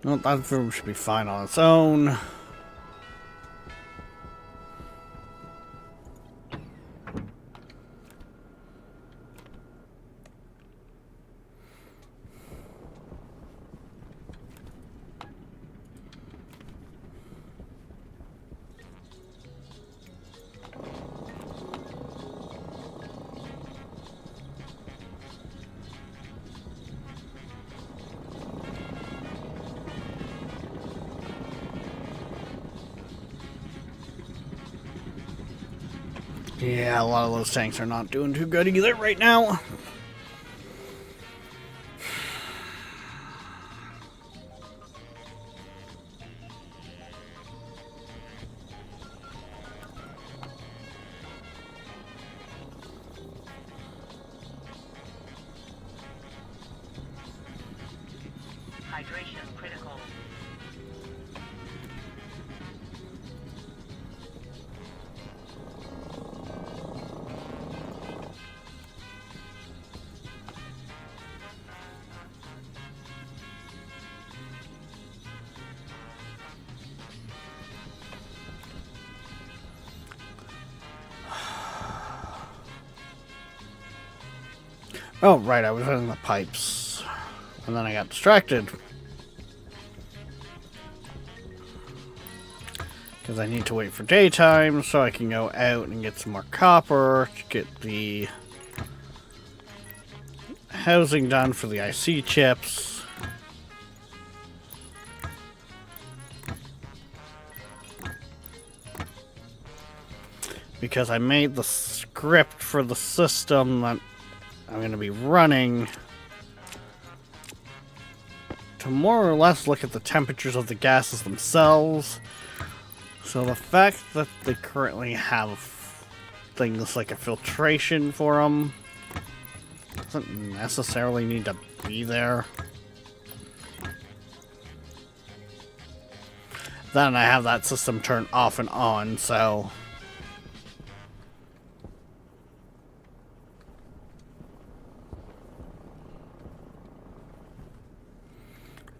S2: Well, that room should be fine on its own. Yeah, a lot of those tanks are not doing too good either right now. Hydration critical.
S1: Oh, right, I was in the pipes. And then I got distracted. Because I need to wait for daytime so I can go out and get some more copper to get the housing done for the IC chips. Because I made the script for the system that I'm going to be running to more or less look at the temperatures of the gases themselves. So the fact that they currently have things like a filtration for them doesn't necessarily need to be there. Then I have that system turned off and on, so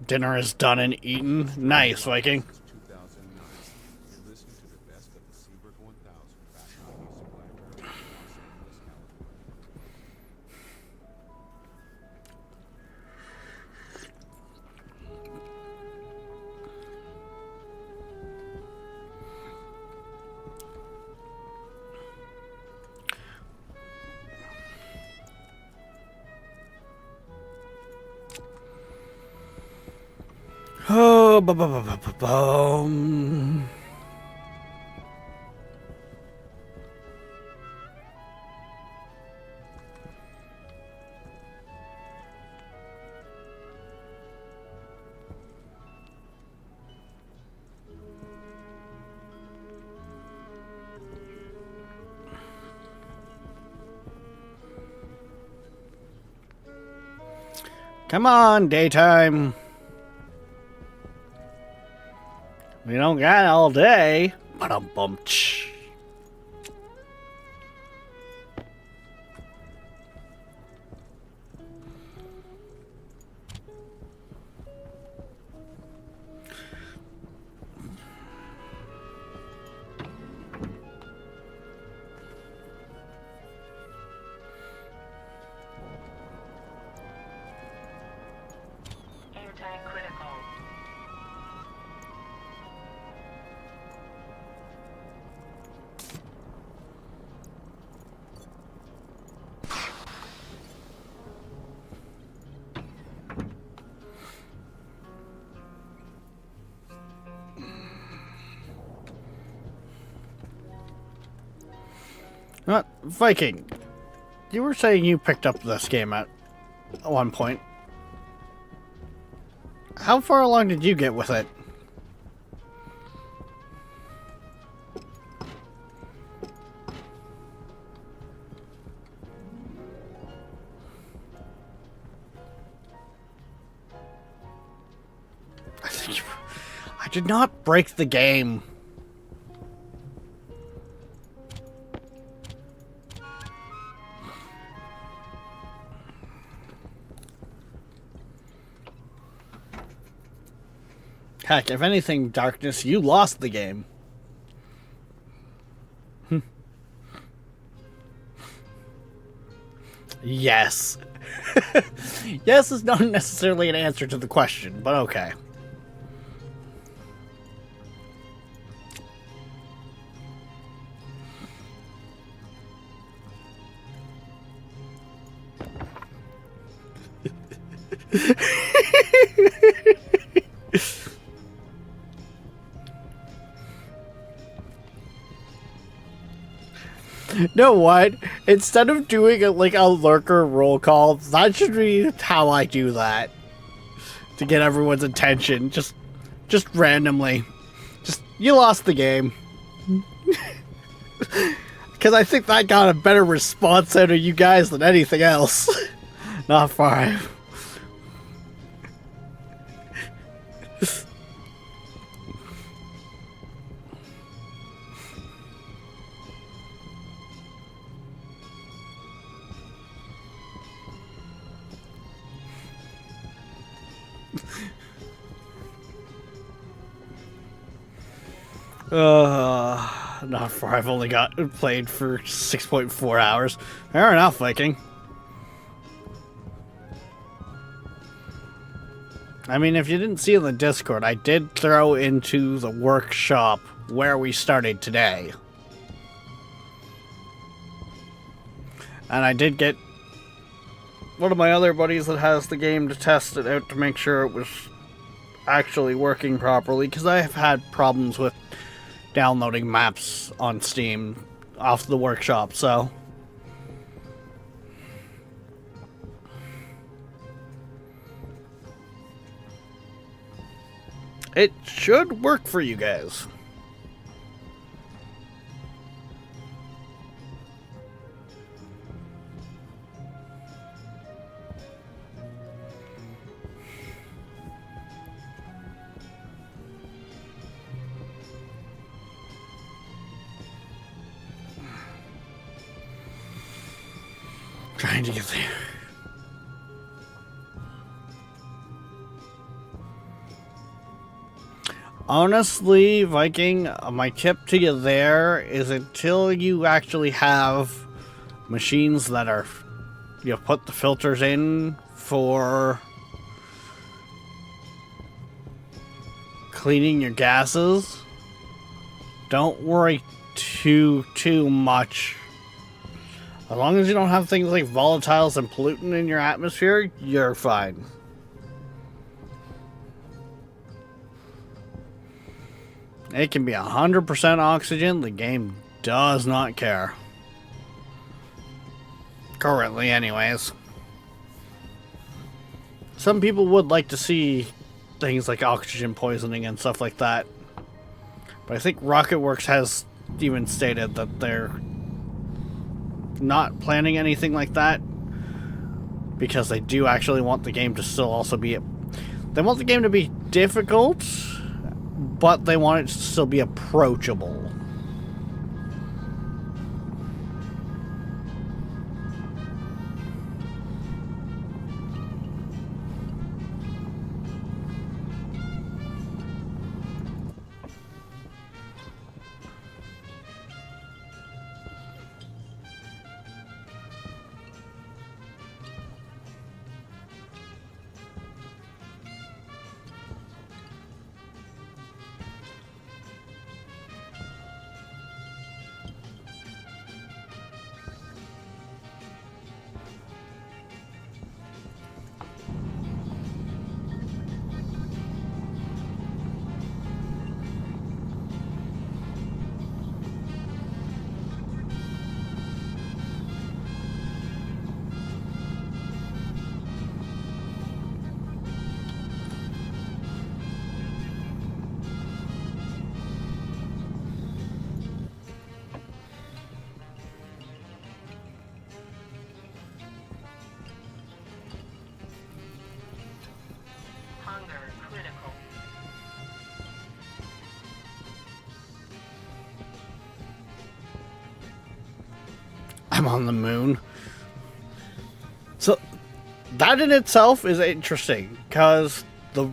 S1: dinner is done and eaten. Nice, Viking.
S3: Since 2009, you're listening to the best of the Seaberg 1000 background music library in Los Angeles, California.
S1: Oh, ba-ba-ba-ba-ba-bum. Come on, daytime. We don't got all day. Ba-dum-bum-tsh.
S5: Anti-critical.
S1: What? Viking, you were saying you picked up this game at one point. How far along did you get with it? I did not break the game. Heck, if anything, Darkness, you lost the game. Yes. Yes is not necessarily an answer to the question, but okay. Know what? Instead of doing it like a lurker roll call, that should be how I do that. To get everyone's attention. Just randomly. Just, you lost the game. Because I think that got a better response out of you guys than anything else. Not 5. Not far. I've only got played for 6.4 hours. Fair enough, Viking. I mean, if you didn't see in the Discord, I did throw into the workshop where we started today. And I did get one of my other buddies that has the game to test it out to make sure it was actually working properly, because I have had problems with downloading maps on Steam off the workshop, so... it should work for you guys. Trying to get there. Honestly, Viking, my tip to you there is until you actually have machines that are, you put the filters in for cleaning your gases, don't worry too much. As long as you don't have things like volatiles and pollutant in your atmosphere, you're fine. It can be 100% oxygen, the game does not care. Currently, anyways. Some people would like to see things like oxygen poisoning and stuff like that. But I think RocketWorks has even stated that they're not planning anything like that, because they do actually want the game to still also be... they want the game to be difficult, but they want it to still be approachable. I'm on the moon. So, that in itself is interesting, because the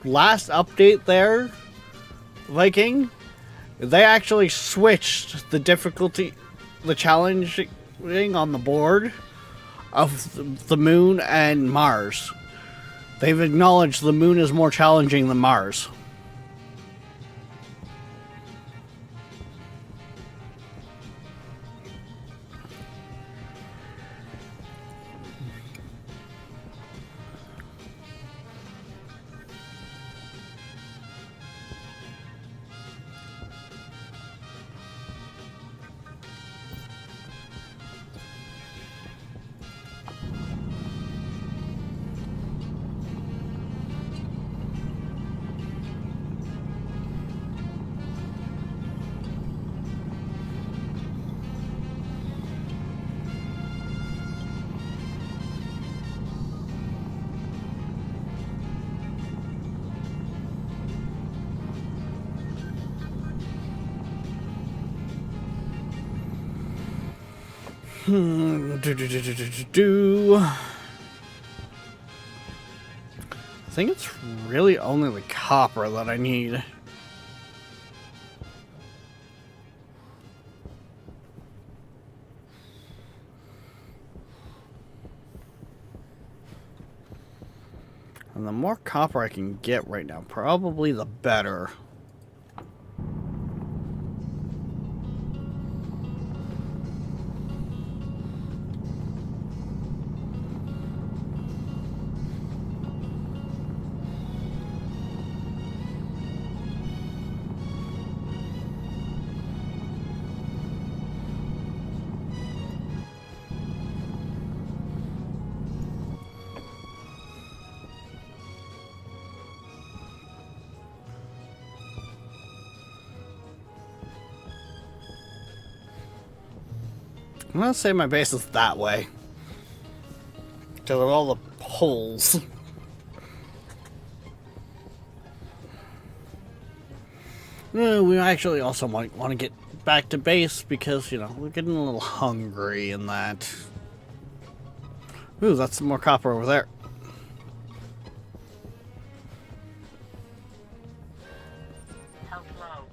S1: last update there, Viking, they actually switched the difficulty, the challenging on the board of the moon and Mars. They've acknowledged the moon is more challenging than Mars. I think it's really only the copper that I need. And the more copper I can get right now, probably the better. I'm gonna say my base is that way. Because of all the holes. We actually also might want to get back to base because, you know, we're getting a little hungry in that. Ooh, that's some more copper over there.
S5: Health low.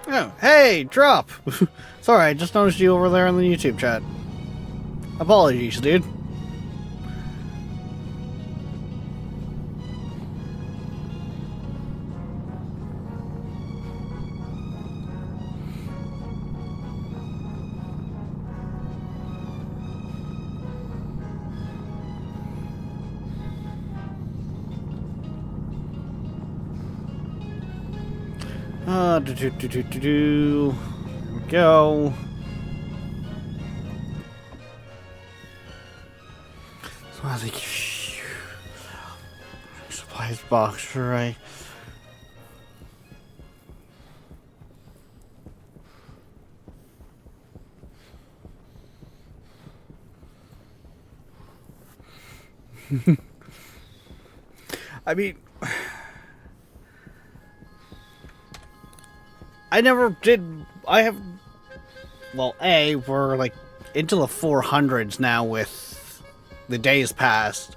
S1: Oh, hey, drop! Sorry, I just noticed you over there in the YouTube chat. Apologies, dude. Here we go. So I think supplies box, right? I mean, I never did. I have. Well, we're like into the 400s now with the days past.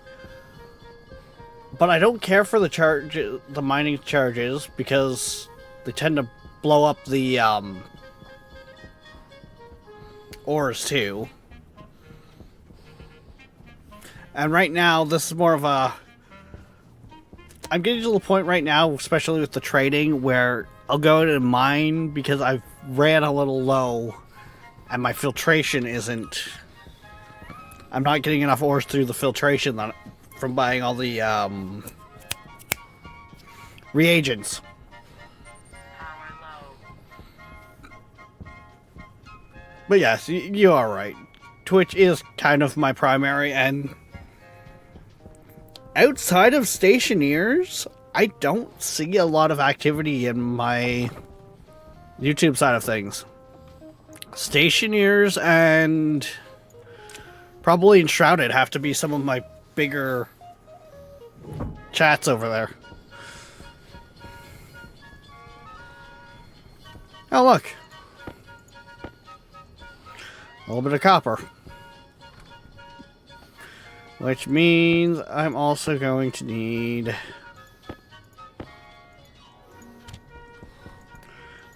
S1: But I don't care for the mining charges, because they tend to blow up the ores too. And right now, this is more of a. I'm getting to the point right now, especially with the trading, where I'll go to mine because I've ran a little low and my filtration isn't. I'm not getting enough ores through the filtration from buying all the reagents.
S5: Power low.
S1: But yes, you are right. Twitch is kind of my primary, and outside of Stationeers, I don't see a lot of activity in my YouTube side of things. Stationeers and probably Enshrouded have to be some of my bigger chats over there. Oh, look. A little bit of copper. Which means I'm also going to need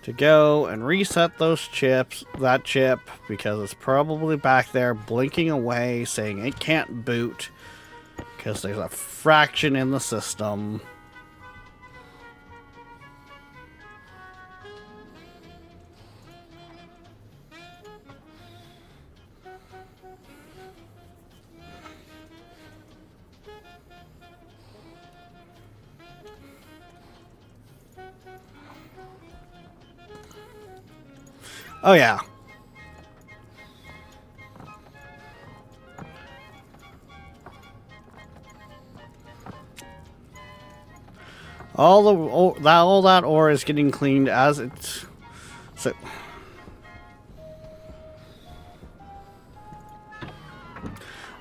S1: to go and reset that chip, because it's probably back there blinking away saying it can't boot because there's a fraction in the system. Oh yeah. all that ore is getting cleaned as it's so.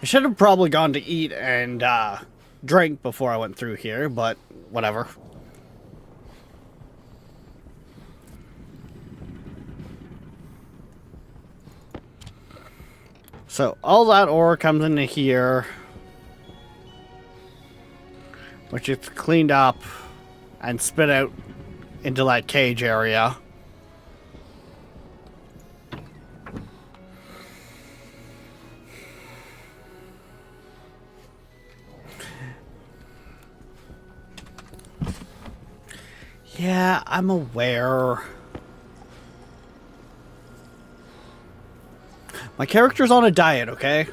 S1: I should have probably gone to eat and drink before I went through here, but whatever. So all that ore comes into here, which is cleaned up and spit out into that cage area. Yeah, I'm aware. My character's on a diet, okay?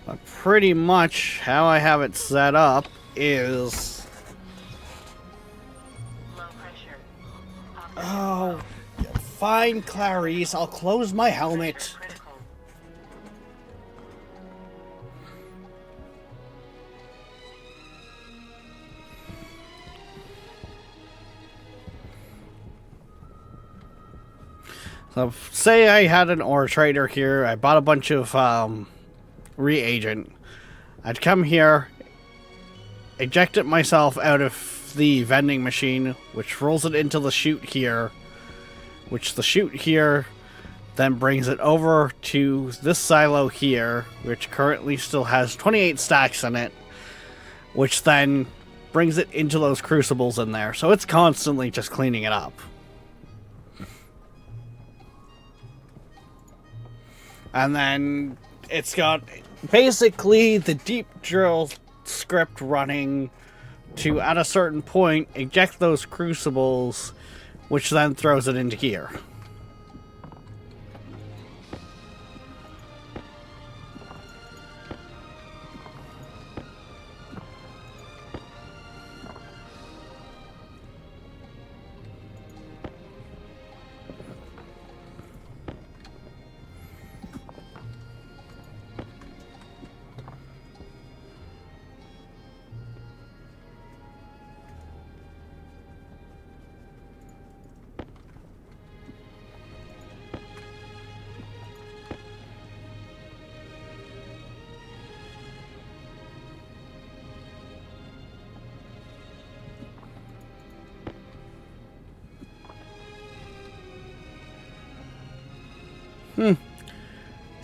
S1: But pretty much how I have it set up is...
S5: Low pressure.
S1: Oh, fine, Clarice. I'll close my helmet.
S5: Critical.
S1: So, say I had an ore trader here. I bought a bunch of reagent. I'd come here, eject it myself out of the vending machine, which rolls it into the chute here, which the chute here then brings it over to this silo here, which currently still has 28 stacks in it, which then brings it into those crucibles in there. So it's constantly just cleaning it up. And then it's got basically the deep drill script running to, at a certain point, eject those crucibles, which then throws it into here.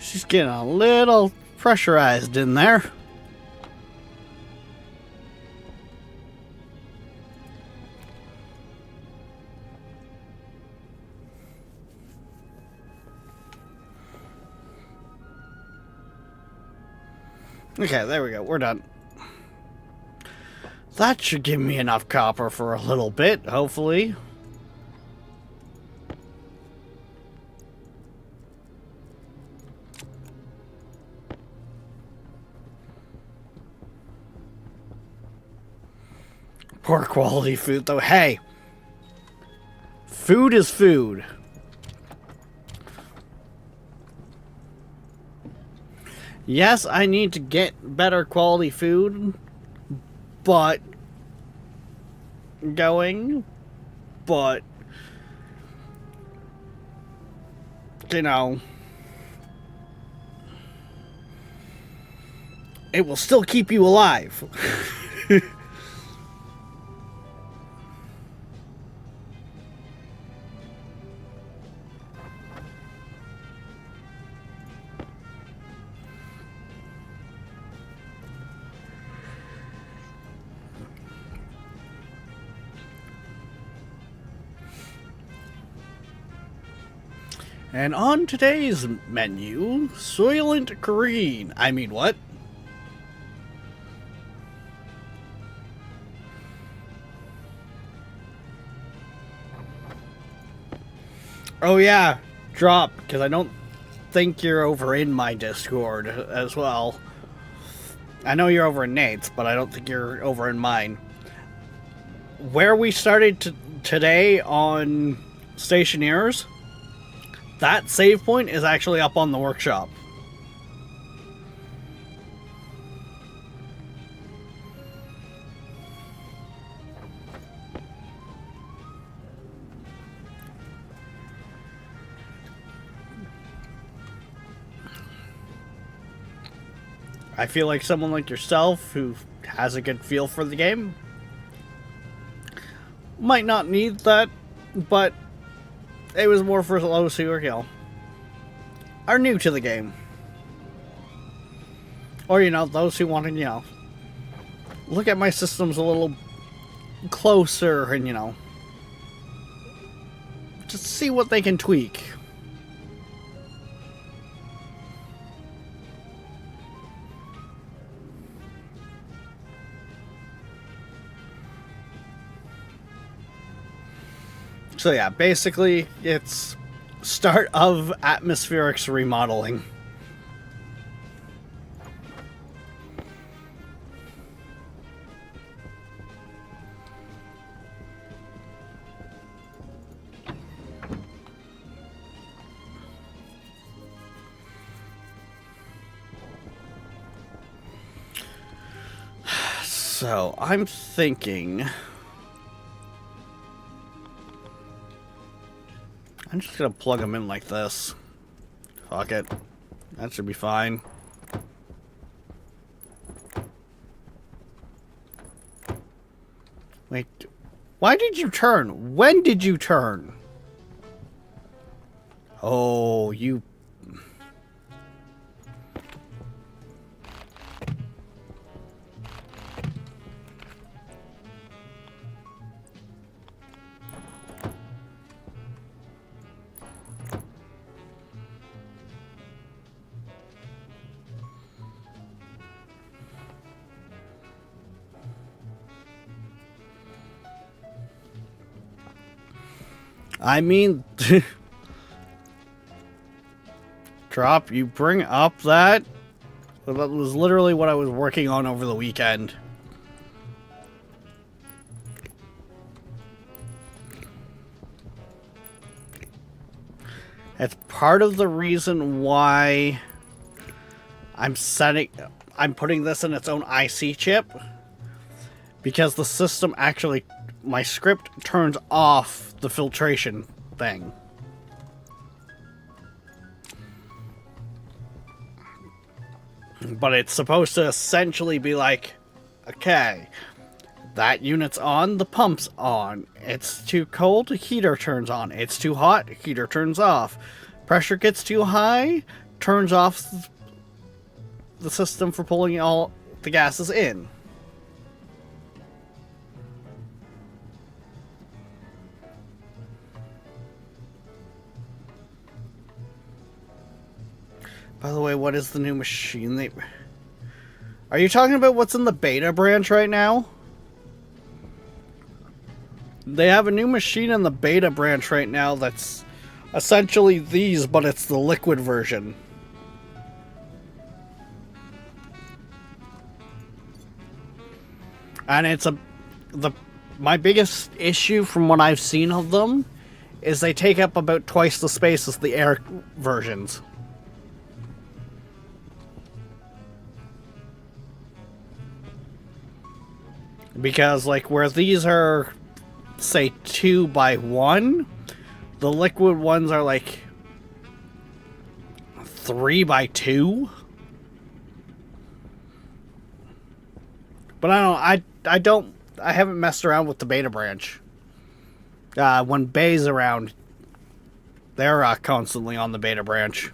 S1: She's getting a little pressurized in there. Okay, there we go. We're done. That should give me enough copper for a little bit, hopefully. Poor quality food, though. Hey, food is food. Yes, I need to get better quality food, but you know, it will still keep you alive. And on today's menu, Soylent Green. I mean, what? Oh yeah, drop, because I don't think you're over in my Discord as well. I know you're over in Nate's, but I don't think you're over in mine. where we started today on Stationeers, that save point is actually up on the workshop. I feel like someone like yourself who has a good feel for the game might not need that, but it was more for those who are, are new to the game. Or, those who want to, look at my systems a little closer and, just see what they can tweak. So yeah, basically, it's start of atmospherics remodeling. So, I'm thinking... I'm just gonna plug them in like this. Fuck it. That should be fine. Wait. Why did you turn? When did you turn? Oh, you... I mean, Drop, you bring up that? That was literally what I was working on over the weekend. That's part of the reason why I'm putting this in its own IC chip. Because the system actually, my script turns off the filtration thing. But it's supposed to essentially be like, okay, that unit's on, the pump's on. It's too cold, heater turns on. It's too hot, heater turns off. Pressure gets too high, turns off the system for pulling all the gases in. By the way, what is the new machine? Are you talking about what's in the beta branch right now? They have a new machine in the beta branch right now that's essentially these, but it's the liquid version. And it's my biggest issue from what I've seen of them is they take up about twice the space as the air versions. Because, like, where these are, say, 2 by 1, the liquid ones are, like, 3 by 2. But I haven't messed around with the beta branch. When Bay's around, they're constantly on the beta branch.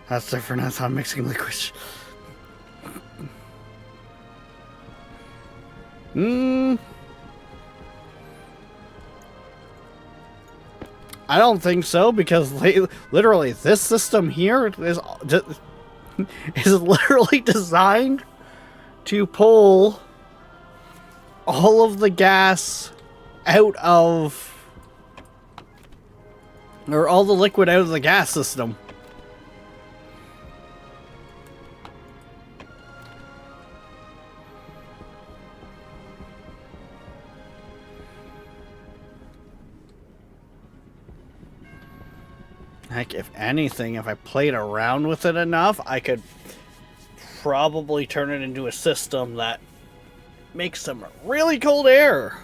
S1: That's different. That's how I'm mixing liquids. I don't think so, because literally this system here is literally designed to pull all of the gas out of... or all the liquid out of the gas system. Heck, if anything, if I played around with it enough, I could probably turn it into a system that makes some really cold air.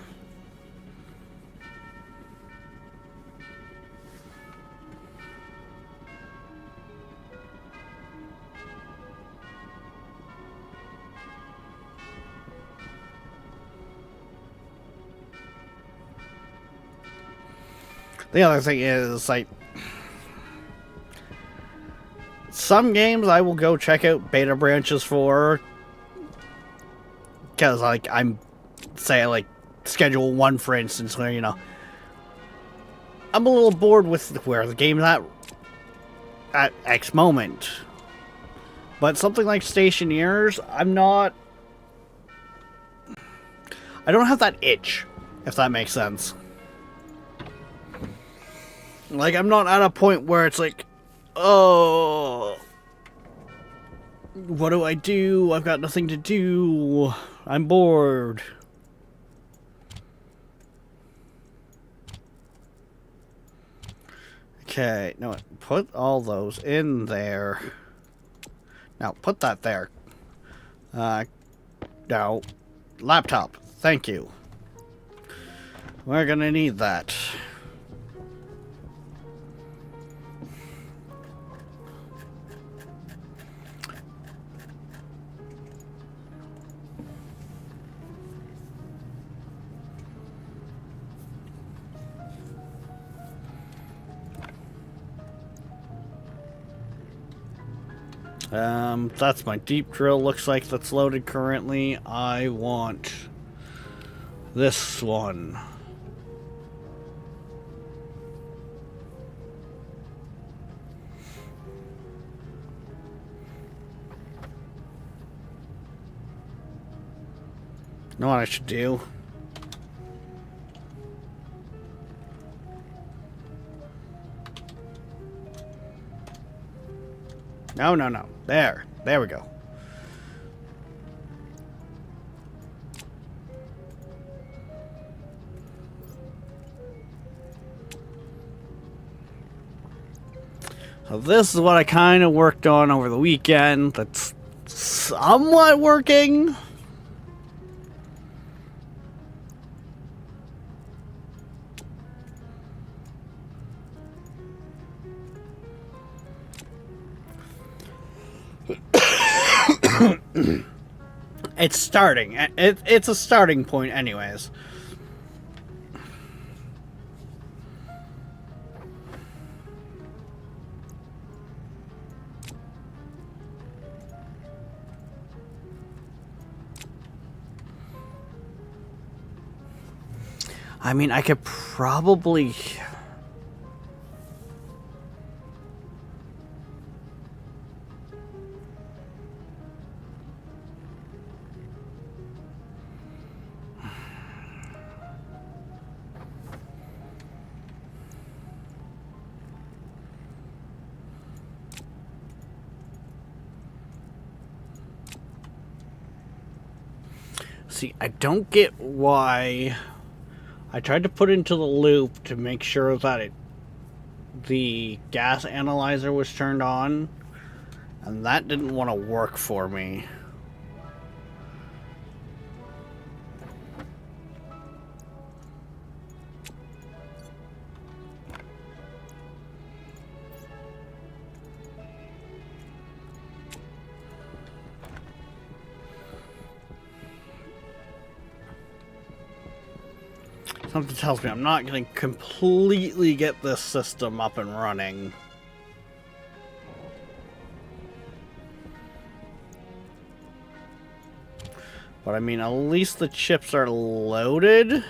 S1: The other thing is, like, some games I will go check out beta branches for, because, like, I'm, say, like, Schedule 1, for instance, where, you know, I'm a little bored with where the game's at X moment. But something like Stationeers, I don't have that itch, if that makes sense. Like, I'm not at a point where it's like, oh, what do I do? I've got nothing to do. I'm bored. Okay, no, put all those in there. Now, put that there. Now, laptop, thank you. We're gonna need that. That's my deep drill. Looks like that's loaded currently. I want this one. Know what I should do? No, no, no. There. There we go. So this is what I kind of worked on over the weekend. That's somewhat working. It's starting. It's a starting point anyways. I mean, I could probably... See, I don't get why I tried to put into the loop to make sure that the gas analyzer was turned on, and that didn't want to work for me. Something tells me I'm not going to completely get this system up and running. But I mean, at least the chips are loaded.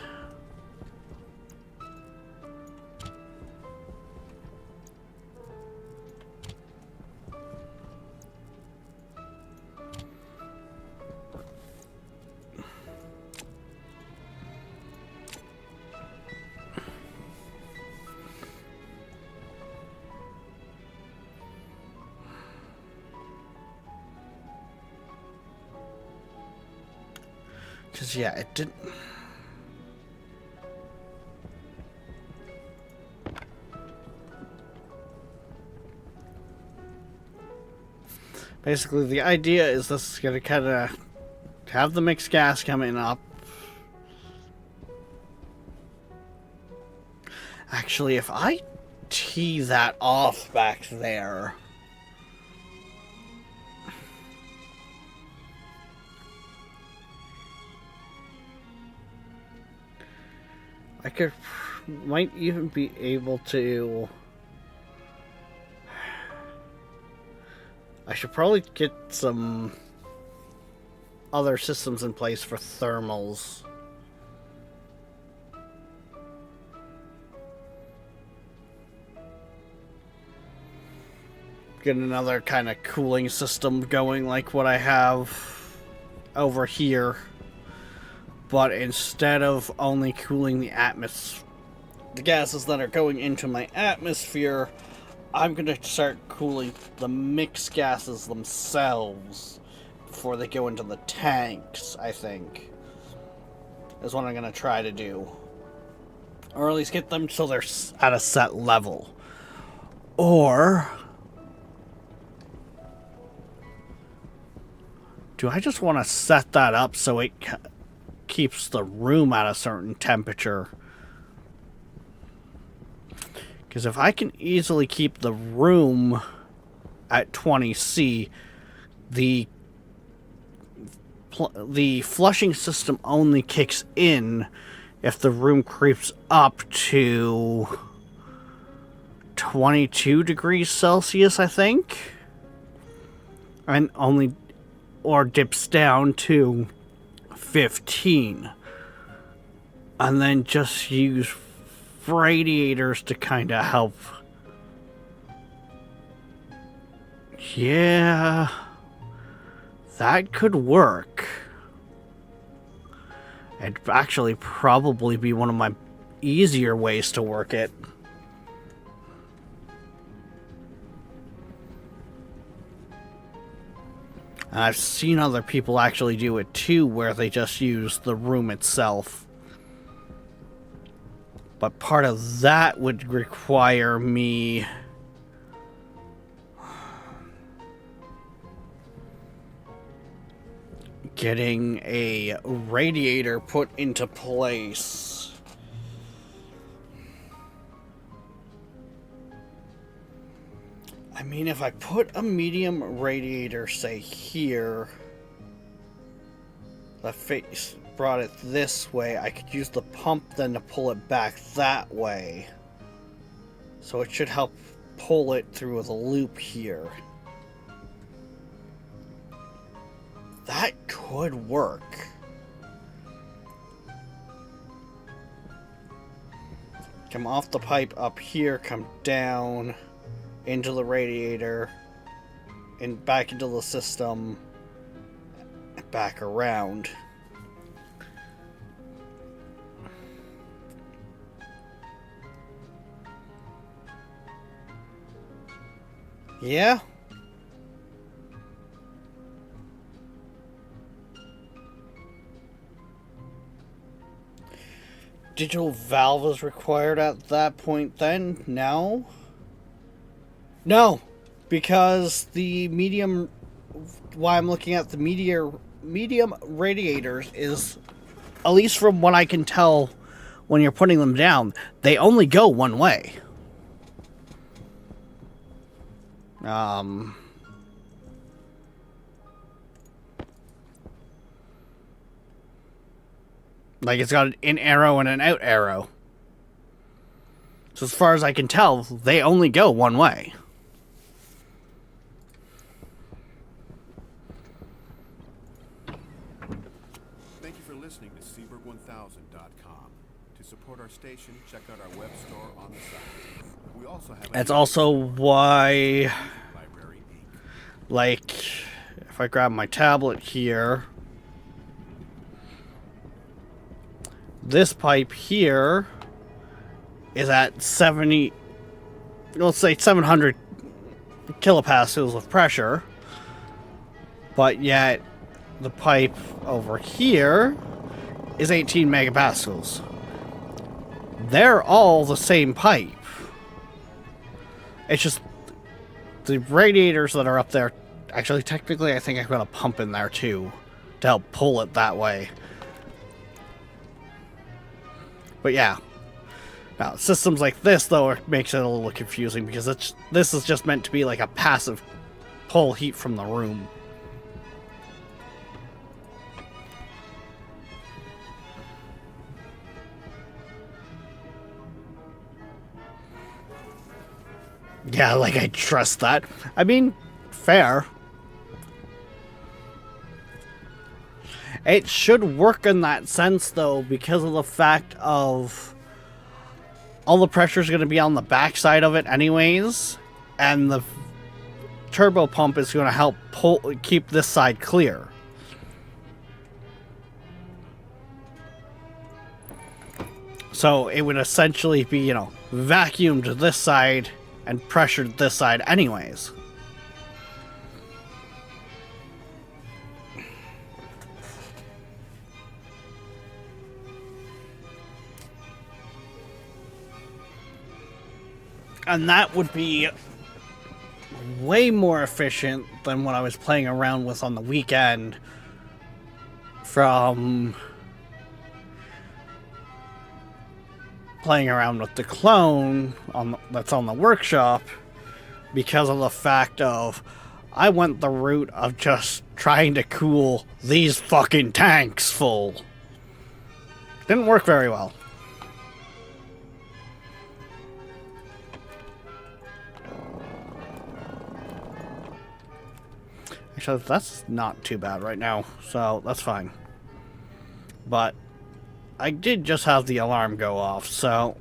S1: Because, yeah, it didn't... Basically, the idea is this is going to kind of have the mixed gas coming up. Actually, if I tee that off back there... I might even be able to... I should probably get some other systems in place for thermals. Get another kind of cooling system going like what I have over here. But instead of only cooling the gases that are going into my atmosphere, I'm going to start cooling the mixed gases themselves before they go into the tanks, I think. Is what I'm going to try to do. Or at least get them so they're at a set level. Or... do I just want to set that up so it keeps the room at a certain temperature? Because if I can easily keep the room at 20°C, the flushing system only kicks in if the room creeps up to 22 degrees Celsius, I think. And only, or dips down to 15. And then just use radiators to kind of help. Yeah, that could work. It'd actually probably be one of my easier ways to work it. And I've seen other people actually do it too, where they just use the room itself. But part of that would require me getting a radiator put into place. I mean, if I put a medium radiator, say here, the face brought it this way, I could use the pump then to pull it back that way. So it should help pull it through the loop here. That could work. Come off the pipe up here, come down into the radiator, and back into the system, and back around. Yeah? Digital valve is required at that point then? No? No, because the medium, why I'm looking at the medium radiators is, at least from what I can tell when you're putting them down, they only go one way. Like it's got an in arrow and an out arrow. So as far as I can tell, they only go one way.
S3: Thank you for listening to Seaberg1000.com. To support our station, check out our web store on the site. We also have
S1: That's also why,
S3: Library Inc.
S1: like, if I grab my tablet here, this pipe here is at 70, let's say 700 kilopascals of pressure, but yet the pipe over here is 18 megapascals. They're all the same pipe. It's just the radiators that are up there. Actually, technically, I think I've got a pump in there too to help pull it that way. But yeah. Now, systems like this, though, it makes it a little confusing because this is just meant to be like a passive pull heat from the room. Yeah, like I trust that. I mean, fair. It should work in that sense, though, because of the fact of all the pressure is going to be on the backside of it anyways, and the turbo pump is going to help keep this side clear. So it would essentially be, you know, vacuumed this side and pressured this side anyways. And that would be way more efficient than what I was playing around with on the weekend from playing around with the clone that's on the workshop, because of the fact of I went the route of just trying to cool these fucking tanks full. Didn't work very well. Actually, that's not too bad right now, so that's fine. But I did just have the alarm go off, so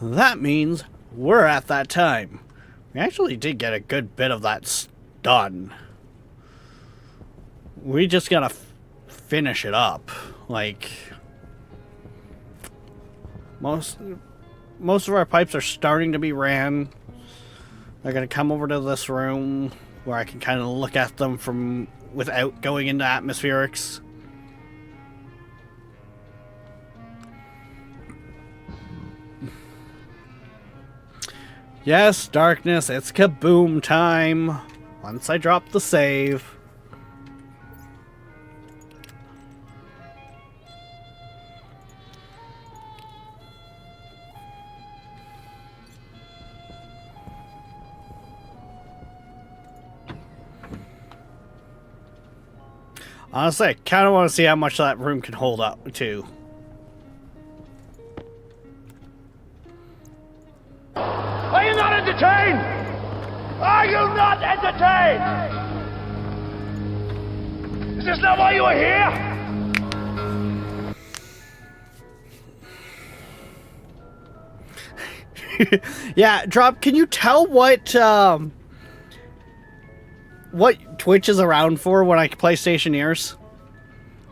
S1: that means we're at that time. We actually did get a good bit of that done. We just gotta finish it up. Like, most of our pipes are starting to be ran. They're gonna come over to this room where I can kind of look at them from without going into atmospherics. Yes, darkness, it's kaboom time. Once I drop the save. Honestly, I kind of want to see how much that room can hold up to.
S6: Are you not entertained? Are you not entertained? Is this not why you are here?
S1: Yeah, Drop, can you tell what Twitch is around for when I play Stationeers?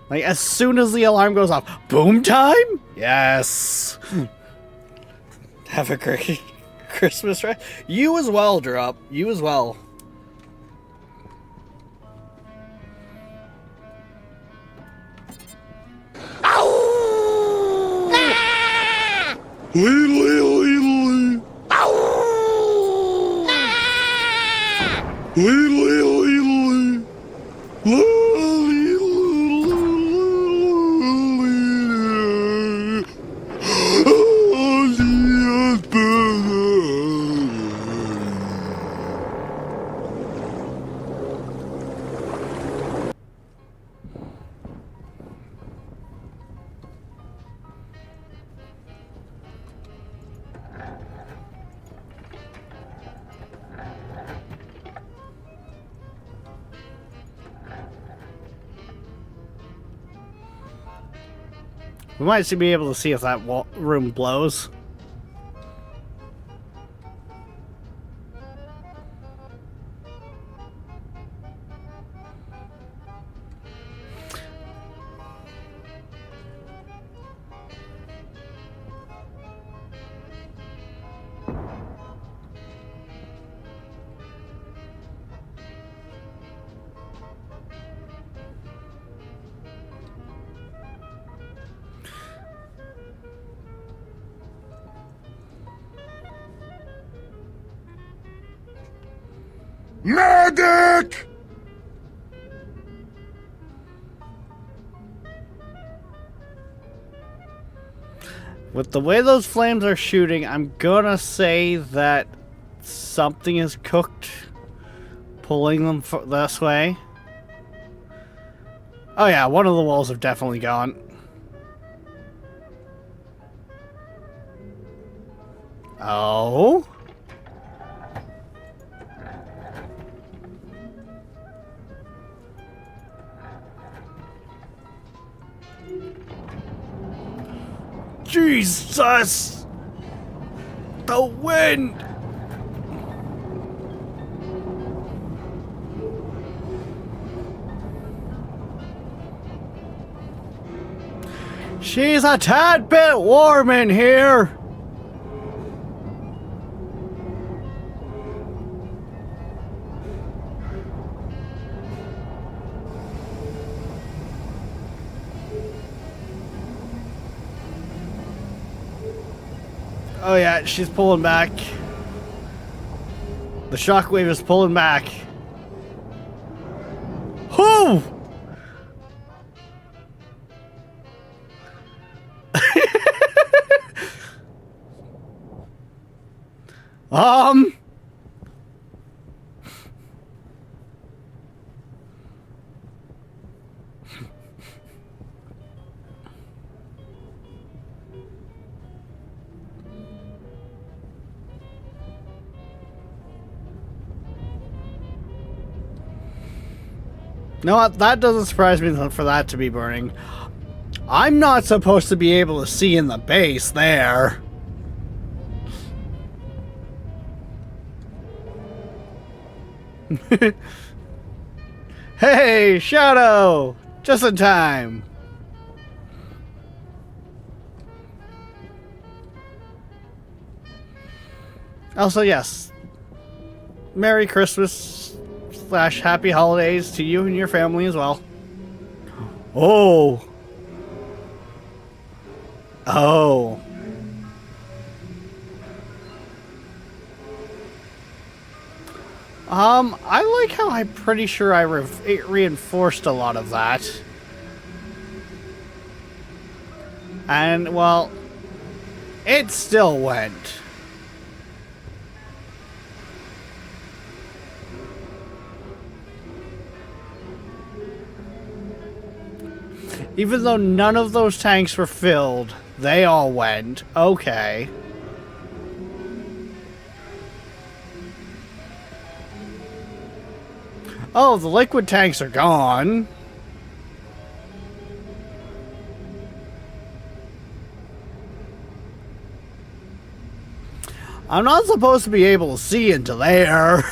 S1: Like, as soon as the alarm goes off, boom time? Yes. Have a great Christmas, right? You as well, Drop. You as well. We might be able to see if that room blows.
S6: Medic!
S1: With the way those flames are shooting, I'm gonna say that something is cooked, pulling them this way. Oh yeah, one of the walls have definitely gone. Oh? Jesus! The wind! She's a tad bit warm in here! Oh yeah, she's pulling back. The shockwave is pulling back. Whoo! Um. You know what? That doesn't surprise me for that to be burning. I'm not supposed to be able to see in the base there. Hey, Shadow! Just in time. Also, yes. Merry Christmas / Happy Holidays to you and your family as well. Oh. Oh. I like how I'm pretty sure I reinforced a lot of that. And, well, it still went. Even though none of those tanks were filled, they all went. Okay. Oh, the liquid tanks are gone. I'm not supposed to be able to see into there.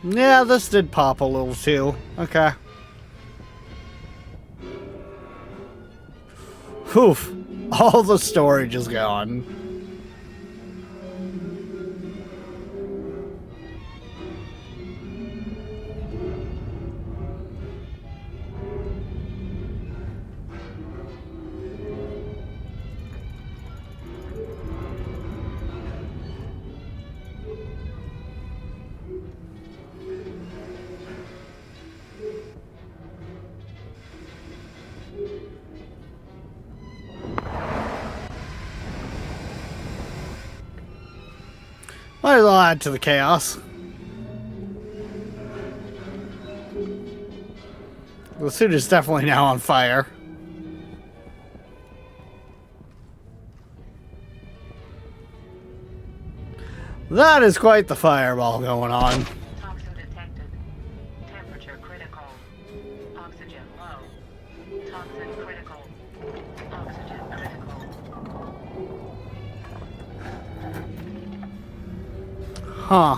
S1: Yeah, this did pop a little too. Okay. Oof. All the storage is gone. Might as well add to the chaos. The suit is definitely now on fire. That is quite the fireball going on.
S5: Toxin detected. Temperature critical. Oxygen low. Toxin critical. Oxygen critical.
S1: Huh.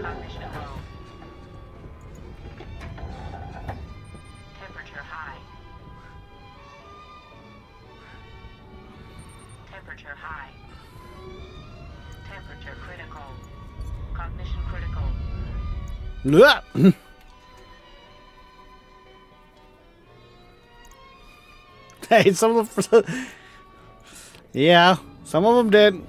S5: Cognition low. Temperature high. Temperature high. Temperature critical. Cognition critical.
S1: Blah. Hey, some of them... Yeah, some of them did.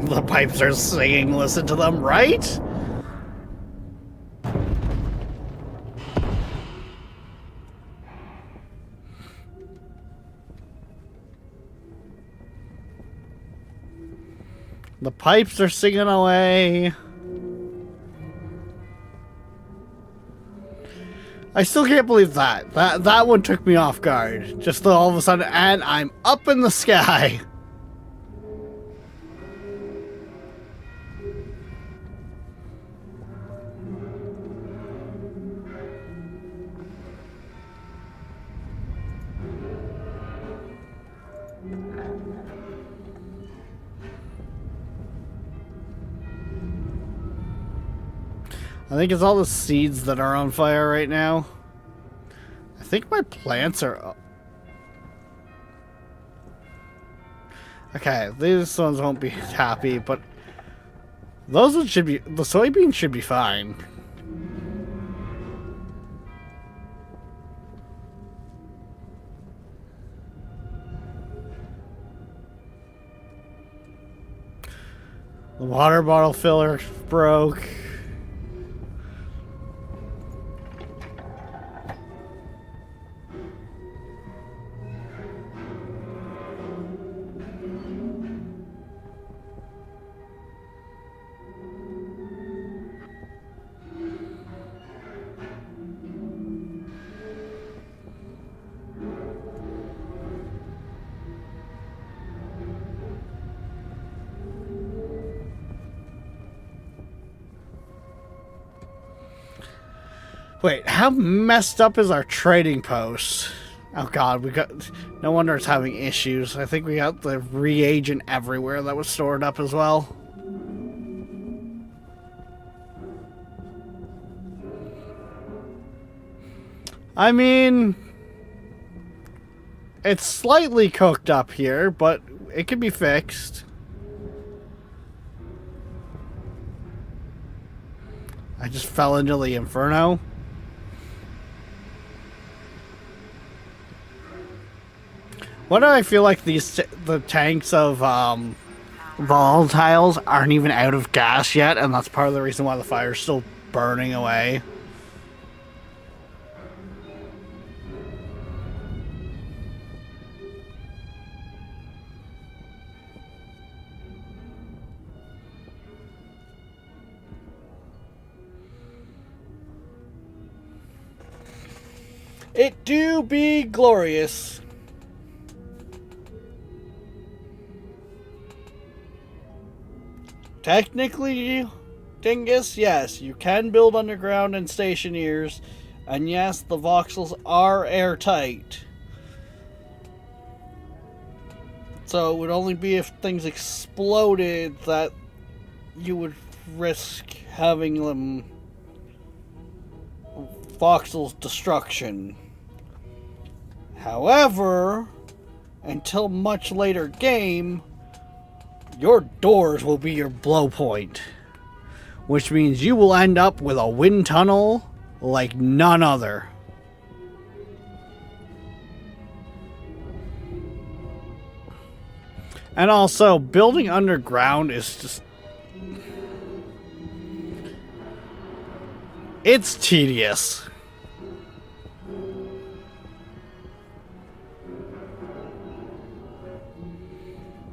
S1: The pipes are singing, listen to them, right? The pipes are singing away. I still can't believe that. That one took me off guard. Just all of a sudden, and I'm up in the sky. I think it's all the seeds that are on fire right now. I think my plants are... Okay, these ones won't be happy, but... Those ones should be... The soybeans should be fine. The water bottle filler broke. Wait, how messed up is our trading post? Oh god, we got... No wonder it's having issues. I think we got the reagent everywhere that was stored up as well. I mean... It's slightly cooked up here, but it can be fixed. I just fell into the inferno. Why do I feel like the tanks of volatiles aren't even out of gas yet, and that's part of the reason why the fire's still burning away? It do be glorious. Technically, Dingus, yes, you can build underground and stationeers, and yes, the voxels are airtight. So it would only be if things exploded that you would risk having them voxels destruction. However, until much later game, your doors will be your blow point, which means you will end up with a wind tunnel like none other. And also, building underground is just... It's tedious.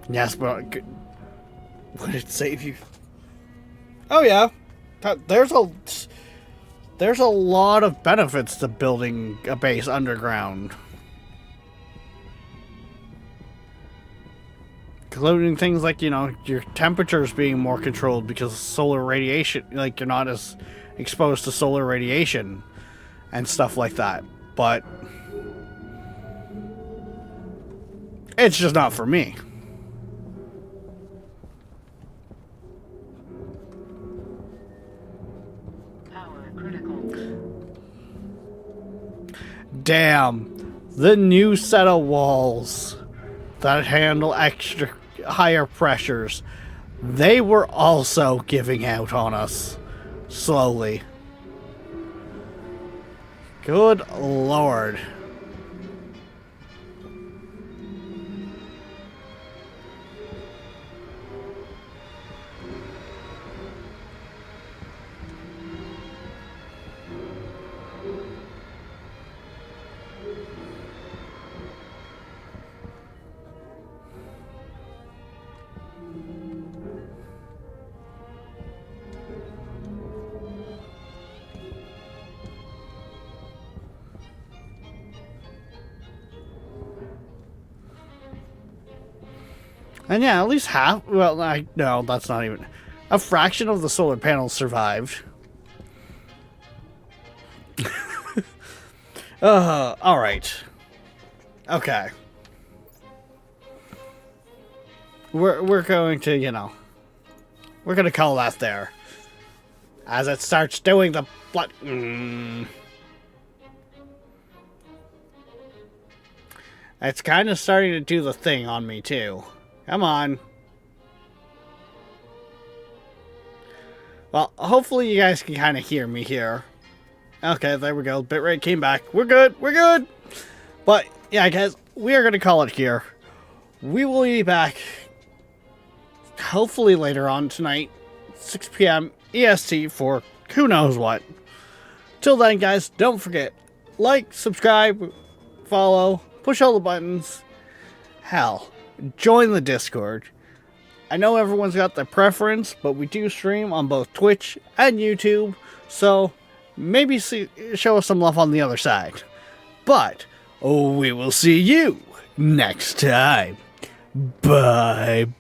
S1: Yes, but... Would it save you? Oh yeah, there's a lot of benefits to building a base underground, including things like, you know, your temperatures being more controlled because of solar radiation. Like, you're not as exposed to solar radiation and stuff like that. But it's just not for me. damn, the new set of walls that handle extra higher pressures, they were also giving out on us slowly. Good lord. And yeah, at least half, well, no, that's not even, a fraction of the solar panels survived. Alright. Okay. We're going to, you know, we're going to call that there. As it starts doing the blood. It's kind of starting to do the thing on me, too. Come on. Well, hopefully you guys can kind of hear me here. Okay, there we go. Bitrate came back. We're good. We're good. But, yeah, guys, we are going to call it here. We will be back hopefully later on tonight, 6 p.m. EST for who knows what. Till then, guys, don't forget, like, subscribe, follow, push all the buttons. Hell, join the Discord. I know everyone's got their preference, but we do stream on both Twitch and YouTube, so maybe show us some love on the other side. But we will see you next time. Bye-bye.